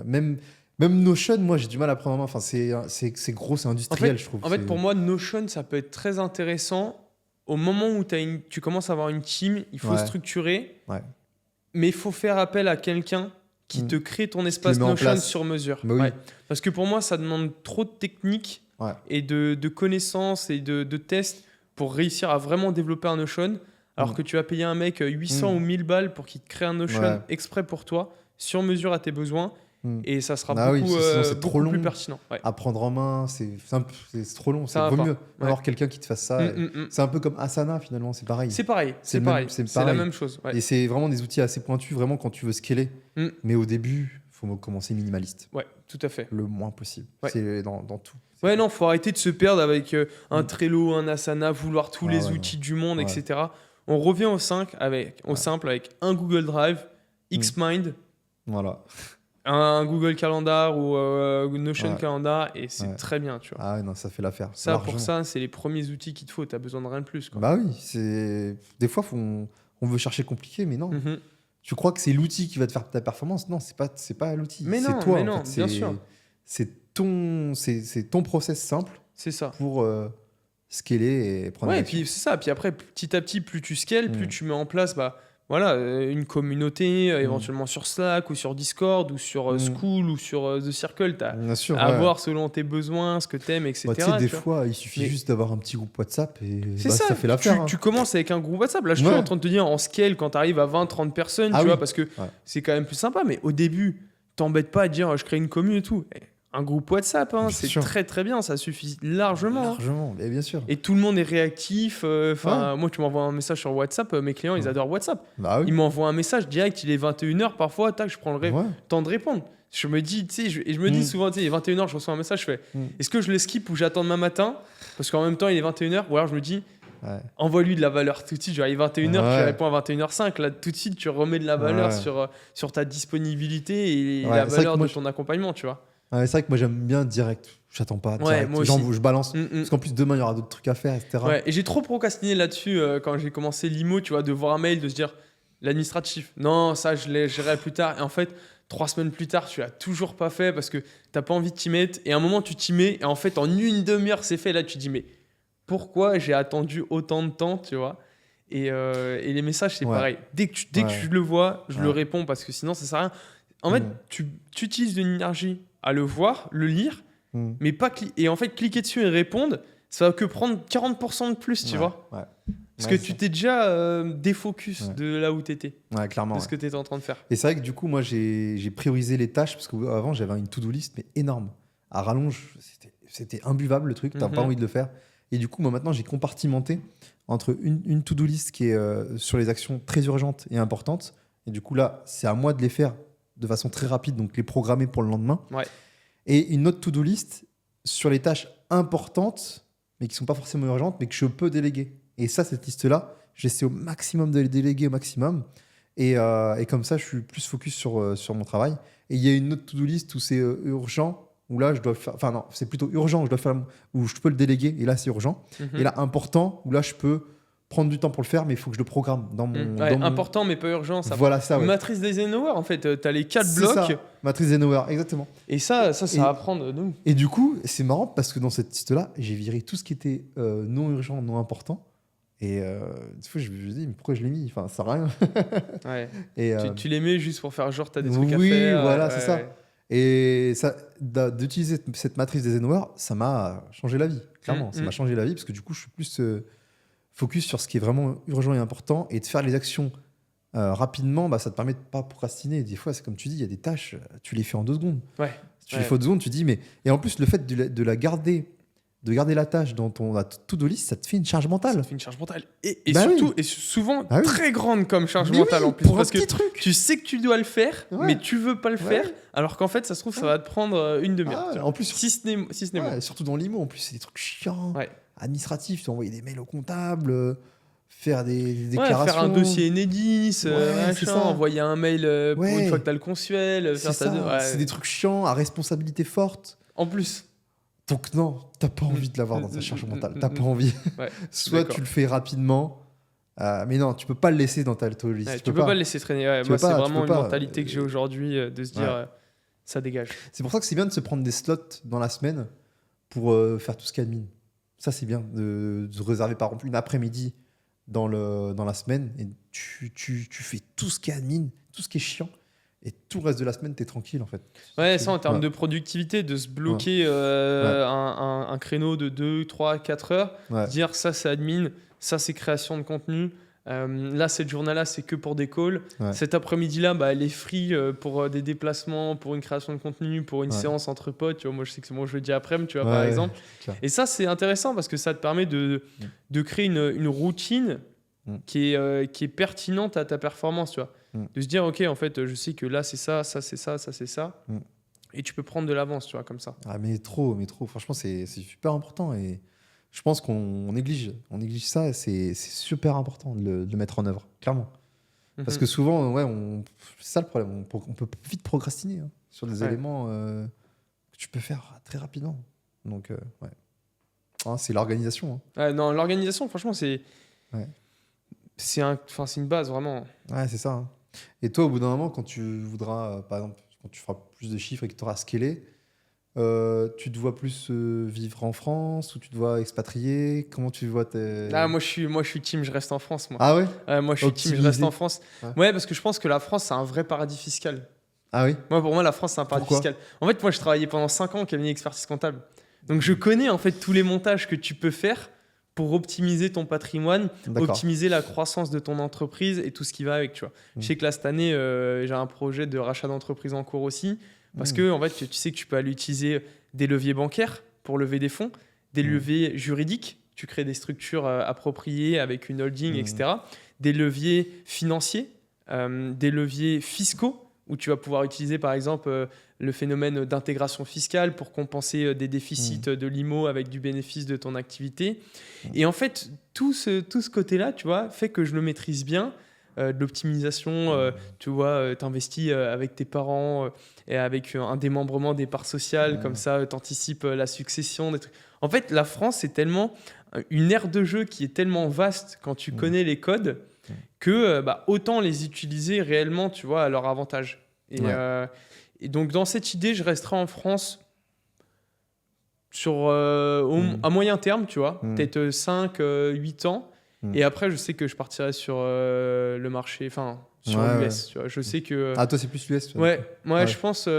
Speaker 2: même Notion, moi, j'ai du mal à prendre en main. Enfin, c'est gros, c'est industriel, je trouve.
Speaker 1: En fait, pour moi, Notion, ça peut être très intéressant au moment où tu commences à avoir une team. Il faut structurer, mais il faut faire appel à quelqu'un qui te crée ton espace Notion sur mesure. Parce que pour moi, ça demande trop de technique et de connaissances et de tests pour réussir à vraiment développer un Notion. Alors que tu vas payer un mec 800 ou 1000 balles pour qu'il te crée un Notion exprès pour toi, sur mesure à tes besoins. Et ça sera beaucoup plus pertinent.
Speaker 2: À prendre en main, c'est trop long. Ça vaut mieux avoir quelqu'un qui te fasse ça. C'est un peu comme Asana finalement, c'est pareil.
Speaker 1: C'est pareil. C'est la même chose.
Speaker 2: Et c'est vraiment des outils assez pointus, vraiment quand tu veux scaler. Mais au début, il faut commencer minimaliste.
Speaker 1: Ouais, tout à fait.
Speaker 2: Le moins possible. C'est dans tout.
Speaker 1: Ouais, non, faut arrêter de se perdre avec un Trello, un Asana, vouloir tous les outils du monde, etc. On revient au simple avec un Google Drive, Xmind.
Speaker 2: Voilà.
Speaker 1: Un Google Calendar ou Notion Calendar et c'est très bien, tu vois.
Speaker 2: Ah non, ça fait l'affaire.
Speaker 1: Pour ça, c'est les premiers outils qu'il te faut. T'as besoin de rien de plus, quoi.
Speaker 2: Bah oui, des fois, on veut chercher compliqué, mais non. Tu crois que c'est l'outil qui va te faire ta performance? Non, c'est pas l'outil.
Speaker 1: Mais
Speaker 2: c'est
Speaker 1: non,
Speaker 2: toi,
Speaker 1: mais non, bien sûr.
Speaker 2: C'est ton process simple.
Speaker 1: C'est ça.
Speaker 2: Pour scaler et prendre.
Speaker 1: Et puis c'est ça. Puis après, petit à petit, plus tu scales, plus tu mets en place, une communauté, éventuellement sur Slack ou sur Discord ou sur School ou sur The Circle. À voir selon tes besoins, ce que t'aimes, etc.
Speaker 2: Des fois, il suffit juste d'avoir un petit groupe WhatsApp et ça fait l'affaire.
Speaker 1: Tu commences avec un groupe WhatsApp. Là, je suis en train de te dire, en scale, quand tu arrives à 20-30 personnes, tu vois, parce que c'est quand même plus sympa. Mais au début, t'embêtes pas à dire, je crée une commune et tout. Un groupe WhatsApp, c'est très très bien, ça suffit largement.
Speaker 2: Largement, bien sûr.
Speaker 1: Et tout le monde est réactif. Moi, tu m'envoies un message sur WhatsApp, mes clients, ils adorent WhatsApp. Ils m'envoient un message direct, il est 21h, parfois, tac, je prends le temps de répondre. Je me dis, tu sais, je me dis souvent, tu sais, il est 21h, je reçois un message, je fais, est-ce que je le skip ou j'attends demain matin? Parce qu'en même temps, il est 21h, ou alors je me dis, envoie-lui de la valeur tout de suite. Genre, il est 21h, tu réponds à 21h05. Là, tout de suite, tu remets de la valeur sur ta disponibilité et la valeur de ton accompagnement, tu vois.
Speaker 2: C'est vrai que moi j'aime bien direct, j'attends pas direct.
Speaker 1: Moi aussi.
Speaker 2: Je balance parce qu'en plus demain il y aura d'autres trucs à faire, etc.
Speaker 1: Et j'ai trop procrastiné là-dessus quand j'ai commencé l'IMO, tu vois, de voir un mail, de se dire l'administratif, non, ça je le gérerai plus tard. Et en fait, 3 semaines plus tard, tu l'as toujours pas fait parce que t'as pas envie de t'y mettre. Et à un moment, tu t'y mets et en fait, en une demi-heure, c'est fait. Là, tu te dis, mais pourquoi j'ai attendu autant de temps, tu vois? Et les messages, c'est pareil. Dès que je le vois, je le réponds parce que sinon, ça sert à rien. En fait, tu utilises de l'énergie à le voir, le lire, mais pas et en fait cliquer dessus et répondre, ça va que prendre 40% de plus, tu vois. Parce que tu t'es déjà défocus de là où t'étais.
Speaker 2: Clairement.
Speaker 1: De ce que t'étais en train de faire.
Speaker 2: Et c'est vrai que du coup, moi, j'ai priorisé les tâches parce qu'avant, j'avais une to-do list, mais énorme. À rallonge, c'était imbuvable le truc, t'as pas envie de le faire. Et du coup, moi, maintenant, j'ai compartimenté entre une to-do list qui est sur les actions très urgentes et importantes. Et du coup, là, c'est à moi de les faire de façon très rapide, donc les programmer pour le lendemain. Et une autre to-do list sur les tâches importantes, mais qui ne sont pas forcément urgentes, mais que je peux déléguer. Et ça, cette liste-là, j'essaie au maximum de les déléguer au maximum. Et comme ça, je suis plus focus sur mon travail. Et il y a une autre to-do list où c'est urgent, où là, je dois faire... Enfin non, c'est plutôt urgent, où je peux le déléguer, et là, c'est urgent. Et là, important, où là, je peux prendre du temps pour le faire, mais il faut que je le programme dans mon...
Speaker 1: important, mais pas urgent. Ça
Speaker 2: voilà, ça,
Speaker 1: Matrice d'Eisenhower, en fait. Tu as les 4 blocs.
Speaker 2: Ça. Matrice d'Eisenhower, exactement.
Speaker 1: Et ça va apprendre nous.
Speaker 2: Et du coup, c'est marrant parce que dans cette liste-là, j'ai viré tout ce qui était non urgent, non important. Et des fois, je me dis, mais pourquoi je l'ai mis? Enfin, ça sert à rien.
Speaker 1: Et, tu les mets juste pour faire genre, tu as des trucs à faire.
Speaker 2: Oui, voilà, c'est ça. Et d'utiliser cette matrice d'Eisenhower, ça m'a changé la vie, clairement. Ça m'a changé la vie parce que du coup, je suis plus... focus sur ce qui est vraiment urgent et important et de faire les actions rapidement, ça te permet de pas procrastiner. Des fois, c'est comme tu dis, il y a des tâches, tu les fais en 2 secondes. Tu les fais en 2 secondes, tu dis, mais... Et en plus, le fait de la garder de garder la tâche dans ton to-do list, ça te fait une charge mentale.
Speaker 1: Ça te fait une charge mentale. Et
Speaker 2: Bah
Speaker 1: surtout,
Speaker 2: oui.
Speaker 1: et souvent
Speaker 2: Bah oui.
Speaker 1: très grande comme charge
Speaker 2: Mais
Speaker 1: mentale
Speaker 2: oui,
Speaker 1: en plus.
Speaker 2: pour un
Speaker 1: Parce que
Speaker 2: petit truc.
Speaker 1: tu sais que tu dois le faire,
Speaker 2: Ouais.
Speaker 1: mais tu veux pas le
Speaker 2: Ouais.
Speaker 1: faire. Alors qu'en fait, ça se trouve, ça va te prendre une demi-heure.
Speaker 2: Ah,
Speaker 1: tu vois.
Speaker 2: en plus,
Speaker 1: Si ce n'est
Speaker 2: ouais,
Speaker 1: moins.
Speaker 2: surtout dans l'IMO, en plus, c'est des trucs chiants,
Speaker 1: Ouais.
Speaker 2: administratifs. Tu dois envoyer des mails au comptable, faire des
Speaker 1: Ouais,
Speaker 2: déclarations.
Speaker 1: faire un dossier Enedis,
Speaker 2: Ouais, c'est
Speaker 1: machin,
Speaker 2: ça.
Speaker 1: envoyer un mail pour
Speaker 2: Ouais.
Speaker 1: une fois que t'as le consuel.
Speaker 2: C'est
Speaker 1: Faire ta...
Speaker 2: ça.
Speaker 1: ouais.
Speaker 2: C'est des trucs chiants, à responsabilité forte.
Speaker 1: En plus.
Speaker 2: Donc non, t'as pas envie de l'avoir dans ta charge mentale. T'as pas envie.
Speaker 1: Ouais.
Speaker 2: Soit
Speaker 1: D'accord.
Speaker 2: tu le fais rapidement, mais non, tu peux pas le laisser dans ta to-do list.
Speaker 1: Ouais, tu peux pas le laisser traîner. Ouais,
Speaker 2: Tu
Speaker 1: moi,
Speaker 2: peux pas,
Speaker 1: c'est
Speaker 2: tu
Speaker 1: vraiment
Speaker 2: peux
Speaker 1: une
Speaker 2: pas,
Speaker 1: mentalité que j'ai aujourd'hui de se dire
Speaker 2: ouais.
Speaker 1: ça dégage.
Speaker 2: C'est pour ça que c'est bien de se prendre des slots dans la semaine pour faire tout ce qui est admin. Ça, c'est bien de réserver par exemple une après-midi dans la semaine et tu fais tout ce qui est admin, tout ce qui est chiant. Et tout le reste de la semaine, t'es tranquille en fait.
Speaker 1: Ouais, ça en termes
Speaker 2: Ouais.
Speaker 1: de productivité, de se bloquer un créneau de 2, 3, 4 heures,
Speaker 2: Ouais.
Speaker 1: dire ça c'est admin, ça c'est création de contenu, là cette journée-là c'est que pour des calls,
Speaker 2: Ouais.
Speaker 1: cet après-midi-là elle est free pour des déplacements, pour une création de contenu, pour une
Speaker 2: Ouais.
Speaker 1: séance entre potes, tu vois, moi je sais que c'est mon jeudi après-midi, tu vois,
Speaker 2: Ouais,
Speaker 1: par
Speaker 2: ouais,
Speaker 1: exemple.
Speaker 2: clair.
Speaker 1: Et ça c'est intéressant parce que ça te permet de créer une routine qui est pertinente à ta performance, tu vois. De se dire, ok, en fait, je sais que là, c'est ça, ça, c'est ça, ça, c'est ça. Et tu peux prendre de l'avance, tu vois, comme ça.
Speaker 2: Ah, mais trop. Franchement, c'est super important. Et je pense qu'on néglige ça. Et c'est super important de le mettre en œuvre, clairement. Parce que souvent, ouais, c'est ça le problème. On peut vite procrastiner sur des éléments que tu peux faire très rapidement. Donc, ouais. Ah, c'est l'organisation.
Speaker 1: Non, l'organisation, franchement, c'est
Speaker 2: Ouais.
Speaker 1: c'est une base, vraiment.
Speaker 2: Ouais, c'est ça. Et toi, au bout d'un moment, quand tu voudras, par exemple, quand tu feras plus de chiffres et que tu auras scalé, tu te vois plus vivre en France ou tu te vois expatrier? Comment tu vois tes...
Speaker 1: Moi, je suis team, je reste en France, moi.
Speaker 2: Ah ouais?
Speaker 1: Moi, je suis team, je reste en France.
Speaker 2: Ouais.
Speaker 1: Ouais, parce que je pense que la France, c'est un vrai paradis fiscal.
Speaker 2: Ah oui?
Speaker 1: Pour moi, la France, c'est un paradis
Speaker 2: Pourquoi?
Speaker 1: fiscal. En fait, moi, je travaillais pendant 5 ans en cabinet d'expertise comptable. Donc, je connais en fait tous les montages que tu peux faire pour optimiser ton patrimoine,
Speaker 2: D'accord.
Speaker 1: optimiser la croissance de ton entreprise et tout ce qui va avec, tu vois. Je sais que là, cette année, j'ai un projet de rachat d'entreprise en cours aussi, parce que en fait, tu sais que tu peux aller utiliser des leviers bancaires pour lever des fonds, des leviers juridiques, tu crées des structures appropriées avec une holding, etc. Des leviers financiers, des leviers fiscaux, où tu vas pouvoir utiliser par exemple le phénomène d'intégration fiscale pour compenser des déficits de l'IMO avec du bénéfice de ton activité. Et en fait, tout ce côté-là, tu vois, fait que je le maîtrise bien. De l'optimisation, tu vois, t'investis avec tes parents et avec un démembrement des parts sociales, comme ça, t'anticipes la succession. Des trucs. En fait, la France, c'est tellement une aire de jeu qui est tellement vaste quand tu connais les codes que autant les utiliser réellement, tu vois, à leur avantage. Et donc, dans cette idée, je resterai en France sur, à moyen terme, tu vois, peut-être 5, 8 ans. Et après, je sais que je partirai sur le marché, enfin, sur l'US. Tu vois. Je sais que...
Speaker 2: Ah, toi, c'est plus l'US?
Speaker 1: Ouais, je pense...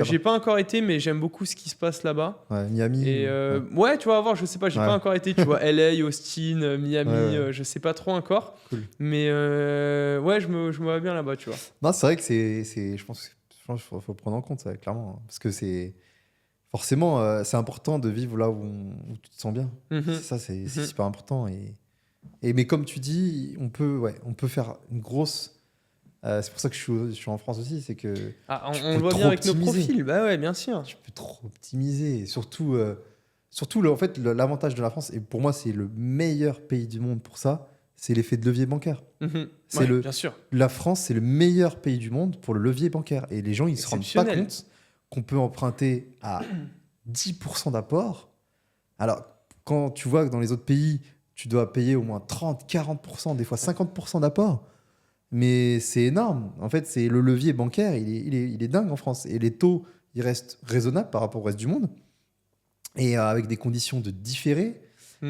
Speaker 1: j'ai pas encore été, mais j'aime beaucoup ce qui se passe là-bas.
Speaker 2: Ouais, Miami.
Speaker 1: Et ouais, tu vas voir, je sais pas, j'ai pas encore été, tu vois, LA, Austin, Miami, je sais pas trop encore.
Speaker 2: Cool.
Speaker 1: Mais ouais, je me vois bien là-bas, tu vois.
Speaker 2: Non, c'est vrai que je pense qu'il faut prendre en compte ça, clairement. Parce que c'est... Forcément, c'est important de vivre là où tu te sens bien. Ça, c'est super important. Mais comme tu dis, on peut faire une grosse... c'est pour ça que je suis en France aussi, c'est que...
Speaker 1: on le voit bien avec nos profils, bah ouais, bien sûr.
Speaker 2: Tu peux trop optimiser. Et surtout en fait, l'avantage de la France, et pour moi, c'est le meilleur pays du monde pour ça, c'est l'effet de levier bancaire.
Speaker 1: Bien sûr.
Speaker 2: La France, c'est le meilleur pays du monde pour le levier bancaire. Et les gens, ils ne se rendent pas compte qu'on peut emprunter à 10% d'apport. Alors, quand tu vois que dans les autres pays, tu dois payer au moins 30, 40%, des fois 50% d'apport, mais c'est énorme. En fait, c'est le levier bancaire, il est dingue en France. Et les taux, ils restent raisonnables par rapport au reste du monde. Et avec des conditions de différé,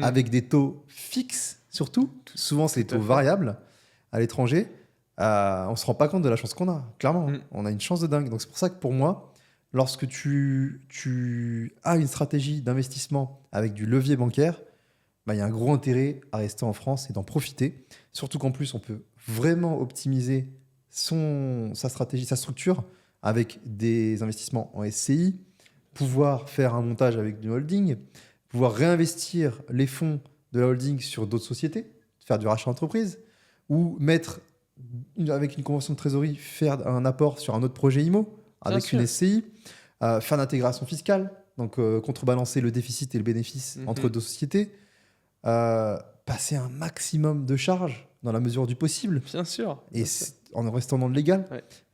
Speaker 2: avec des taux fixes surtout. Souvent, c'est les taux variables à l'étranger. On ne se rend pas compte de la chance qu'on a, clairement. On a une chance de dingue. Donc, c'est pour ça que pour moi, lorsque tu as une stratégie d'investissement avec du levier bancaire, il y a un gros intérêt à rester en France et d'en profiter. Surtout qu'en plus, on peut vraiment optimiser sa stratégie, sa structure avec des investissements en SCI, pouvoir faire un montage avec du holding, pouvoir réinvestir les fonds de la holding sur d'autres sociétés, faire du rachat d'entreprise, ou mettre, avec une convention de trésorerie, faire un apport sur un autre projet IMO, avec une SCI, faire l'intégration fiscale, donc contrebalancer le déficit et le bénéfice entre deux sociétés, passer un maximum de charges dans la mesure du possible.
Speaker 1: Bien sûr.
Speaker 2: Et en restant dans le légal.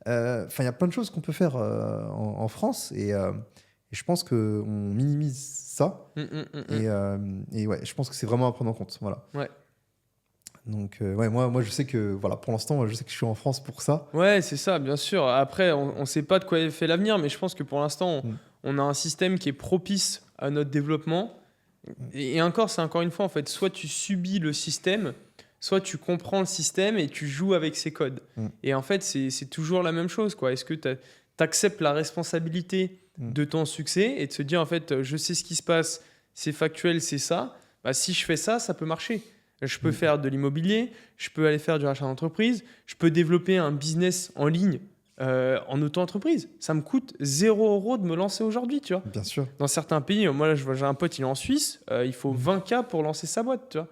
Speaker 2: Il y a plein de choses qu'on peut faire en France et je pense qu'on minimise ça. Et ouais, je pense que c'est vraiment à prendre en compte. Voilà.
Speaker 1: Ouais.
Speaker 2: Donc, moi, je sais que, voilà, pour l'instant, je sais que je suis en France pour ça.
Speaker 1: Ouais, c'est ça, bien sûr. Après, on ne sait pas de quoi est fait l'avenir, mais je pense que pour l'instant, on a un système qui est propice à notre développement. Et encore, c'est encore une fois, en fait, soit tu subis le système, soit tu comprends le système et tu joues avec ses codes. Et en fait, c'est toujours la même chose, quoi. Est-ce que tu acceptes la responsabilité de ton succès et de se dire, en fait, je sais ce qui se passe, c'est factuel, c'est ça. Bah, si je fais ça, ça peut marcher. Je peux faire de l'immobilier, je peux aller faire du rachat d'entreprise, je peux développer un business en ligne en auto-entreprise. Ça me coûte 0 € de me lancer aujourd'hui, tu vois.
Speaker 2: Bien sûr.
Speaker 1: Dans certains pays, moi, j'ai un pote, il est en Suisse, il faut 20K pour lancer sa boîte, tu vois.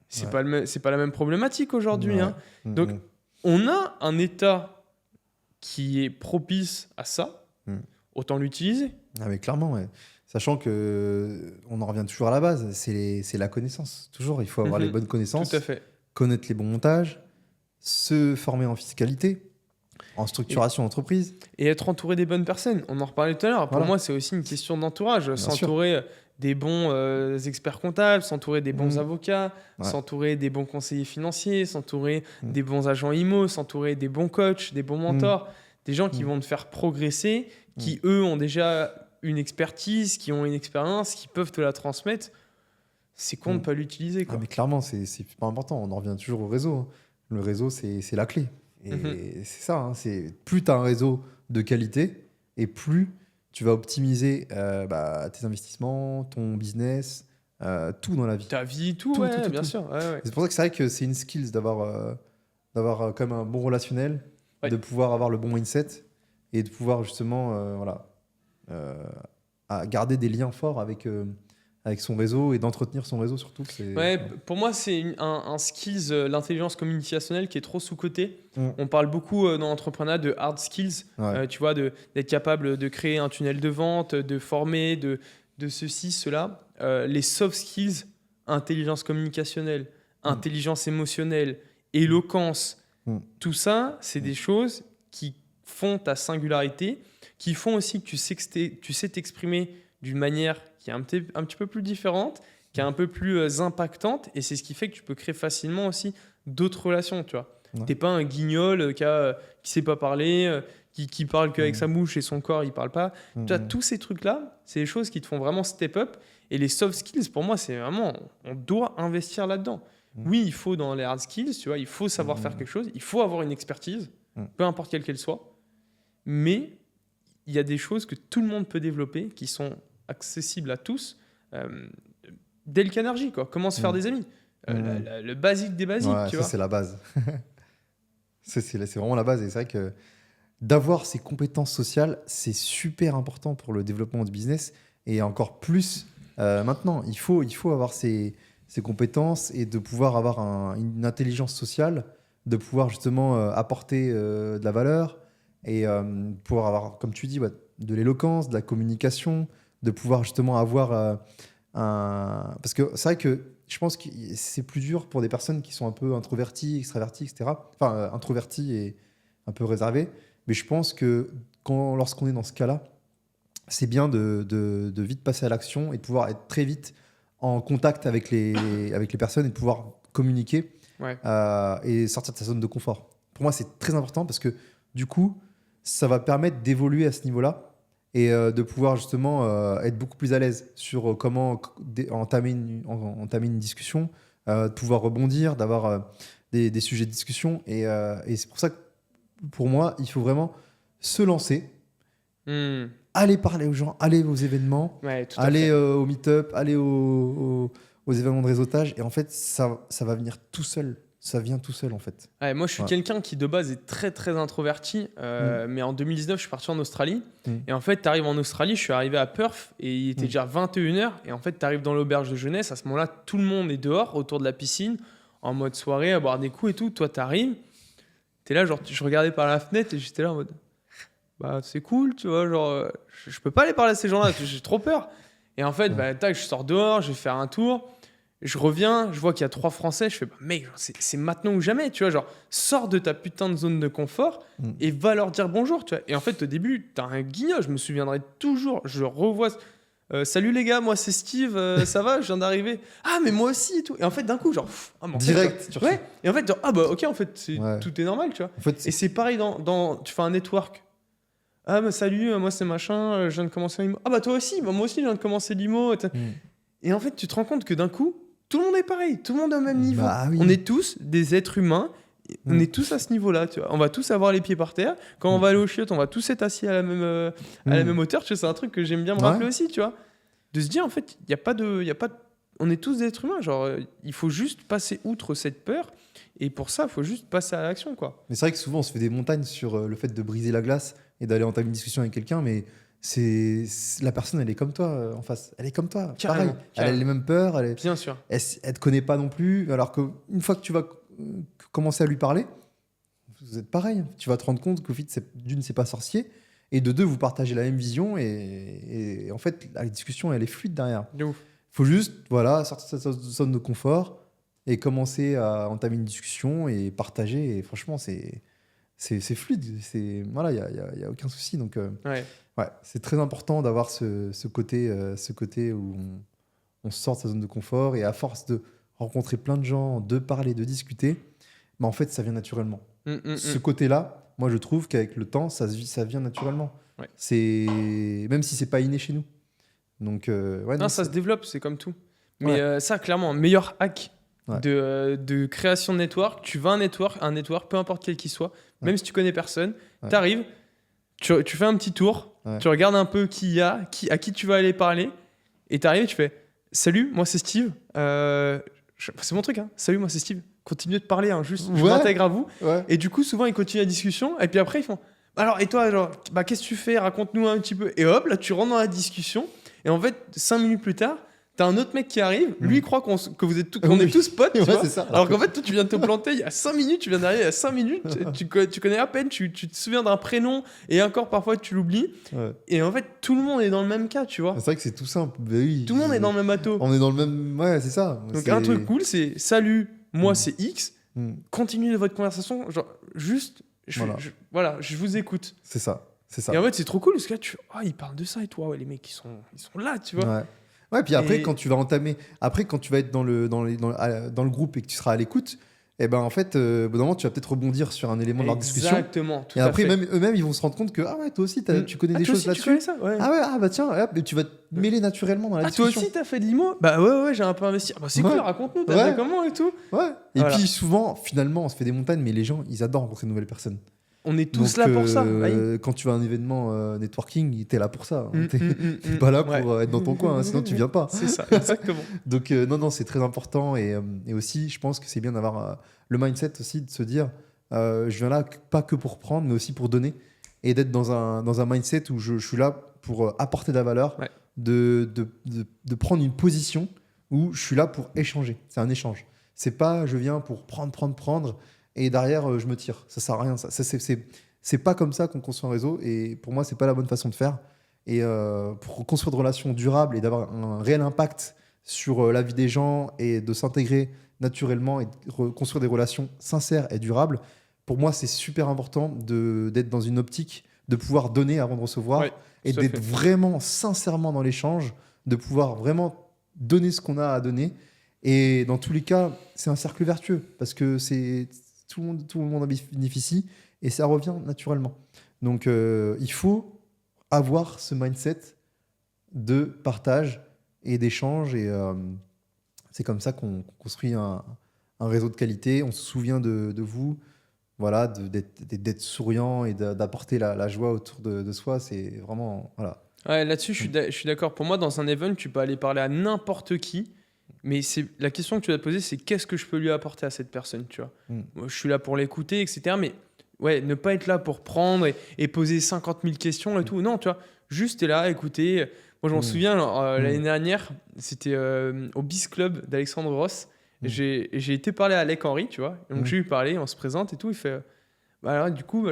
Speaker 1: C'est pas la même problématique aujourd'hui. Hein. Donc, on a un État qui est propice à ça. Autant l'utiliser.
Speaker 2: Ah mais clairement, ouais. Sachant qu'on en revient toujours à la base, c'est la connaissance. Toujours, il faut avoir les bonnes connaissances,
Speaker 1: tout à fait.
Speaker 2: Connaître les bons montages, se former en fiscalité, en structuration d'entreprise.
Speaker 1: Et être entouré des bonnes personnes. On en reparlait tout à l'heure. Pour moi, c'est aussi une question d'entourage. S'entourer des bons experts comptables, s'entourer des bons avocats, s'entourer des bons conseillers financiers, s'entourer des bons agents IMO, s'entourer des bons coachs, des bons mentors, des gens qui vont te faire progresser, qui, eux, ont déjà une expertise, qui ont une expérience, qui peuvent te la transmettre. C'est con de ne pas l'utiliser, quoi.
Speaker 2: Ah, mais clairement, c'est pas important. On en revient toujours au réseau. Hein. Le réseau, c'est la clé. Et c'est ça. Hein. Plus tu as un réseau de qualité et plus tu vas optimiser tes investissements, ton business, tout dans la vie.
Speaker 1: Ta vie, tout, bien sûr. Ouais.
Speaker 2: C'est pour ça que c'est vrai que c'est une skills d'avoir comme un bon relationnel, de pouvoir avoir le bon mindset et de pouvoir justement à garder des liens forts avec son réseau et d'entretenir son réseau surtout.
Speaker 1: Pour moi, c'est un skills, l'intelligence communicationnelle qui est trop sous-cotée. On parle beaucoup dans l'entrepreneuriat de hard skills, tu vois, d'être capable de créer un tunnel de vente, de former, de ceci, cela. Les soft skills, intelligence communicationnelle, intelligence émotionnelle, éloquence, tout ça, c'est des choses qui font ta singularité, qui font aussi que tu sais t'exprimer d'une manière qui est un petit peu plus différente, qui est un peu plus impactante, et c'est ce qui fait que tu peux créer facilement aussi d'autres relations, tu vois. T'es pas un guignol qui sait pas parler, qui parle qu'avec sa bouche et son corps, il parle pas. Tu vois, tous ces trucs-là, c'est des choses qui te font vraiment step up, et les soft skills, pour moi, c'est vraiment, on doit investir là-dedans. Oui, il faut dans les hard skills, tu vois, il faut savoir faire quelque chose, il faut avoir une expertise, peu importe quelle qu'elle soit, mais il y a des choses que tout le monde peut développer, qui sont accessibles à tous. Dale Carnegie, quoi. Comment se faire des amis. Le basique des basiques, tu vois.
Speaker 2: C'est la base. c'est vraiment la base. Et c'est vrai que d'avoir ces compétences sociales, c'est super important pour le développement du business. Et encore plus maintenant. Il faut avoir ces compétences et de pouvoir avoir une intelligence sociale, de pouvoir justement apporter de la valeur et pouvoir avoir, comme tu dis, de l'éloquence, de la communication, de pouvoir justement avoir parce que c'est vrai que je pense que c'est plus dur pour des personnes qui sont un peu introverties, extraverties, etc. Enfin, introverties et un peu réservées. Mais je pense que lorsqu'on est dans ce cas-là, c'est bien de vite passer à l'action et de pouvoir être très vite en contact avec les personnes et de pouvoir communiquer et sortir de sa zone de confort. Pour moi, c'est très important parce que du coup, ça va permettre d'évoluer à ce niveau-là et de pouvoir justement être beaucoup plus à l'aise sur comment entamer une discussion, de pouvoir rebondir, d'avoir des sujets de discussion. Et c'est pour ça que, pour moi, il faut vraiment se lancer, aller parler aux gens, aller aux événements, aller au meet-up, aller aux événements de réseautage. Et en fait, ça va venir tout seul. ça vient tout seul en fait.
Speaker 1: Ouais, moi, je suis quelqu'un qui de base est très très introverti, mais en 2019, je suis parti en Australie. Et en fait, tu arrives en Australie, je suis arrivé à Perth et il était déjà 21h. Et en fait, tu arrives dans l'auberge de jeunesse. À ce moment-là, tout le monde est dehors autour de la piscine, en mode soirée, à boire des coups et tout. Toi, tu arrives, tu es là, genre, je regardais par la fenêtre et j'étais là en mode bah, c'est cool, tu vois, genre, je peux pas aller parler à ces gens-là, j'ai trop peur. Et en fait, bah, tac, je sors dehors, je vais faire un tour. Je reviens, je vois qu'il y a 3 Français, je fais bah, mec, c'est maintenant ou jamais, tu vois, genre sors de ta putain de zone de confort et va leur dire bonjour, tu vois. Et en fait, au début, t'as un guignol, je me souviendrai toujours, je revois, salut les gars, moi c'est Steve, ça va, je viens d'arriver. Ah mais moi aussi et tout. Et en fait, d'un coup, genre
Speaker 2: direct,
Speaker 1: tu ouais. Et en fait, genre, ah bah ok, en fait, tout est normal, tu vois.
Speaker 2: En fait,
Speaker 1: et c'est pareil tu fais un network. Ah bah salut, moi c'est machin, je viens de commencer l'IMO. Ah bah toi aussi, bah, moi aussi je viens de commencer l'IMO. Et en fait, tu te rends compte que d'un coup, tout le monde est pareil, tout le monde est au même niveau.
Speaker 2: Bah, oui.
Speaker 1: On est tous des êtres humains, on est tous à ce niveau-là, tu vois. On va tous avoir les pieds par terre. Quand on va aller aux chiottes, on va tous être assis à la même hauteur. Tu vois, c'est un truc que j'aime bien me rappeler aussi, tu vois. De se dire, en fait, il y a pas de, on est tous des êtres humains. Genre, il faut juste passer outre cette peur. Et pour ça, il faut juste passer à l'action, quoi.
Speaker 2: Mais c'est vrai que souvent, on se fait des montagnes sur le fait de briser la glace et d'aller entamer une discussion avec quelqu'un, mais la personne, elle est comme toi en face. Elle est comme toi.
Speaker 1: Carrément,
Speaker 2: pareil. Elle a les mêmes peurs.
Speaker 1: Bien sûr.
Speaker 2: Elle te connaît pas non plus. Alors qu'une fois que tu vas commencer à lui parler, vous êtes pareil. Tu vas te rendre compte qu'au fait, d'une, c'est pas sorcier. Et de deux, vous partagez la même vision. Et en fait, la discussion, elle est fluide derrière. Il faut juste sortir de sa zone de confort et commencer à entamer une discussion et partager. Et franchement, c'est fluide. Il n'y a aucun souci. Donc, c'est très important d'avoir ce côté où on sort de sa zone de confort. Et à force de rencontrer plein de gens, de parler, de discuter, en fait, ça vient naturellement. Ce côté-là, moi, je trouve qu'avec le temps, ça vient naturellement. Même si c'est pas inné chez nous. Donc,
Speaker 1: ça se développe, c'est comme tout. Mais ça, clairement, un meilleur hack de création de network. Tu vas un network, peu importe quel qu'il soit, même si tu connais personne, t'arrives, tu fais un petit tour, tu regardes un peu qui y a, à qui tu vas aller parler, et t'arrives et tu fais « Salut, moi c'est Steve. C'est mon truc, hein. Salut, moi c'est Steve. Continuez de parler, hein, juste je m'intègre à vous. » Et du coup, souvent, ils continuent la discussion, et puis après, ils font « Alors, et toi, genre, qu'est-ce que tu fais? Raconte-nous un petit peu. » Et hop, là, tu rentres dans la discussion, et en fait, 5 minutes plus tard, t'as un autre mec qui arrive, lui il croit qu'on est tous potes, tu vois. Ça. Alors qu'en fait, toi tu viens de te planter il y a 5 minutes, tu viens d'arriver il y a 5 minutes, tu connais à peine, tu te souviens d'un prénom et encore parfois tu l'oublies. Et en fait, tout le monde est dans le même cas, tu vois.
Speaker 2: C'est vrai que c'est tout simple. Oui,
Speaker 1: tout le monde est dans le même bateau.
Speaker 2: On est dans le même. Ouais, c'est ça.
Speaker 1: Donc un truc cool, c'est salut, moi c'est X, continuez votre conversation, genre juste, je vous écoute.
Speaker 2: C'est ça.
Speaker 1: Et en fait, c'est trop cool parce que là, ils parlent de ça et toi, les mecs, ils sont là, tu vois.
Speaker 2: Ouais, puis après, quand tu vas être dans le groupe et que tu seras à l'écoute, et ben en fait, au bout d'un moment, tu vas peut-être rebondir sur un élément de leur discussion.
Speaker 1: Exactement.
Speaker 2: Et après, même eux-mêmes, ils vont se rendre compte que toi aussi, tu connais des choses là-dessus.
Speaker 1: Tu connais ça, ouais.
Speaker 2: Bah tiens, hop, et tu vas te mêler naturellement dans la discussion.
Speaker 1: Toi aussi, t'as fait de l'IMO? Bah ouais, j'ai un peu investi. Bah c'est cool, raconte-nous, t'as fait comment et tout.
Speaker 2: Ouais. Et puis souvent, finalement, on se fait des montagnes, mais les gens, ils adorent rencontrer de nouvelles personnes.
Speaker 1: On est tous là pour ça.
Speaker 2: Quand tu vas à un événement networking, t'es là pour ça. T'es pas là pour être dans ton coin, sinon tu viens pas.
Speaker 1: C'est ça, exactement.
Speaker 2: Donc non, c'est très important. Et aussi, je pense que c'est bien d'avoir le mindset aussi de se dire, je viens là pas que pour prendre, mais aussi pour donner. Et d'être dans un mindset où je suis là pour apporter de la valeur, de prendre une position où je suis là pour échanger. C'est un échange. C'est pas je viens pour prendre. Et derrière, je me tire. Ça sert à rien. Ça, c'est pas comme ça qu'on construit un réseau. Et pour moi, c'est pas la bonne façon de faire. Et pour construire de relations durables et d'avoir un réel impact sur la vie des gens et de s'intégrer naturellement et de construire des relations sincères et durables, pour moi, c'est super important d'être dans une optique de pouvoir donner avant de recevoir et d'être vraiment sincèrement dans l'échange, de pouvoir vraiment donner ce qu'on a à donner. Et dans tous les cas, c'est un cercle vertueux parce que tout le monde en bénéficie et ça revient naturellement. Donc, il faut avoir ce mindset de partage et d'échange. Et c'est comme ça qu'on construit un réseau de qualité. On se souvient de vous, voilà, d'être souriant et d'apporter la joie autour de soi. C'est vraiment... Voilà.
Speaker 1: Ouais, là-dessus, je suis d'accord. Pour moi, dans un event, tu peux aller parler à n'importe qui. Mais la question que tu dois te poser, c'est qu'est-ce que je peux lui apporter à cette personne, tu vois. Moi, je suis là pour l'écouter, etc. Mais ouais, ne pas être là pour prendre et poser 50 000 questions et tout. Non, tu vois, juste t'es là, écouter. Moi, je m'en souviens, l'année dernière, c'était au Biz Club d'Alexandre Ross. J'ai été parler à Alec Henry, tu vois. Donc, j'ai lui parlé, on se présente et tout. Il fait, alors, du coup,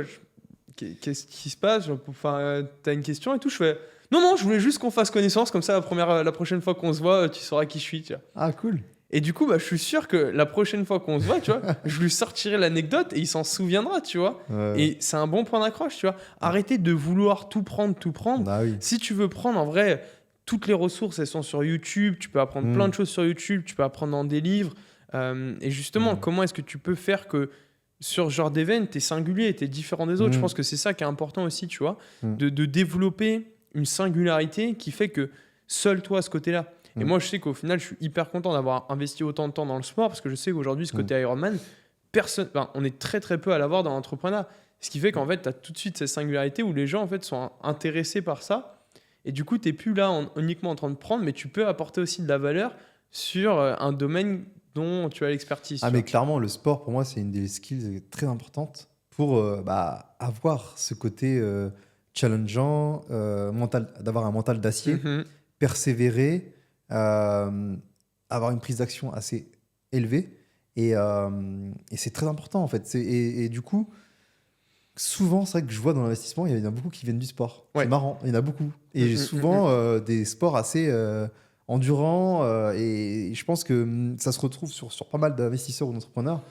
Speaker 1: qu'est-ce qui se passe? Enfin, t'as une question et tout. Je fais, non, je voulais juste qu'on fasse connaissance. Comme ça, la prochaine fois qu'on se voit, tu sauras qui je suis, tu vois.
Speaker 2: Ah, cool.
Speaker 1: Et du coup, je suis sûr que la prochaine fois qu'on se voit, tu vois, je lui sortirai l'anecdote et il s'en souviendra, tu vois.
Speaker 2: Ouais.
Speaker 1: Et c'est un bon point d'accroche, tu vois. Arrêtez de vouloir tout prendre.
Speaker 2: Bah oui.
Speaker 1: Si tu veux prendre, en vrai, toutes les ressources, elles sont sur YouTube. Tu peux apprendre plein de choses sur YouTube. Tu peux apprendre dans des livres. Et justement, comment est-ce que tu peux faire que sur ce genre d'événement, tu es singulier, tu es différent des autres. Je pense que c'est ça qui est important aussi, tu vois, de développer une singularité qui fait que seul toi, à ce côté-là. Et moi, je sais qu'au final, je suis hyper content d'avoir investi autant de temps dans le sport parce que je sais qu'aujourd'hui, ce côté Ironman, on est très très peu à l'avoir dans l'entrepreneuriat. Ce qui fait qu'en fait, tu as tout de suite cette singularité où les gens en fait, sont intéressés par ça. Et du coup, tu n'es plus là uniquement en train de prendre, mais tu peux apporter aussi de la valeur sur un domaine dont tu as l'expertise.
Speaker 2: Ah, mais clairement, le sport, pour moi, c'est une des skills très importantes pour avoir ce côté challengeant, d'avoir un mental d'acier, persévérer, avoir une prise d'action assez élevée. Et c'est très important, en fait. Et du coup, souvent, c'est vrai que je vois dans l'investissement, il y en a beaucoup qui viennent du sport. Ouais. C'est marrant, il y en a beaucoup. Et j'ai souvent des sports assez endurants. Et je pense que ça se retrouve sur pas mal d'investisseurs ou d'entrepreneurs.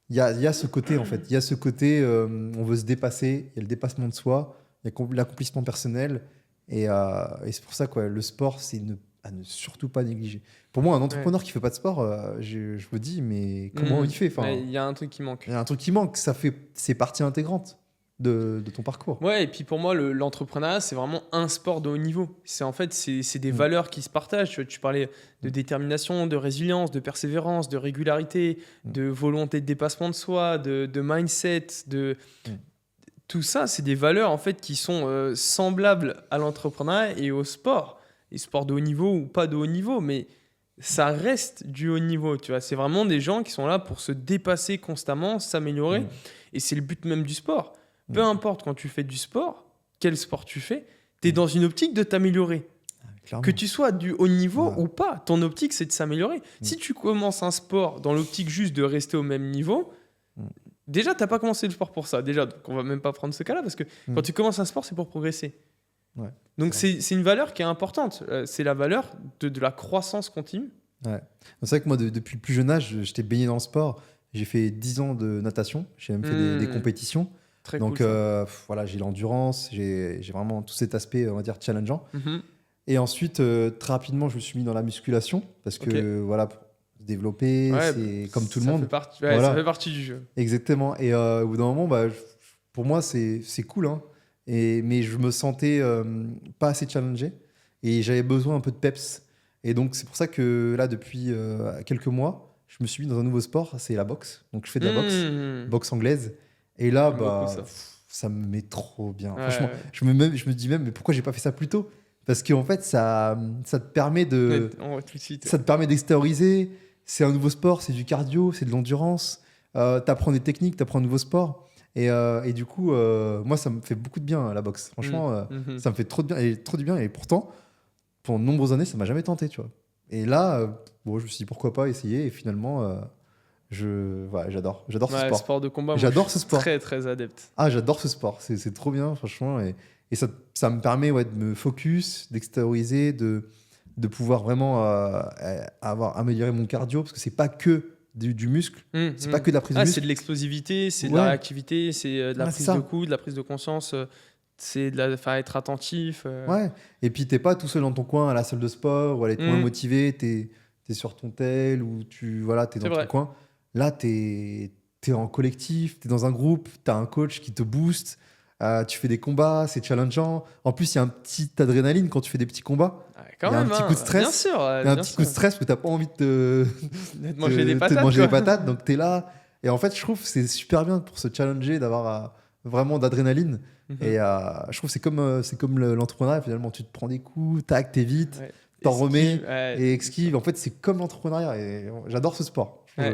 Speaker 2: Il y a ce côté, en fait. Il y a ce côté, on veut se dépasser. Il y a le dépassement de soi. Il y a l'accomplissement personnel. Et c'est pour ça que le sport, c'est à ne surtout pas négliger. Pour moi, un entrepreneur qui ne fait pas de sport, je me dis, mais comment il fait?
Speaker 1: Il y a un truc qui manque.
Speaker 2: Il y a un truc qui manque. C'est partie intégrante de ton parcours.
Speaker 1: Ouais, et puis pour moi, l'entrepreneuriat, c'est vraiment un sport de haut niveau. C'est des valeurs qui se partagent. Tu parlais de détermination, de résilience, de persévérance, de régularité, de volonté de dépassement de soi, de mindset, tout ça, c'est des valeurs en fait qui sont semblables à l'entrepreneuriat et au sport. Les sports de haut niveau ou pas de haut niveau, mais ça reste du haut niveau. Tu vois, c'est vraiment des gens qui sont là pour se dépasser constamment, s'améliorer. Et c'est le but même du sport. Peu importe quand tu fais du sport, quel sport tu fais, tu es dans une optique de t'améliorer. Clairement. Que tu sois du haut niveau ou pas, ton optique, c'est de s'améliorer. Si tu commences un sport dans l'optique juste de rester au même niveau, déjà, tu n'as pas commencé le sport pour ça. Déjà, donc on ne va même pas prendre ce cas-là parce que quand tu commences un sport, c'est pour progresser. Ouais, donc, c'est une valeur qui est importante. C'est la valeur de la croissance continue.
Speaker 2: Ouais. C'est vrai que moi, depuis le plus jeune âge, j'étais baigné dans le sport. J'ai fait 10 ans de natation. J'ai même fait des compétitions.
Speaker 1: Très
Speaker 2: donc,
Speaker 1: cool,
Speaker 2: voilà, j'ai l'endurance. J'ai vraiment tout cet aspect, on va dire, challengeant. Et ensuite, très rapidement, je me suis mis dans la musculation parce que, voilà, pour se développer, c'est comme tout le monde.
Speaker 1: Ça fait partie du jeu.
Speaker 2: Exactement. Et au bout d'un moment, pour moi, c'est cool, hein. Mais je me sentais pas assez challengé et j'avais besoin un peu de peps. Et donc, c'est pour ça que là, depuis quelques mois, je me suis mis dans un nouveau sport, c'est la boxe. Donc, je fais de la boxe anglaise. Et là, ça me met trop bien. Franchement, je me dis même, mais pourquoi j'ai pas fait ça plus tôt? Parce qu'en fait, ça te permet ça te permet d'extérioriser. C'est un nouveau sport, c'est du cardio, c'est de l'endurance. T'apprends des techniques, t'apprends un nouveau sport. Et du coup, moi, ça me fait beaucoup de bien, la boxe. Franchement, ça me fait trop de bien. Et pourtant, pendant de nombreuses années, ça m'a jamais tenté, tu vois. Et là, je me suis dit, pourquoi pas essayer. Et finalement, j'adore ce sport.
Speaker 1: Sport de combat,
Speaker 2: j'adore ce sport.
Speaker 1: Très, très adepte.
Speaker 2: Ah, j'adore ce sport. C'est trop bien, franchement. Et ça me permet de me focus, d'extérioriser, de pouvoir vraiment améliorer mon cardio. Parce que c'est pas que du muscle, c'est pas que de la prise de muscle.
Speaker 1: C'est de l'explosivité, c'est de la réactivité, c'est de la prise de coups, de la prise de conscience, c'est être attentif.
Speaker 2: Ouais, et puis t'es pas tout seul dans ton coin à la salle de sport ou à être moins motivé, t'es sur ton tel ou t'es dans ton coin. Là, t'es en collectif, t'es dans un groupe, t'as un coach qui te booste, tu fais des combats, c'est challengeant. En plus, il y a un petit adrénaline quand tu fais des petits combats. Il y a un petit coup de stress.
Speaker 1: Bien sûr.
Speaker 2: Il y a un petit coup de stress parce que t'as pas envie de
Speaker 1: manger des
Speaker 2: patates. Donc t'es là. Et en fait, je trouve que c'est super bien pour se challenger, d'avoir vraiment d'adrénaline. Et je trouve que c'est comme l'entrepreneuriat. Finalement, tu te prends des coups, tac, t'es vite. t'en remets
Speaker 1: ouais,
Speaker 2: et esquive. En fait, c'est comme l'entrepreneuriat. Et j'adore ce sport.
Speaker 1: Ouais.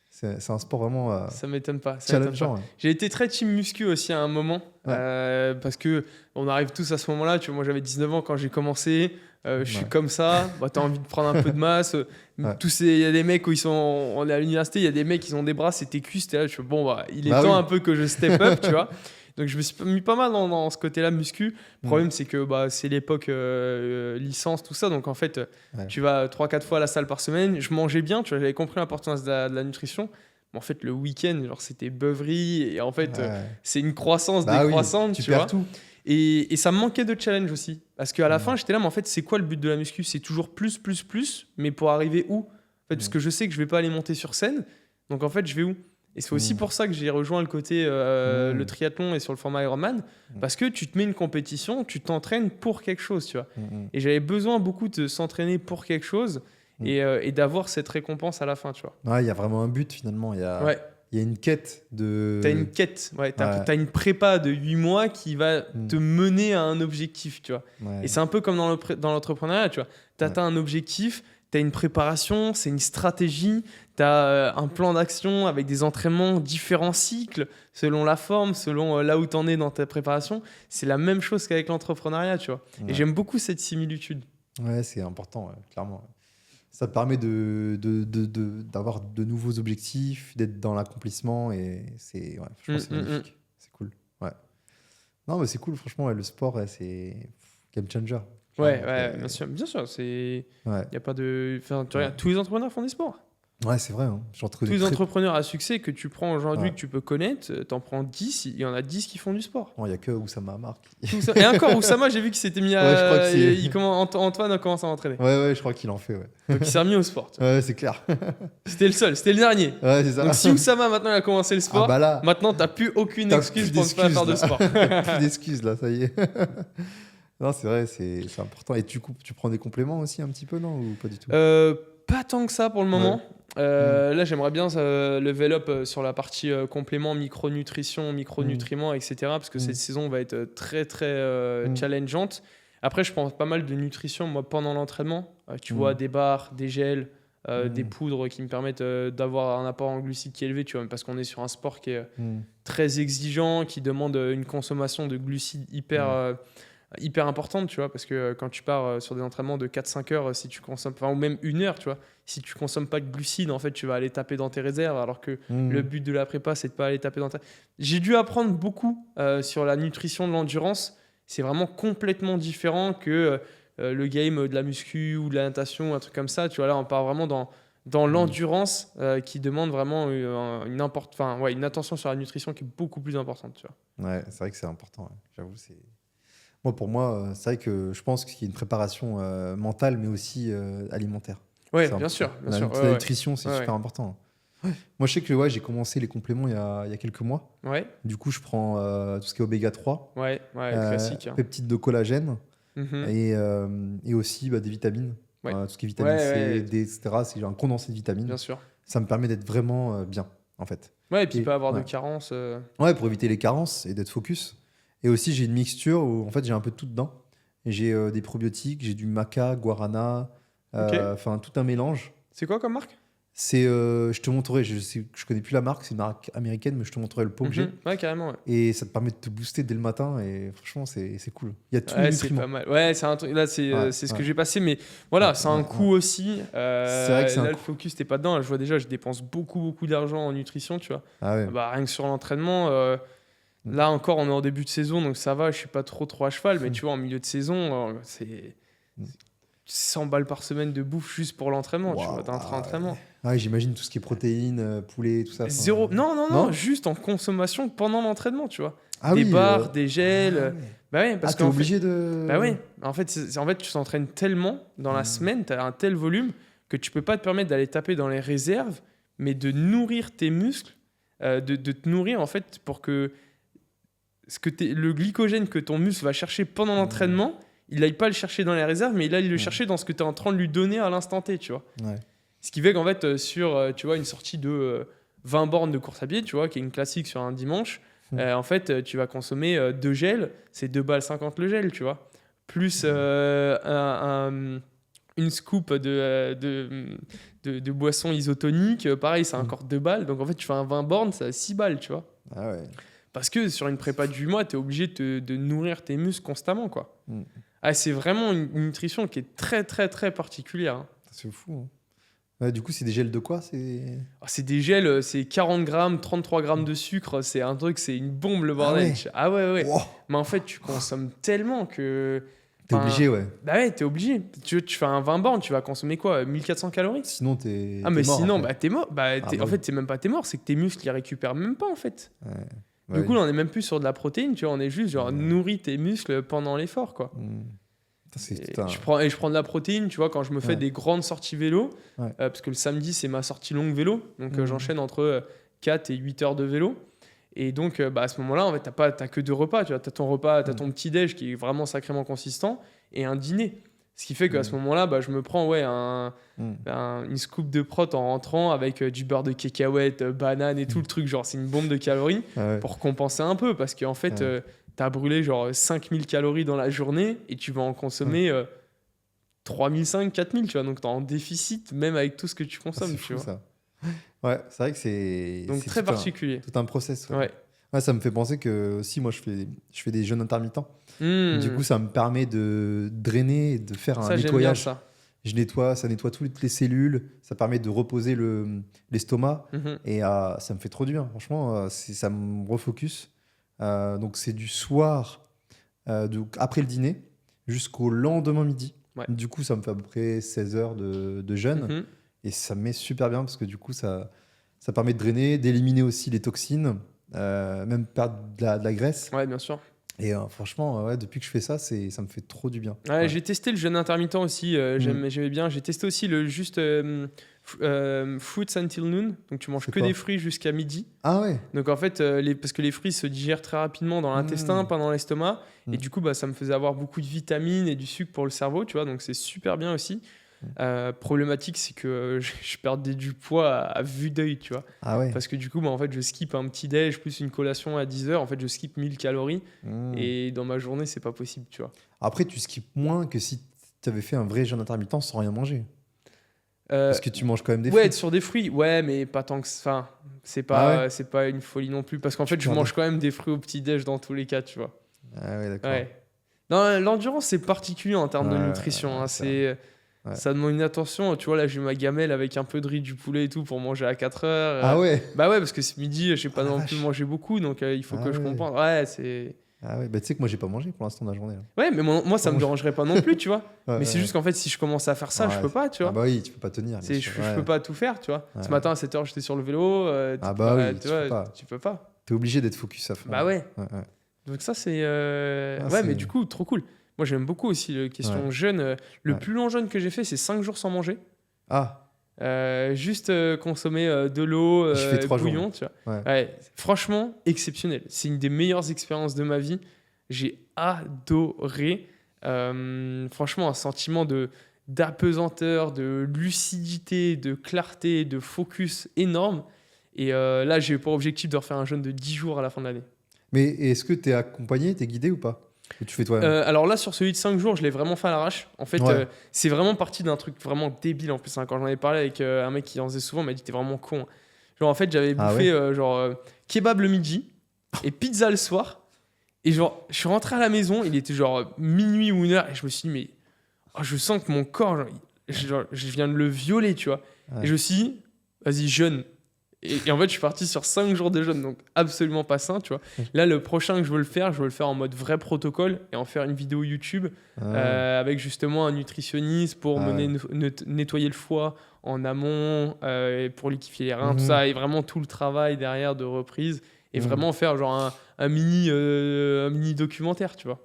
Speaker 2: C'est un sport vraiment
Speaker 1: Ça m'étonne pas. Ça m'étonne pas.
Speaker 2: challengeant. Ouais.
Speaker 1: J'ai été très team muscu aussi à un moment, parce que on arrive tous à ce moment-là. Tu vois, moi j'avais 19 ans quand j'ai commencé. Je suis comme ça. Bah, t'as envie de prendre un peu de masse.
Speaker 2: Ouais.
Speaker 1: Il y a des mecs où on est à l'université, il y a des mecs qui ont des bras, c'est tes cuisses. T'es là, je fais bon, bah, il est temps un peu que je step up, tu vois. Donc je me suis mis pas mal dans ce côté-là muscu. Le problème, c'est que c'est l'époque licence, tout ça. Donc en fait, tu vas 3-4 fois à la salle par semaine. Je mangeais bien, tu vois, j'avais compris l'importance de la nutrition. Mais en fait, le week-end, genre, c'était beuverie. Et en fait, c'est une croissance décroissante,
Speaker 2: tu
Speaker 1: tu
Speaker 2: perds
Speaker 1: vois.
Speaker 2: tout.
Speaker 1: Et ça me manquait de challenge aussi. Parce qu'à la fin, j'étais là, mais en fait, c'est quoi le but de la muscu? C'est toujours plus, mais pour arriver où? En fait, parce que je sais que je vais pas aller monter sur scène. Donc en fait, je vais où? Et c'est aussi pour ça que j'ai rejoint le côté le triathlon et sur le format Ironman, parce que tu te mets une compétition, tu t'entraînes pour quelque chose, tu vois. Et j'avais besoin beaucoup de s'entraîner pour quelque chose et d'avoir cette récompense à la fin, tu vois.
Speaker 2: Ouais, il y a vraiment un but finalement. Il y a une quête de.
Speaker 1: T'as une quête, t'as une prépa de 8 mois qui va te mener à un objectif, tu vois. Et c'est un peu comme dans l'entrepreneuriat, tu vois. T'atteins un objectif, t'as une préparation, c'est une stratégie, t'as un plan d'action avec des entraînements, différents cycles, selon la forme, selon là où t'en es dans ta préparation. C'est la même chose qu'avec l'entrepreneuriat, tu vois. Et j'aime beaucoup cette similitude.
Speaker 2: Ouais, c'est important, clairement. Ça te permet d'avoir de nouveaux objectifs, d'être dans l'accomplissement et je pense que c'est magnifique. C'est cool. Ouais. Non, mais c'est cool, franchement, le sport, c'est game changer.
Speaker 1: Ouais, bien sûr. Il y a pas de. Enfin, tu regardes, tous les entrepreneurs font des sports.
Speaker 2: Ouais, c'est vrai. Hein.
Speaker 1: Tous les entrepreneurs à succès que tu prends aujourd'hui, que tu peux connaître, t'en prends 10, il y en a 10 qui font du sport.
Speaker 2: Il n'y a que Oussama Marc.
Speaker 1: Et encore, Oussama, j'ai vu qu'il s'était mis à.
Speaker 2: Ouais, je crois que
Speaker 1: Antoine a commencé à entraîner.
Speaker 2: Ouais, je crois qu'il en fait. Ouais.
Speaker 1: Donc il s'est remis au sport.
Speaker 2: Ouais, c'est clair.
Speaker 1: C'était le seul, c'était le dernier.
Speaker 2: Ouais, c'est ça.
Speaker 1: Donc si Oussama maintenant a commencé le sport, maintenant t'as plus aucune excuse pour ne pas faire de sport.
Speaker 2: Plus d'excuses là, ça y est. Non, c'est vrai, c'est important. Et tu prends des compléments aussi un petit peu, non? Ou pas du tout?
Speaker 1: Pas tant que ça pour le moment. Là, j'aimerais bien level up sur la partie complément, micronutrition, micronutriments, etc. Parce que cette saison va être très, très challengeante. Après, je prends pas mal de nutrition moi, pendant l'entraînement. Tu vois, des barres, des gels, des poudres qui me permettent d'avoir un apport en glucides qui est élevé, tu vois, parce qu'on est sur un sport qui est très exigeant, qui demande une consommation de glucides hyper importante, tu vois, parce que quand tu pars sur des entraînements de 4-5 heures, si tu consommes, ou même 1 heure, tu vois, si tu consommes pas de glucides, en fait, tu vas aller taper dans tes réserves, alors que le but de la prépa, c'est de pas aller taper dans ta... J'ai dû apprendre beaucoup sur la nutrition de l'endurance. C'est vraiment complètement différent que le game de la muscu ou de la natation, un truc comme ça. Tu vois, là, on part vraiment dans l'endurance qui demande vraiment une attention sur la nutrition qui est beaucoup plus importante, tu vois.
Speaker 2: Ouais, c'est vrai que c'est important. Ouais. J'avoue, c'est... Pour moi, c'est vrai que je pense qu'il y a une préparation mentale, mais aussi alimentaire.
Speaker 1: Oui, bien sûr.
Speaker 2: La nutrition, c'est super important. Moi, je sais que j'ai commencé les compléments il y a quelques mois.
Speaker 1: Ouais.
Speaker 2: Du coup, je prends tout ce qui est oméga 3.
Speaker 1: Classique.
Speaker 2: Peptides de collagène et aussi des vitamines. Tout ce qui est vitamine C, D, etc. C'est un condensé de vitamines.
Speaker 1: Bien sûr.
Speaker 2: Ça me permet d'être vraiment bien, en fait.
Speaker 1: Ouais, et puis pas avoir de carences.
Speaker 2: Ouais, pour éviter les carences et d'être focus. Et aussi, j'ai une mixture où en fait, j'ai un peu tout dedans. Et j'ai des probiotiques, j'ai du maca, guarana, tout un mélange.
Speaker 1: C'est quoi comme marque?
Speaker 2: C'est, je te montrerai, je connais plus la marque, c'est une marque américaine, mais je te montrerai le pot que j'ai.
Speaker 1: Ouais, carrément. Ouais.
Speaker 2: Et ça te permet de te booster dès le matin et franchement, c'est cool. Il y a tout le nutriments.
Speaker 1: C'est pas mal. Ouais, c'est un truc, là, c'est ce que j'ai passé, mais voilà, c'est un coût aussi.
Speaker 2: C'est vrai que c'est
Speaker 1: là, le focus, t'es pas dedans. Là, je vois déjà, je dépense beaucoup d'argent en nutrition, tu vois.
Speaker 2: Ah ouais.
Speaker 1: Rien que sur l'entraînement. Là encore, on est en début de saison, donc ça va, je suis pas trop à cheval, mais tu vois, en milieu de saison, c'est 100 balles par semaine de bouffe juste pour l'entraînement, tu vois, d'un entraînement.
Speaker 2: Ouais, j'imagine tout ce qui est protéines, poulet, tout ça.
Speaker 1: Zéro. Non, juste en consommation pendant l'entraînement, tu vois. Des barres, des gels. Bah ouais, parce
Speaker 2: t'es obligé de...
Speaker 1: Bah ouais, en fait, tu t'entraînes tellement dans la semaine, t'as un tel volume que tu peux pas te permettre d'aller taper dans les réserves, mais de nourrir tes muscles, de te nourrir en fait pour que le glycogène que ton muscle va chercher pendant l'entraînement, il n'aille pas le chercher dans les réserves, mais il aille le chercher dans ce que tu es en train de lui donner à l'instant T, tu vois. Ouais. Ce qui fait qu'en fait, sur tu vois, une sortie de 20 bornes de course à pied, tu vois, qui est une classique sur un dimanche, en fait, tu vas consommer 2 gels, c'est 2,50 balles le gel, tu vois. plus une scoop de boisson isotonique. Pareil, c'est encore 2 balles. Donc en fait, tu fais un 20 bornes, c'est à 6 balles, tu vois.
Speaker 2: Ah ouais.
Speaker 1: Parce que sur une prépa de 8 mois, tu es obligé de nourrir tes muscles constamment, quoi. C'est vraiment une nutrition qui est très, très, très particulière. Hein.
Speaker 2: C'est fou. Hein. Ouais, du coup, c'est des gels de quoi
Speaker 1: c'est des gels, c'est 40 grammes, 33 grammes de sucre. C'est un truc, c'est une bombe, le bordel. Ah ouais.
Speaker 2: Wow.
Speaker 1: Mais en fait, tu consommes tellement que...
Speaker 2: T'es obligé, ouais.
Speaker 1: Bah ouais, t'es obligé. Tu fais un 20 bornes, tu vas consommer quoi, 1400 calories?
Speaker 2: Sinon, t'es
Speaker 1: mais
Speaker 2: mort,
Speaker 1: sinon,
Speaker 2: après.
Speaker 1: t'es mort. En fait, c'est même pas t'es mort, c'est que tes muscles, ils récupèrent même pas, en fait.
Speaker 2: Ouais.
Speaker 1: Du coup, là, on est même plus sur de la protéine, tu vois. On est juste, genre, nourris tes muscles pendant l'effort, quoi. Je prends de la protéine, tu vois, quand je me fais des grandes sorties vélo. Parce que le samedi, c'est ma sortie longue vélo. Donc, j'enchaîne entre 4 et 8 heures de vélo. Et donc, à ce moment-là, en fait, t'as que 2 repas. Tu vois, t'as ton repas, t'as ton petit-déj qui est vraiment sacrément consistant et un dîner. Ce qui fait qu'à ce moment-là, je me prends une scoop de prot en rentrant avec du beurre de cacahuète, banane et tout le truc. Genre, c'est une bombe de calories pour compenser un peu parce qu'en fait, t'as brûlé genre 5000 calories dans la journée et tu vas en consommer 3500, 4000, tu vois. Donc, t'es en déficit même avec tout ce que tu consommes, tu vois.
Speaker 2: Ça. Ouais, c'est vrai que c'est...
Speaker 1: Donc, très particulier.
Speaker 2: Tout un process. Ouais, ça me fait penser que aussi, moi, je fais des jeûnes intermittents. Du coup, ça me permet de drainer et de faire un nettoyage.
Speaker 1: Bien ça.
Speaker 2: Ça nettoie toutes les cellules, ça permet de reposer l'estomac et ça me fait trop du bien. Franchement, ça me refocus. Donc, c'est du soir, après le dîner, jusqu'au lendemain midi. Ouais. Du coup, ça me fait à peu près 16 heures de jeûne et ça me met super bien parce que du coup, ça permet de drainer, d'éliminer aussi les toxines. Même perdre de la graisse.
Speaker 1: Ouais, bien sûr.
Speaker 2: Et franchement, depuis que je fais ça, ça me fait trop du bien.
Speaker 1: J'ai testé le jeûne intermittent aussi. J'aimais bien. J'ai testé aussi le juste fruits until noon. Donc tu manges des fruits jusqu'à midi.
Speaker 2: Ah ouais.
Speaker 1: Donc en fait, parce que les fruits se digèrent très rapidement dans l'intestin, pas dans l'estomac. Et du coup, ça me faisait avoir beaucoup de vitamines et du sucre pour le cerveau, tu vois. Donc c'est super bien aussi. Problématique, c'est que je perdais du poids à vue d'œil, tu vois.
Speaker 2: Ah ouais.
Speaker 1: Parce que du coup, en fait, je skip un petit déj plus une collation à 10h. En fait, je skip 1000 calories et dans ma journée, c'est pas possible, tu vois.
Speaker 2: Après, tu skippes moins que si tu avais fait un vrai jeûne intermittent sans rien manger. Parce que tu manges quand même des fruits.
Speaker 1: Ouais, sur des fruits, mais pas tant que ça. Enfin, c'est pas une folie non plus. Parce qu'en fait, je mange quand même des fruits au petit déj dans tous les cas, tu vois.
Speaker 2: Ah ouais, d'accord.
Speaker 1: Ouais. Non, l'endurance, c'est particulier en termes de nutrition. Ça demande une attention. Tu vois, là, j'ai ma gamelle avec un peu de riz, du poulet et tout pour manger à 4 heures.
Speaker 2: Ah ouais.
Speaker 1: Bah ouais, parce que ce midi, je n'ai pas non plus mangé beaucoup, donc il faut que je compense. Ouais, c'est...
Speaker 2: Ah ouais, tu sais que moi, j'ai pas mangé pour l'instant de la journée. Là.
Speaker 1: Ouais, mais moi, ça me dérangerait pas non plus, tu vois. Mais c'est juste qu'en fait, si je commence à faire ça, je peux pas, tu vois.
Speaker 2: Ah bah oui, tu peux pas tenir.
Speaker 1: Je peux pas tout faire, tu vois. Ce matin, à 7h, j'étais sur le vélo. Tu peux pas.
Speaker 2: T'es obligé d'être focus à fond.
Speaker 1: Bah ouais. Donc ça, c'est... mais du coup, trop cool. Moi, j'aime beaucoup aussi la question jeûne. Le plus long jeûne que j'ai fait, c'est 5 jours sans manger.
Speaker 2: Ah.
Speaker 1: Juste consommer de l'eau, bouillon, tu vois. Ouais, franchement, exceptionnel. C'est une des meilleures expériences de ma vie. J'ai adoré. Franchement, un sentiment d'apesanteur, de lucidité, de clarté, de focus énorme. Et là, j'ai pour objectif de refaire un jeûne de 10 jours à la fin de l'année.
Speaker 2: Mais est-ce que tu es accompagné, tu es guidé ou pas? Ou tu fais toi-même?
Speaker 1: Alors là, sur celui de 5 jours, je l'ai vraiment fait à l'arrache. En fait, c'est vraiment parti d'un truc vraiment débile en plus. Quand j'en ai parlé avec un mec qui en faisait souvent, il m'a dit t'es vraiment con. Genre, en fait, j'avais bouffé kebab le midi et pizza le soir. Et genre, je suis rentré à la maison, il était genre minuit ou 1h, et je me suis dit, mais je sens que mon corps, je viens de le violer, tu vois. Et je me suis dit, vas-y, jeûne. Et en fait, je suis parti sur 5 jours de jeûne, donc absolument pas sain, tu vois. Là, le prochain que je veux le faire en mode vrai protocole et en faire une vidéo YouTube avec justement un nutritionniste pour nettoyer le foie en amont, pour liquéfier les reins, tout ça, et vraiment tout le travail derrière de reprise et vraiment faire genre un mini documentaire, tu vois.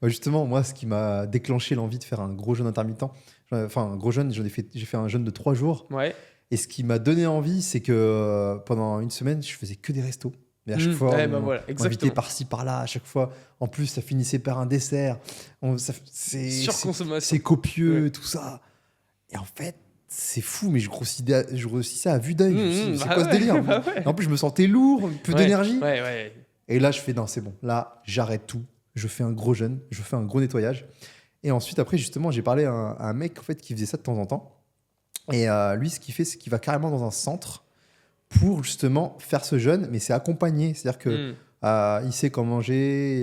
Speaker 2: Justement, moi, ce qui m'a déclenché l'envie de faire un gros jeûne intermittent, enfin un gros jeûne, j'ai fait un jeûne de 3 jours.
Speaker 1: Ouais.
Speaker 2: Et ce qui m'a donné envie, c'est que pendant une semaine, je faisais que des restos. Mais à chaque fois, on m'invitait par-ci, par-là. À chaque fois, en plus, ça finissait par un dessert.
Speaker 1: Surconsommation.
Speaker 2: C'est copieux, tout ça. Et en fait, c'est fou, mais je grossissais à vue d'œil. C'est quoi ce délire? Et en plus, je me sentais lourd, peu d'énergie. Et là, je fais non, c'est bon. Là, j'arrête tout. Je fais un gros jeûne, je fais un gros nettoyage. Et ensuite, après, justement, j'ai parlé à un mec en fait, qui faisait ça de temps en temps. Et lui, ce qu'il fait, c'est qu'il va carrément dans un centre pour justement faire ce jeûne, mais c'est accompagné. C'est-à-dire que il sait comment manger,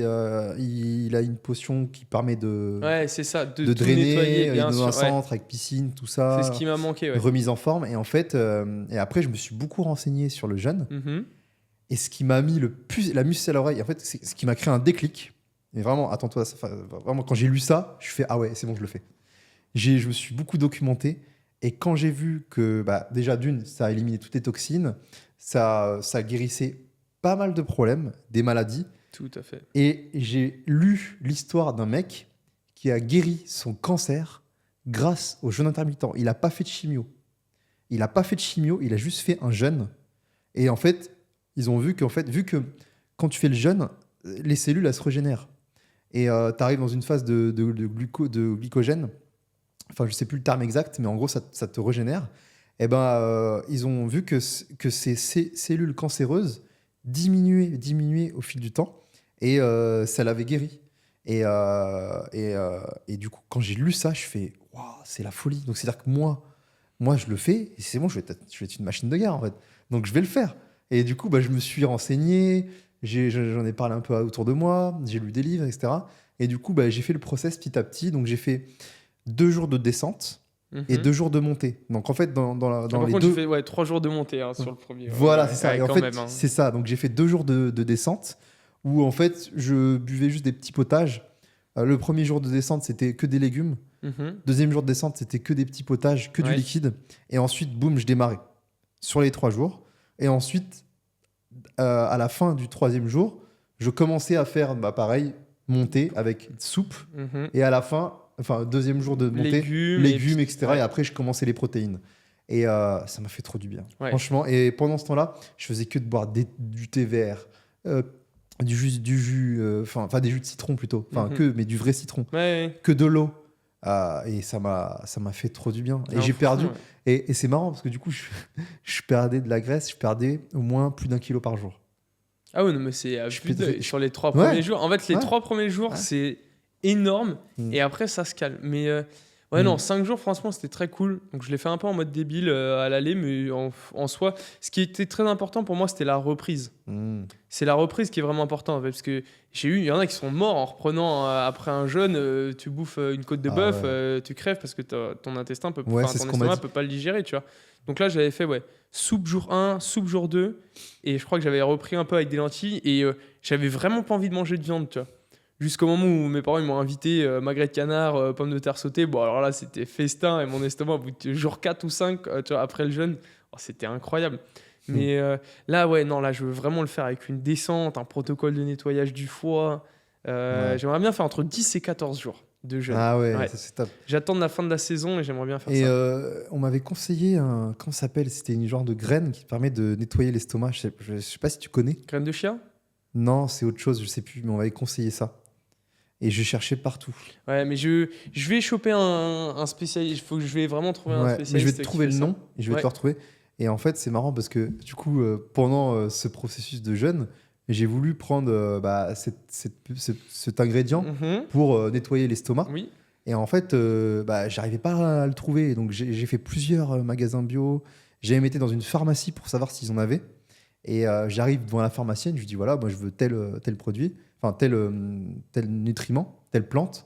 Speaker 2: il a une potion qui permet de,
Speaker 1: Ouais, c'est ça, de
Speaker 2: de
Speaker 1: tout
Speaker 2: drainer,
Speaker 1: nettoyer,
Speaker 2: il est
Speaker 1: bien
Speaker 2: dans un
Speaker 1: sûr. Ouais.
Speaker 2: centre avec piscine, tout ça,
Speaker 1: C'est ce qui m'a manqué, ouais.
Speaker 2: remise en forme. Et en fait, et après, je me suis beaucoup renseigné sur le jeûne.
Speaker 1: Mhm.
Speaker 2: Et ce qui m'a mis la puce à l'oreille, en fait, c'est ce qui m'a créé un déclic. Et vraiment, attends-toi, vraiment, quand j'ai lu ça, je fais ah ouais, c'est bon, je le fais. Je me suis beaucoup documenté. Et quand j'ai vu que, bah, déjà, d'une, ça a éliminé toutes les toxines, ça guérissait pas mal de problèmes, des maladies.
Speaker 1: Tout à fait.
Speaker 2: Et j'ai lu l'histoire d'un mec qui a guéri son cancer grâce au jeûne intermittent. Il n'a pas fait de chimio. Il a juste fait un jeûne. Et en fait, ils ont vu vu que quand tu fais le jeûne, les cellules, elles se régénèrent. Et tu arrives dans une phase de glycogène. Enfin, je sais plus le terme exact, mais en gros, ça te régénère. Et ben, ils ont vu que ces cellules cancéreuses diminuaient au fil du temps, et ça l'avait guéri. Et du coup, quand j'ai lu ça, je fais waouh, c'est la folie. Donc, c'est-à-dire que moi, je le fais, et c'est bon, je vais être une machine de guerre, en fait. Donc, je vais le faire. Et du coup, bah, je me suis renseigné, j'en ai parlé un peu autour de moi, j'ai lu des livres, etc. Et du coup, bah, j'ai fait le process petit à petit. Donc, j'ai fait 2 jours de descente et 2 jours de montée. Donc, en fait, dans
Speaker 1: Par
Speaker 2: les
Speaker 1: contre,
Speaker 2: deux...
Speaker 1: tu fais 3 jours de montée sur le premier.
Speaker 2: Voilà,
Speaker 1: Ouais,
Speaker 2: c'est ça.
Speaker 1: ouais,
Speaker 2: Et en
Speaker 1: quand
Speaker 2: fait,
Speaker 1: même, hein.
Speaker 2: c'est ça. Donc, j'ai fait 2 jours de descente où, en fait, je buvais juste des petits potages. Le premier jour de descente, c'était que des légumes.
Speaker 1: Mhm.
Speaker 2: Deuxième jour de descente, c'était que des petits potages, que du
Speaker 1: Ouais.
Speaker 2: liquide. Et ensuite, boum, je démarrais sur les 3 jours. Et ensuite, à la fin du 3e jour, je commençais à faire, bah, pareil, montée avec soupe.
Speaker 1: Mhm.
Speaker 2: Et à la fin, enfin, 2e jour de montée, légumes, etc.
Speaker 1: Ouais.
Speaker 2: Et après, je commençais les protéines. Et ça m'a fait trop du bien,
Speaker 1: Ouais.
Speaker 2: franchement. Et pendant ce temps-là, je faisais que de boire du thé vert, du jus, enfin des jus de citron plutôt, mais du vrai citron,
Speaker 1: Ouais.
Speaker 2: que de l'eau. Et ça m'a fait trop du bien. Et
Speaker 1: Non,
Speaker 2: j'ai perdu.
Speaker 1: franchement, ouais.
Speaker 2: Et c'est marrant parce que du coup, je perdais de la graisse, je perdais au moins plus d'1 kilo par jour.
Speaker 1: Ah ouais, non, mais c'est à
Speaker 2: Je
Speaker 1: vue
Speaker 2: peux te-
Speaker 1: d'œil. Sur les 3
Speaker 2: Ouais.
Speaker 1: premiers jours. En fait, les
Speaker 2: Ouais.
Speaker 1: 3 premiers jours,
Speaker 2: Ouais.
Speaker 1: c'est énorme.
Speaker 2: Mm.
Speaker 1: Et après, ça se calme. Mais ouais, non,
Speaker 2: Mm.
Speaker 1: 5 jours, franchement, c'était très cool. Donc, je l'ai fait un peu en mode débile à l'aller. Mais en soi, ce qui était très important pour moi, c'était la reprise.
Speaker 2: Mm.
Speaker 1: C'est la reprise qui est vraiment importante. En fait, parce que il y en a qui sont morts en reprenant après un jeûne. Tu bouffes une côte de
Speaker 2: Ah
Speaker 1: bœuf,
Speaker 2: ouais.
Speaker 1: tu crèves parce que ton intestin peut,
Speaker 2: Ouais,
Speaker 1: enfin,
Speaker 2: c'est
Speaker 1: ton
Speaker 2: ce qu'on m'a
Speaker 1: estomac
Speaker 2: dit.
Speaker 1: peut pas le digérer, tu vois. Donc là, j'avais fait soupe jour 1, soupe jour 2. Et je crois que j'avais repris un peu avec des lentilles. Et j'avais vraiment pas envie de manger de viande, tu vois. Jusqu'au moment où mes parents ils m'ont invité magret de canard, pommes de terre sautées. Bon, alors là, c'était festin. Et mon estomac, au bout de jour 4 ou 5, tu vois, après le jeûne, c'était incroyable. Mais là, ouais, non, là, je veux vraiment le faire avec une descente, un protocole de nettoyage du foie.
Speaker 2: Ouais.
Speaker 1: J'aimerais bien faire entre 10 et 14 jours de jeûne.
Speaker 2: Ah ouais,
Speaker 1: Ouais.
Speaker 2: ça c'est top.
Speaker 1: J'attends de la fin de la saison et j'aimerais bien faire
Speaker 2: Et
Speaker 1: ça.
Speaker 2: on m'avait conseillé comment ça s'appelle? C'était une genre de graine qui permet de nettoyer l'estomac. Je sais pas si tu connais.
Speaker 1: Graines de chia?
Speaker 2: Non, c'est autre chose, je sais plus, mais on m'avait conseillé ça. Et je cherchais partout.
Speaker 1: Ouais, mais je vais choper un spécialiste. Il faut que je vais vraiment trouver un
Speaker 2: Ouais,
Speaker 1: spécialiste.
Speaker 2: mais je vais te
Speaker 1: qui
Speaker 2: trouver
Speaker 1: fait
Speaker 2: le
Speaker 1: ça.
Speaker 2: nom et je vais
Speaker 1: Ouais.
Speaker 2: te le retrouver. Et en fait, c'est marrant parce que du coup, pendant ce processus de jeûne, j'ai voulu prendre cet ingrédient
Speaker 1: Mhm.
Speaker 2: pour nettoyer l'estomac.
Speaker 1: Oui.
Speaker 2: Et en fait, j'arrivais pas à le trouver. Donc, j'ai fait plusieurs magasins bio. J'ai même été dans une pharmacie pour savoir s'ils en avaient. Et j'arrive devant la pharmacienne, je lui dis voilà, moi je veux tel produit, enfin tel nutriment, telle plante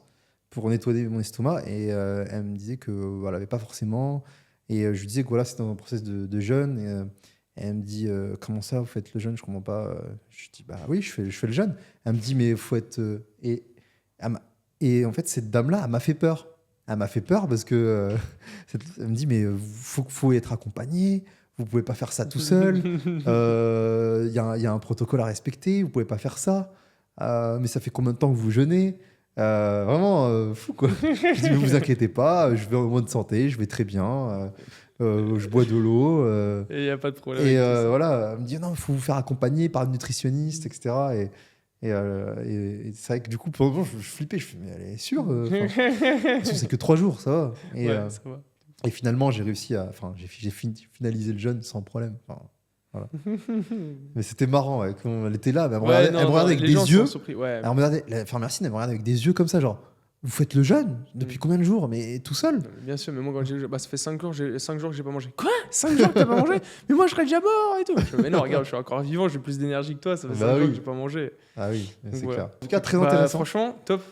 Speaker 2: pour nettoyer mon estomac. Et elle me disait que voilà, avait pas forcément. Et je lui disais que voilà, c'était dans un process de jeûne. Et elle me dit comment ça, vous faites le jeûne? Je comprends pas. Je dis bah oui, je fais le jeûne. Elle me dit mais faut être. Et en fait, cette dame-là, elle m'a fait peur. Elle m'a fait peur parce que elle me dit mais faut être accompagné. Vous pouvez pas faire ça tout seul. Il y a un protocole à respecter. Vous pouvez pas faire ça. Mais ça fait combien de temps que vous jeûnez? Vraiment fou quoi. Je dis mais vous inquiétez pas, je vais en bonne santé, je vais très bien. Je bois de l'eau.
Speaker 1: Et il n'y a pas de problème.
Speaker 2: Et
Speaker 1: avec tout ça.
Speaker 2: voilà, elle me dit non, il faut vous faire accompagner par une nutritionniste, etc. Et c'est vrai que du coup, pendant je flippais, je fais mais elle est sûre. De toute façon, c'est que 3 jours, ça va. Et,
Speaker 1: Ouais, ça va.
Speaker 2: et finalement, j'ai réussi à. Enfin, j'ai finalisé le jeûne sans problème. Enfin, voilà. Mais c'était marrant, ouais, quand elle était là, mais elle me regardait,
Speaker 1: Ouais, non,
Speaker 2: elle me regardait
Speaker 1: non,
Speaker 2: avec
Speaker 1: les gens
Speaker 2: des yeux.
Speaker 1: sont surpris. Ouais.
Speaker 2: Elle me regardait, la pharmacienne, elle me regardait avec des yeux comme ça, genre Vous faites le jeûne depuis combien de jours? Mais tout seul?
Speaker 1: Non, mais bien sûr, mais moi, quand ça fait 5 jours, 5 jours que j'ai pas mangé. Quoi? 5 jours que t'as pas mangé? Mais moi, je serais déjà mort et tout. Mais non, regarde, je suis encore vivant, j'ai plus d'énergie que toi, ça fait 5 jours que j'ai pas mangé.
Speaker 2: Ah oui, c'est
Speaker 1: voilà.
Speaker 2: clair. En tout cas, très
Speaker 1: Bah,
Speaker 2: intéressant.
Speaker 1: franchement, top.